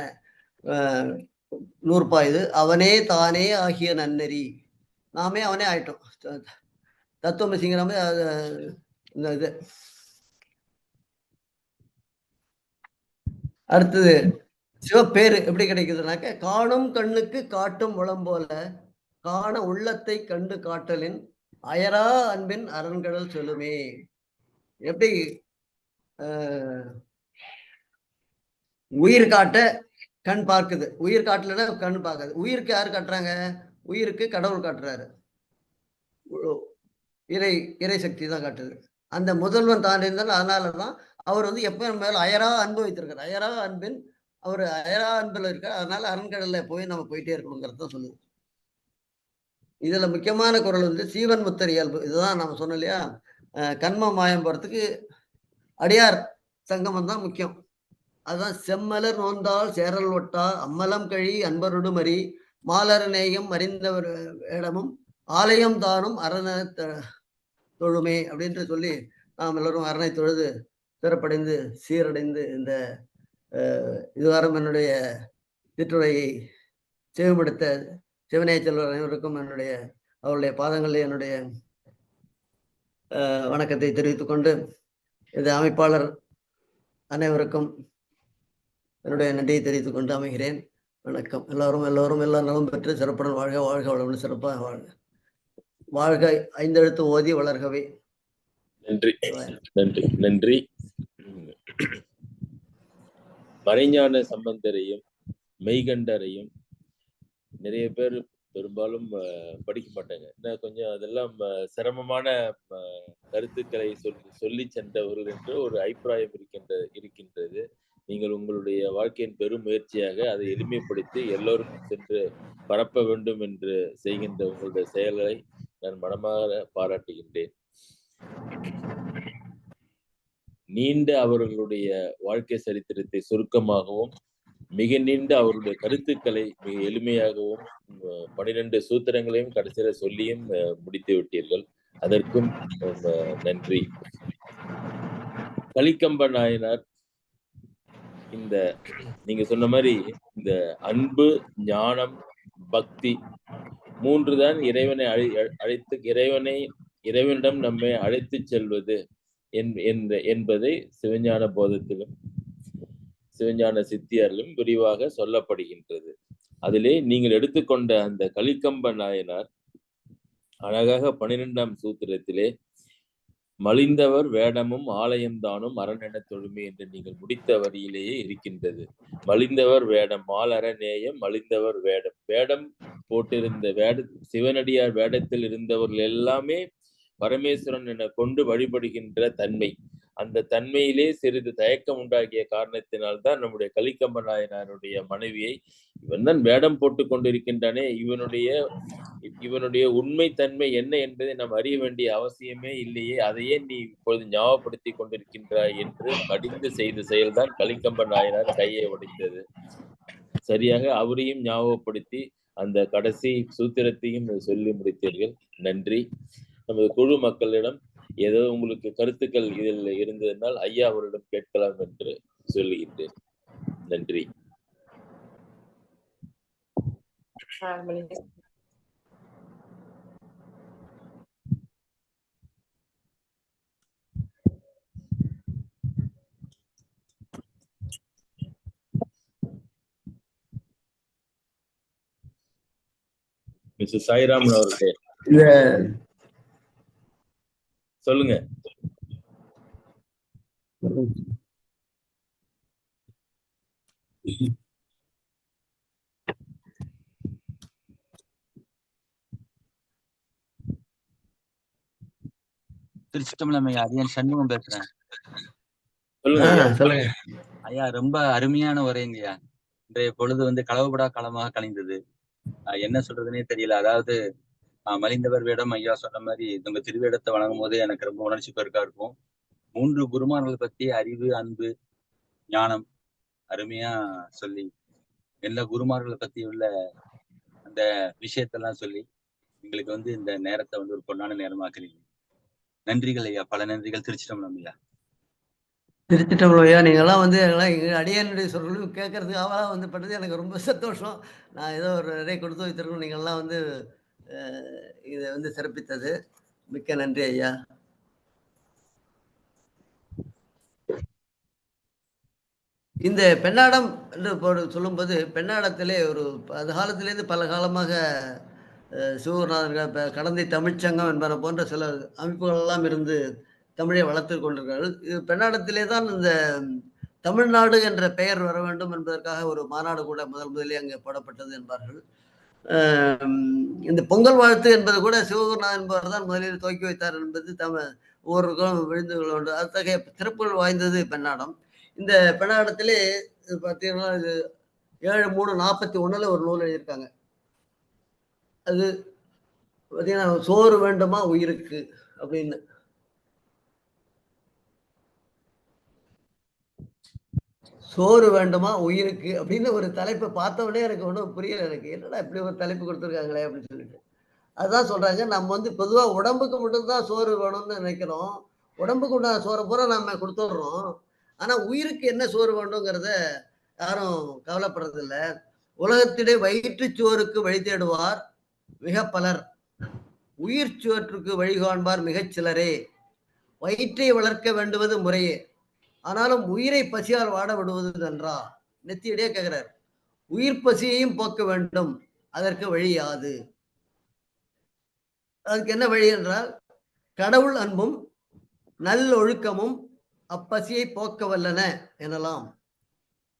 நூற்பா இது. அவனே தானே ஆகிய நன்னெறி, நாமே அவனே ஆயிட்டோம். தத்துவமசிங்கிற மாதிரி இந்த இது. அடுத்தது சிவப்பேரு எப்படி கிடைக்குதுனாக்க, காணும் கண்ணுக்கு காட்டும் உளம் போல காண உள்ளத்தை கண்டு காட்டலின் அயரா அன்பின் அரண்கடல் சொல்லுமே. எப்படி உயிர் காட்ட கண் பார்க்குது, உயிர் காட்டலன்னா கண் பார்க்காது. உயிருக்கு யாரு காட்டுறாங்க? உயிருக்கு கடவுள் காட்டுறாரு, இறை சக்தி தான் காட்டுது. அந்த முதல்வன் தான் இருந்தாலும் அதனாலதான் அவர் வந்து எப்ப மேல அயரா அன்பு வைத்திருக்காரு. அயரா அன்பின் அவர் அயரா அன்பில் இருக்கார். அதனால அரண்கடல்ல போய் நம்ம போயிட்டே இருக்கணுங்கிறத சொல்லுது. இதுல முக்கியமான குறள் வந்து சீவன் முத்தர் இயல்பு. இதுதான் நம்ம சொன்னோம் இல்லையா? கண்ம மாயம் போறதுக்கு அடியார் சங்கமம் தான் முக்கியம். அதுதான் செம்மலர் நோந்தால் சேரல் ஒட்டா அம்மலம் கழி அன்பருடு மறி மாலர நேயம் அறிந்தவர் வேடமும் ஆலயம் தானும் அரண தொழுமே அப்படின்ட்டு சொல்லி நாம் எல்லோரும் அரணை தொழுது சிறப்படைந்து சீரடைந்து இந்த இதுவாரம் என்னுடைய சிற்றுரையை செவிமடுத்த சிவனேய செல்வர் அனைவருக்கும் என்னுடைய அவருடைய பாதங்களில் என்னுடைய வணக்கத்தை தெரிவித்துக் கொண்டு இந்த அமைப்பாளர் அனைவருக்கும் என்னுடைய நன்றியை தெரிவித்துக் கொண்டு அமைகிறேன். வணக்கம். எல்லோரும் எல்லா நலம் பெற்று சிறப்புடன் வாழ்க, வாழ்க வளமுடன் சிறப்பாக வாழ்க. வாழ்க ஐந்தெழுத்து ஓதி வளர்கவே. நன்றி நன்றி நன்றி. மறைஞான சம்பந்தரையும் மெய்கண்டரையும் நிறைய பேர் பெரும்பாலும் படிக்க மாட்டாங்க. ஏன்னா கொஞ்சம் அதெல்லாம் சிரமமான கருத்துக்களை சொல்லி சென்றவர்கள் என்று ஒரு அபிப்பிராயம் இருக்கின்றது. நீங்கள் உங்களுடைய வாழ்க்கையின் பெரும் முயற்சியாக அதை எளிமைப்படுத்தி எல்லோருக்கும் சென்று பரப்ப வேண்டும் என்று செய்கின்ற உங்களுடைய செயல்களை நான் மனமாக பாராட்டுகின்றேன். நீண்ட அவர்களுடைய வாழ்க்கை சரித்திரத்தை சுருக்கமாகவும் மிக நீண்ட அவருடைய கருத்துக்களை மிக எளிமையாகவும் 12 சூத்திரங்களையும் கடைசியில சொல்லியும் முடித்து விட்டீர்கள். அதற்கும் நன்றி. கலிக்கம்ப நாயனார் இந்த நீங்க சொன்ன மாதிரி இந்த அன்பு, ஞானம், பக்தி 3 தான் இறைவனை அழைத்து இறைவனிடம் நம்மை அழைத்து செல்வது என்பதை சிவஞான போதத்திலும் சிவஞான சித்தியாரிலும் விரிவாக சொல்லப்படுகின்றது. அதிலே நீங்கள் எடுத்துக்கொண்ட அந்த கலிக்கம்ப நாயனார் அழகாக 12ஆம் சூத்திரத்திலே மலிந்தவர் வேடமும் ஆலயம் தானும் அரணென தொழுமை என்று நீங்கள் முடித்த வரியிலேயே இருக்கின்றது. மலிந்தவர் வேடம், மாலர நேயம், மலிந்தவர் வேடம். வேடம் போட்டிருந்த சிவனடியார் வேடத்தில் இருந்தவர்கள் எல்லாமே பரமேஸ்வரன் என கொண்டு வழிபடுகின்ற தன்மை. அந்த தன்மையிலே சிறிது தயக்கம் உண்டாகிய காரணத்தினால்தான் நம்முடைய கலிக்கம்ப நாயனாருடைய மனைவியை இவன் தான் வேடம் போட்டு கொண்டிருக்கின்றானே, இவனுடைய உண்மை தன்மை என்ன என்பதை நாம் அறிய வேண்டிய அவசியமே இல்லையே, அதையே நீ இப்பொழுது ஞாபகப்படுத்தி கொண்டிருக்கின்றாய் என்று கடிந்து செய்த செயல்தான் கலிக்கம்ப நாயனார் கையை உடைத்தது. சரியாக அவரையும் ஞாபகப்படுத்தி அந்த கடைசி சூத்திரத்தையும் சொல்லி முடித்தீர்கள். நன்றி. நமது குழு மக்களிடம் ஏதோ உங்களுக்கு கருத்துக்கள் இதில் இருந்ததனால் ஐயா அவரிடம் கேட்கலாம் என்று சொல்லுகின்றேன். நன்றி. மிஸ்டர் சாய்ராமன் அவர்களே சொல்லுங்க. திருச்சிட்டம்பலம் ஐயா, அரியன் சண்முகம் பேசுறேன். சொல்லுங்க ஐயா. ரொம்ப அருமையான உரைங்கய்யா. இன்றைய பொழுது களவுபடா காலமாக கழிந்தது. என்ன சொல்றதுன்னே தெரியல. அதாவது மலிந்தவர் வேடம் ஐயா சொன்ன மாதிரி நம்ம திருவேடத்தை வணங்கும் போது எனக்கு ரொம்ப உணர்ச்சி பெருக்கா இருக்கும். 3 குருமார்கள் பத்தி அறிவு, அன்பு, ஞானம் அருமையா சொல்லி எல்லா குருமார்களை பத்தி உள்ள அந்த விஷயத்தெல்லாம் சொல்லி எங்களுக்கு இந்த நேரத்தை ஒரு பொன்னான நேரமாக்குறீங்க. நன்றிகள் ஐயா, பல நன்றிகள். திருச்சிட்டம்பலம் ஐயா. திருச்சிட்டம்பலம் ஐயா, நீங்கள்லாம் அடியானுடைய சொற்களும் கேட்கறதுக்காக பண்ணது எனக்கு ரொம்ப சந்தோஷம். நான் ஏதோ ஒரு நிறைய கொடுத்து வைத்திருக்கணும். நீங்கள்லாம் இதை சிறப்பித்தது மிக்க நன்றி ஐயா. இந்த பெண்ணாடம் என்று சொல்லும்போது பெண்ணாடத்திலே அது காலத்திலேருந்து பல காலமாக சிவகுருநாதர்கள் கடந்தை தமிழ்ச்சங்கம் என்பன போன்ற சில அமைப்புகள் எல்லாம் இருந்து தமிழை வளர்த்து கொண்டிருக்கிறார்கள். இது பெண்ணாடத்திலே தான் இந்த தமிழ்நாடு என்ற பெயர் வர வேண்டும் என்பதற்காக ஒரு மாநாடு கூட முதலே அங்கே போடப்பட்டது என்பார்கள். இந்த பொங்கல் வாழ்த்து என்பது கூட சிவகுருநாதன் என்பவர் தான் முதலில் துவக்கி வைத்தார் என்பது ஒவ்வொருக்கும் விழுந்து கொண்டு அத்தகைய சிறப்புகள் வாய்ந்தது பெண்ணாடம். இந்த பெண்ணாடத்திலே இது பார்த்தீங்கன்னா இது 7/3/41 ஒரு நூல் எழுதியிருக்காங்க. அது பார்த்தீங்கன்னா சோறு வேண்டுமா உயிருக்கு அப்படின்னு. சோறு வேண்டுமா உயிருக்கு அப்படின்னு ஒரு தலைப்பை பார்த்த உடனே எனக்கு ஒன்றும் புரியல. எனக்கு என்னடா இப்படி ஒரு தலைப்பு கொடுத்துருக்காங்களே அப்படின்னு சொல்லிட்டு. அதான் சொல்றாங்க, நம்ம வந்து பொதுவா உடம்புக்கு மட்டும்தான் சோறு வேணும்னு நினைக்கிறோம். உடம்புக்கு உண்டான சோறை பூரா நம்ம கொடுத்துடுறோம். ஆனா உயிருக்கு என்ன சோறு வேண்டுங்கிறத யாரும் கவலைப்படுறதில்ல. உலகத்திலே வயிற்றுச் சோறுக்கு வழி தேடுவார் மிக பலர். உயிர் சோற்றுக்கு வழி காண்பார் மிகச் சிலரே. வயிற்றை வளர்க்க வேண்டுவது முறையே. ஆனாலும் உயிரை பசியால் வாட விடுவது நன்றா? நெத்தியடியே கேட்கிறார். உயிர் பசியையும் போக்க வேண்டும். அதற்கு வழி யாது? அதுக்கு என்ன வழி என்றால், கடவுள் அன்பும் நல்லொழுக்கமும் அப்பசியை போக்க வல்லன எனலாம்.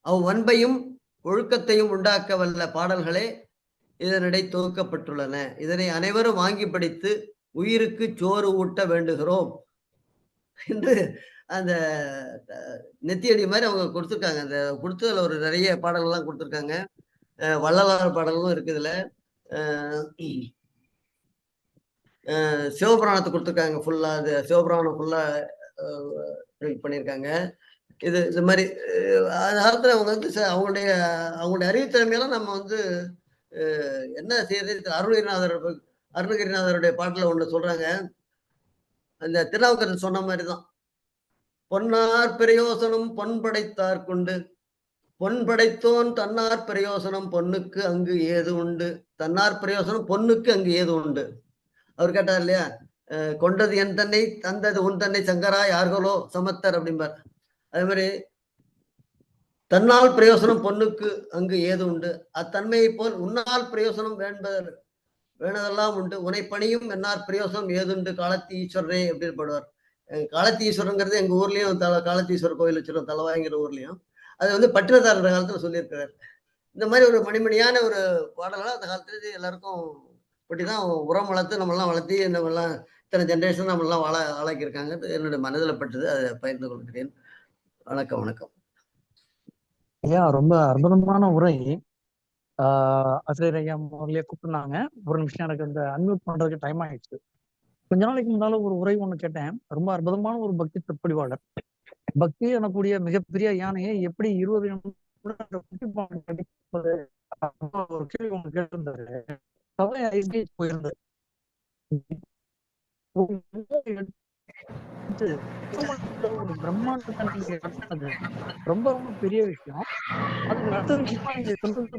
அவ்வன்பையும் ஒழுக்கத்தையும் உண்டாக்க வல்ல பாடல்களே இதனிடை தொகுக்கப்பட்டுள்ளன. இதனை அனைவரும் வாங்கி படித்து உயிருக்கு சோறு ஊட்ட வேண்டுகிறோம் என்று அந்த நெத்தியடி மாதிரி அவங்க கொடுத்துருக்காங்க. அந்த கொடுத்ததுல ஒரு நிறைய பாடல்கள்லாம் கொடுத்துருக்காங்க. வள்ளலார் பாடல்களும் இருக்குதுல. சிவபுராணத்தை கொடுத்துருக்காங்க ஃபுல்லா. அது சிவபுராணம் ஃபுல்லா பண்ணியிருக்காங்க. இது மாதிரி அந்த காலத்துல அவங்க வந்து அவங்களுடைய அறிவுத்திறமையெல்லாம் நம்ம வந்து என்ன செய்யறது. அருணகிரிநாதருடைய பாட்டுல ஒண்ணு சொல்றாங்க. அந்த திருநாவுக்கரசர் சொன்ன மாதிரிதான், பொன்னார் பிரயோசனம் பொன் படைத்தார் கொண்டு பொன் படைத்தோன் தன்னார் பிரயோசனம் பொன்னுக்கு அங்கு ஏது உண்டு. தன்னார் பிரயோசனம் பொன்னுக்கு அங்கு ஏது உண்டு. அவர் கேட்டார் இல்லையா, கொண்டது என் தன்னை தந்தது உன் தன்னை சங்கரா யார்களோ சமத்தர் அப்படிம்பார். அதே மாதிரி தன்னால் பிரயோசனம் பொன்னுக்கு அங்கு ஏது உண்டு. அத்தன்மையை போல் உன்னால் பிரயோசனம் வேணதெல்லாம் உண்டு. உனை பணியும் என்னார் பிரயோசனம் ஏதுண்டு காலத்தி ஈஸ்வரரே அப்படின்னு பாடுவார். காலத்தி ஈஸ்வரங்கிறது எங்க ஊர்லயும் காலத்தீஸ்வரர் கோயில் வச்சிருக்கோம், தலவாய்ங்கிற ஊர்லயும். அது வந்து பட்டினத்தார் காலத்துல சொல்லியிருக்கிறார். இந்த மாதிரி ஒரு மணிமணியான ஒரு பாடல்கள் அந்த காலத்துல எல்லாருக்கும் இப்படிதான் உரம் வளர்த்து நம்மளாம் வளர்த்தி நம்மளாம் இத்தனை ஜென்ரேஷன் நம்மளாம் ஆளாக்கியிருக்காங்க. என்னுடைய மனதில் பட்டது, அதை பகிர்ந்து கொள்கிறேன். வணக்கம். வணக்கம் ஐயா. ரொம்ப அற்புதமான உரை. ஆசிரியர் ஐயா முதல்ல கூப்பிட்டுனாங்க. ஒரு நிமிஷம் எனக்கு அந்த அன்மியூட் பண்றதுக்கு டைம் ஆயிடுச்சு. கொஞ்ச நாளைக்கு முன்னால ஒரு உரை ஒண்ணு கேட்டேன். ரொம்ப அற்புதமான ஒரு பக்தி சொற்பொழிவாளர். பக்தி எனக்கூடிய மிகப்பெரிய யானையை எப்படி 20 ஒரு கேள்வி ஒண்ணு கேட்டிருந்தாரு. போயிருந்தது பிரம்மாண்டத்தை நீங்க கட்டினது ரொம்ப ரொம்ப பெரிய விஷயம். அதுக்கு அடுத்த விஷயமா நீங்க சொல்றது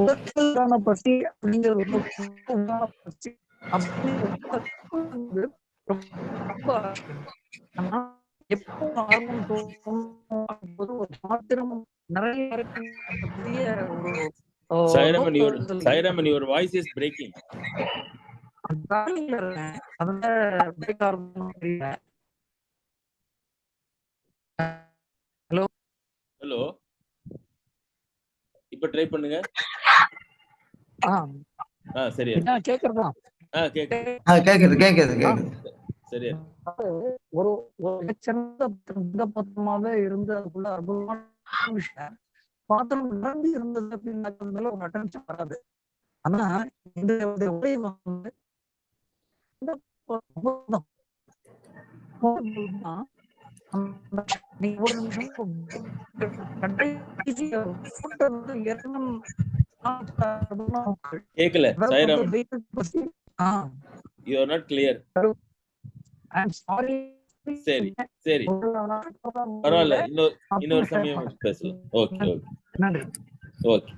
உலகத்திலான பசி அப்படிங்கிறது பசி அப்படின்னு ரொம்ப ஆனா எப்போ ஆர்வம் தோணும்போது ஒரு மாத்திரம் நிறைய பெரிய Sairaman, your voice is breaking. Hello hello, இப்ப ட்ரை பண்ணுங்க. சரி, கேக்குறதா? கேக்குது. சரி, ஒரு பத்திரமாவே இருந்து அதுக்குள்ள அற்புதமான விஷயம் பாத்திரம் நடந்து இருந்தது அப்படின்னா ஒரு அட்டென்ஷன் வராது. ஆனா இந்த உரை வந்து ஒரு நிமிஷம் கேக்கல. You are not clear. I'm sorry. சரி பரவாயில்ல, இன்னொரு சமயம் பேசலாம். ஓகே நன்றி. ஓகே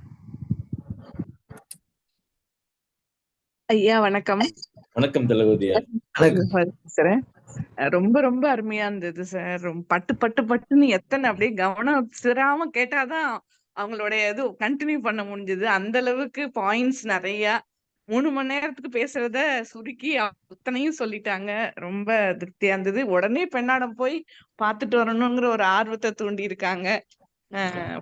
ஐயா வணக்கம். வணக்கம் தளபதியா. ரொம்ப ரொம்ப அருமையா இருந்தது சார். பட்டுன்னு எத்தனை அப்படியே கவனம் சிராம கேட்டாதான் அவங்களுடைய இது கண்டினியூ பண்ண முடிஞ்சது. அந்த அளவுக்கு பாயிண்ட்ஸ் நிறைய. 3 மணி நேரத்துக்கு பேசுறத சுருக்கி அத்தனையும் சொல்லிட்டாங்க. ரொம்ப திருப்தியா இருந்தது. உடனே பெண்ணாடம் போய் பாத்துட்டு வரணுங்கிற ஒரு ஆர்வத்தை தூண்டி இருக்காங்க.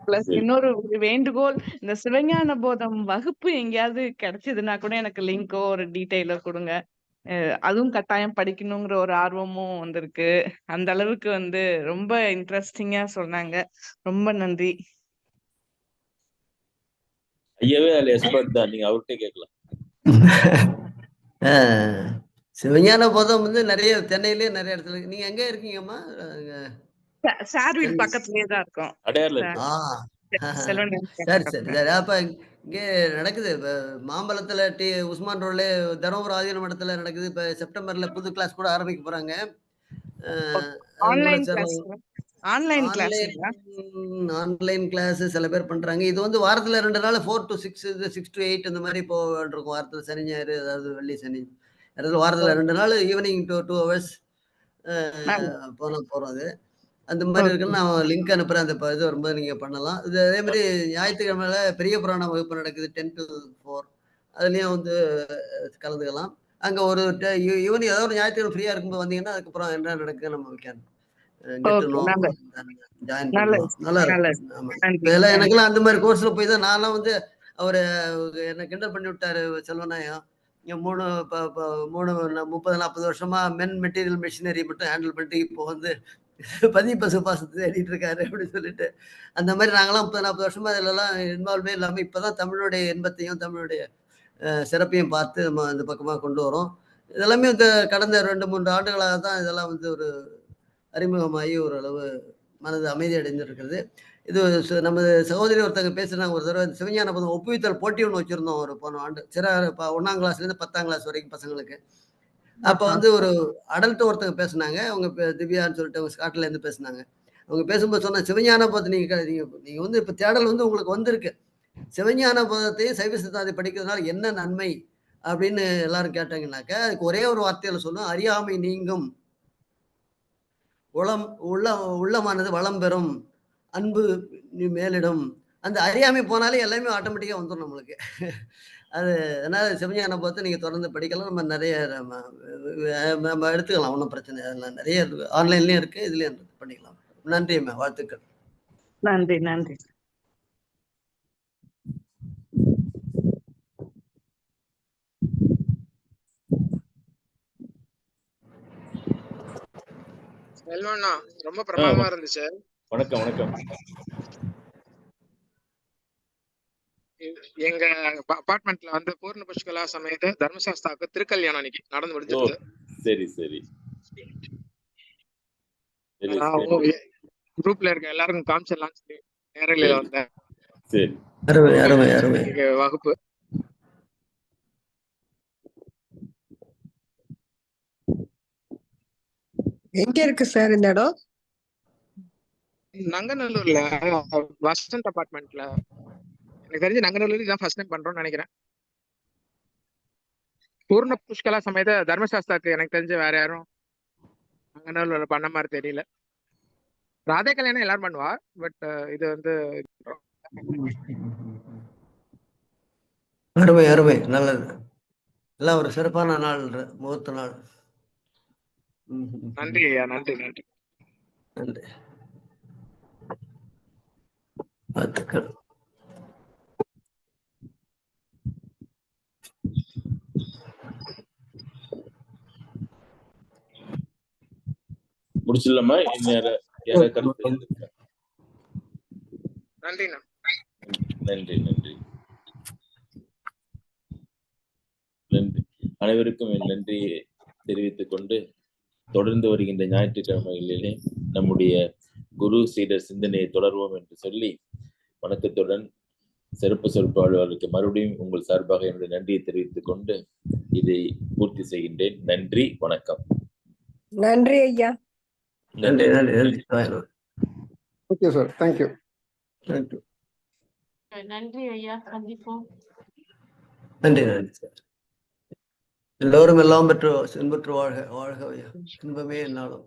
பிளஸ் இன்னொரு வேண்டுகோள், இந்த சிவஞான போதம் வகுப்பு எங்கேயாவது கிடைச்சதுன்னா கூட எனக்கு லிங்கோ ஒரு டீட்டெயிலோ கொடுங்க. அதுவும் கட்டாயம் படிக்கணுங்கிற ஒரு ஆர்வமும் வந்திருக்கு. அந்த அளவுக்கு வந்து ரொம்ப இன்ட்ரெஸ்டிங்கா சொன்னாங்க. ரொம்ப நன்றி. ஐயாவே அதுல எக்ஸ்பர்ட் தான், நீங்க அவர்கிட்ட கேட்கலாம். சிவஞான போதம் வந்து நிறைய சென்னையிலேயே நிறைய இடத்துல இருக்கு. நீங்க எங்க இருக்கீங்கம்மா? சார் வீடு பக்கத்துலயே தான் இருக்கோம். அடையார்ல இருக்கு. செல்வன் சரி சரி சரி. அப்ப இங்கே நடக்குது. மாம்பழத்துல உஸ்மான் ரோட்ல தருமபுரம் ஆதீன மடத்துல நடக்குது. இப்ப செப்டம்பர்ல புது கிளாஸ் கூட ஆரம்பிக்க போறாங்க. Online class. Online class. Online class சில பேர் பண்றாங்க. இது வந்து வாரத்துல 2 நாள் 4 to 6, 6 to 8 இந்த மாதிரி போகும். வாரத்துல சனி ஞாயிறு, அதாவது வெள்ளி சனி, வாரத்துல 2 நாள் ஈவினிங் 2 hours போறோம். அது அந்த மாதிரி இருக்குன்னு நான் லிங்க் அனுப்புறேன். அந்த இது வரும்போது நீங்க பண்ணலாம். இது அதே மாதிரி ஞாயிற்றுக்கிழமையில பெரிய புராண வகுப்பு நடக்குது 10 to 4. அதுலயும் வந்து கலந்துக்கலாம். அங்க ஒரு ஈவினிங் ஏதாவது ஒரு ஞாயிற்றுக்கிழமை ஃப்ரீயா இருக்கும்போது வந்தீங்கன்னா அதுக்கப்புறம் என்ன நடக்குது நம்ம ஜாயின் பண்ணலாம். நல்லா இருக்கும். ஆமா. இதெல்லாம் எனக்கெல்லாம் அந்த மாதிரி கோர்ஸ்ல போய் தான் நான்லாம் வந்து அவரு என்ன கிண்டல் பண்ணி விட்டாரு செல்வநாயகம். 30-40 வருஷமா மென் மெட்டீரியல் மிஷினரி மட்டும் ஹேண்டில் பண்ணிட்டு இப்போ வந்து பதிப்பசு பாசத்தை தேடிட்டு இருக்காரு அப்படின்னு சொல்லிட்டு, அந்த மாதிரி நாங்களாம் 30-40 வருஷமா இதுலலாம் இன்வால்வே இல்லாம இப்பதான் தமிழுடைய இன்பத்தையும் தமிழுடைய சிறப்பையும் பார்த்து நம்ம இந்த பக்கமா கொண்டு வரோம். இதெல்லாமே இந்த கடந்த 2-3 ஆண்டுகளாக தான் இதெல்லாம் வந்து ஒரு அறிமுகமாகி ஓரளவு மனது அமைதி அடைஞ்சிருக்கிறது. இது நமது சகோதரி ஒருத்தங்க பேசுனாங்க ஒரு தடவை, சிவஞான போதம் ஒப்புவித்தல் போட்டி ஒன்று வச்சிருந்தோம் ஒரு போன ஆண்டு. 1ஆம் கிளாஸ்லேருந்து 10ஆம் கிளாஸ் வரைக்கும் பசங்களுக்கு. அப்போ வந்து ஒரு அடல்ட் ஒருத்தங்க பேசுனாங்க. அவங்க திவ்யான்னு சொல்லிட்டு அவங்க ஸ்காட்ல இருந்து பேசுனாங்க. அவங்க பேசும்போது சொன்ன, சிவஞான போதத்தை நீங்க வந்து இப்ப தேடல் வந்து உங்களுக்கு வந்திருக்கு. சிவஞான போதத்தையும் சைவ சித்தாந்தை படிக்கிறதுனால என்ன நன்மை அப்படின்னு எல்லாரும் கேட்டாங்கன்னாக்க, அதுக்கு ஒரே ஒரு வார்த்தையில சொல்லும், அறியாமை நீங்கும், உள்ளமானது வளம் பெறும், அன்பு மேலிடும். அந்த அறியாமை போனாலே எல்லாமே ஆட்டோமேட்டிக்கா வந்துடும் நம்மளுக்கு. அது அதனால சிவஞான போதத்தை நீங்க தொடர்ந்து படிக்கலாம். நம்ம நிறைய நம்ம எடுத்துக்கலாம். ஒன்றும் பிரச்சனை இல்லை. அதெல்லாம் நிறைய இருக்கு. ஆன்லைன்லயும் இருக்கு, இதுலயும் பண்ணிக்கலாம். நன்றி அம்மா, வாழ்த்துக்கள். நன்றி நன்றி. செல்வண்ணா ரொம்ப பிரமாதமா இருந்துச்சு. வணக்கம் வணக்கம். எங்க அபார்ட்மெண்ட்ல வந்து பூர்ண புஷ்கலா சமேத தர்மசாஸ்தாவுக்கு திருக்கல்யாணம் அன்னைக்கு நடந்து முடிஞ்சிருச்சு. சரி சரி. குரூப்ல இருக்க எல்லாருக்கும் காமிச்சிடலாம் சொல்லி நேரலையில வந்தேன். சரி. அருமை அருமை அருமை. வகுப்பு எங்க இருக்கு சார் இந்த இடம்? நங்கநல்லூர்ல வசந்த் அபார்ட்மெண்ட்ல. எனக்கு தெரிஞ்சு நங்கநல்லூர்ல இதான் ஃபர்ஸ்ட் டைம் பண்றோம்னு நினைக்கிறேன். பூர்ண புஷ்கலா சமேத தர்மசாஸ்தாக்கு எனக்கு தெரிஞ்ச வேற யாரும் நங்கநல்லூர்ல பண்ண மாதிரி தெரியல. ராதே கல்யாணம் எல்லாரும் பண்ணுவா, பட் இது வந்து அருமை அருமை, நல்லது. எல்லாம் ஒரு சிறப்பான நாள், முகூர்த்த நாள். நன்றி ஐயா, நன்றி நன்றி நன்றி. வாழ்த்துக்கள். முடிச்சிடலாமா? நன்றிண்ணா. நன்றி நன்றி நன்றி. அனைவருக்கும் என் நன்றியை தெரிவித்துக் கொண்டு தொடர்ந்து வருகின்ற ஞாயிற்றுக்கிழமைகளிலே நம்முடைய குரு சீடர் சிந்தனையை தொடர்வோம் என்று சொல்லி வணக்கத்துடன் சிறப்பு சொற்பொழிவாளருக்கு மறுபடியும் உங்கள் சார்பாக என்னுடைய நன்றியை தெரிவித்துக் கொண்டு இதை பூர்த்தி செய்கின்றேன். நன்றி, வணக்கம். நன்றி ஐயா. நன்றி நன்றி நன்றி. Okay sir, thank you. நன்றி ஐயா, சந்திப்போம். நன்றி நன்றி சார். எல்லோரும் எல்லாம் பெற்று இன்புற்று வாழ்க வாழ்க ஐயா. இன்பமே என்னாலும்.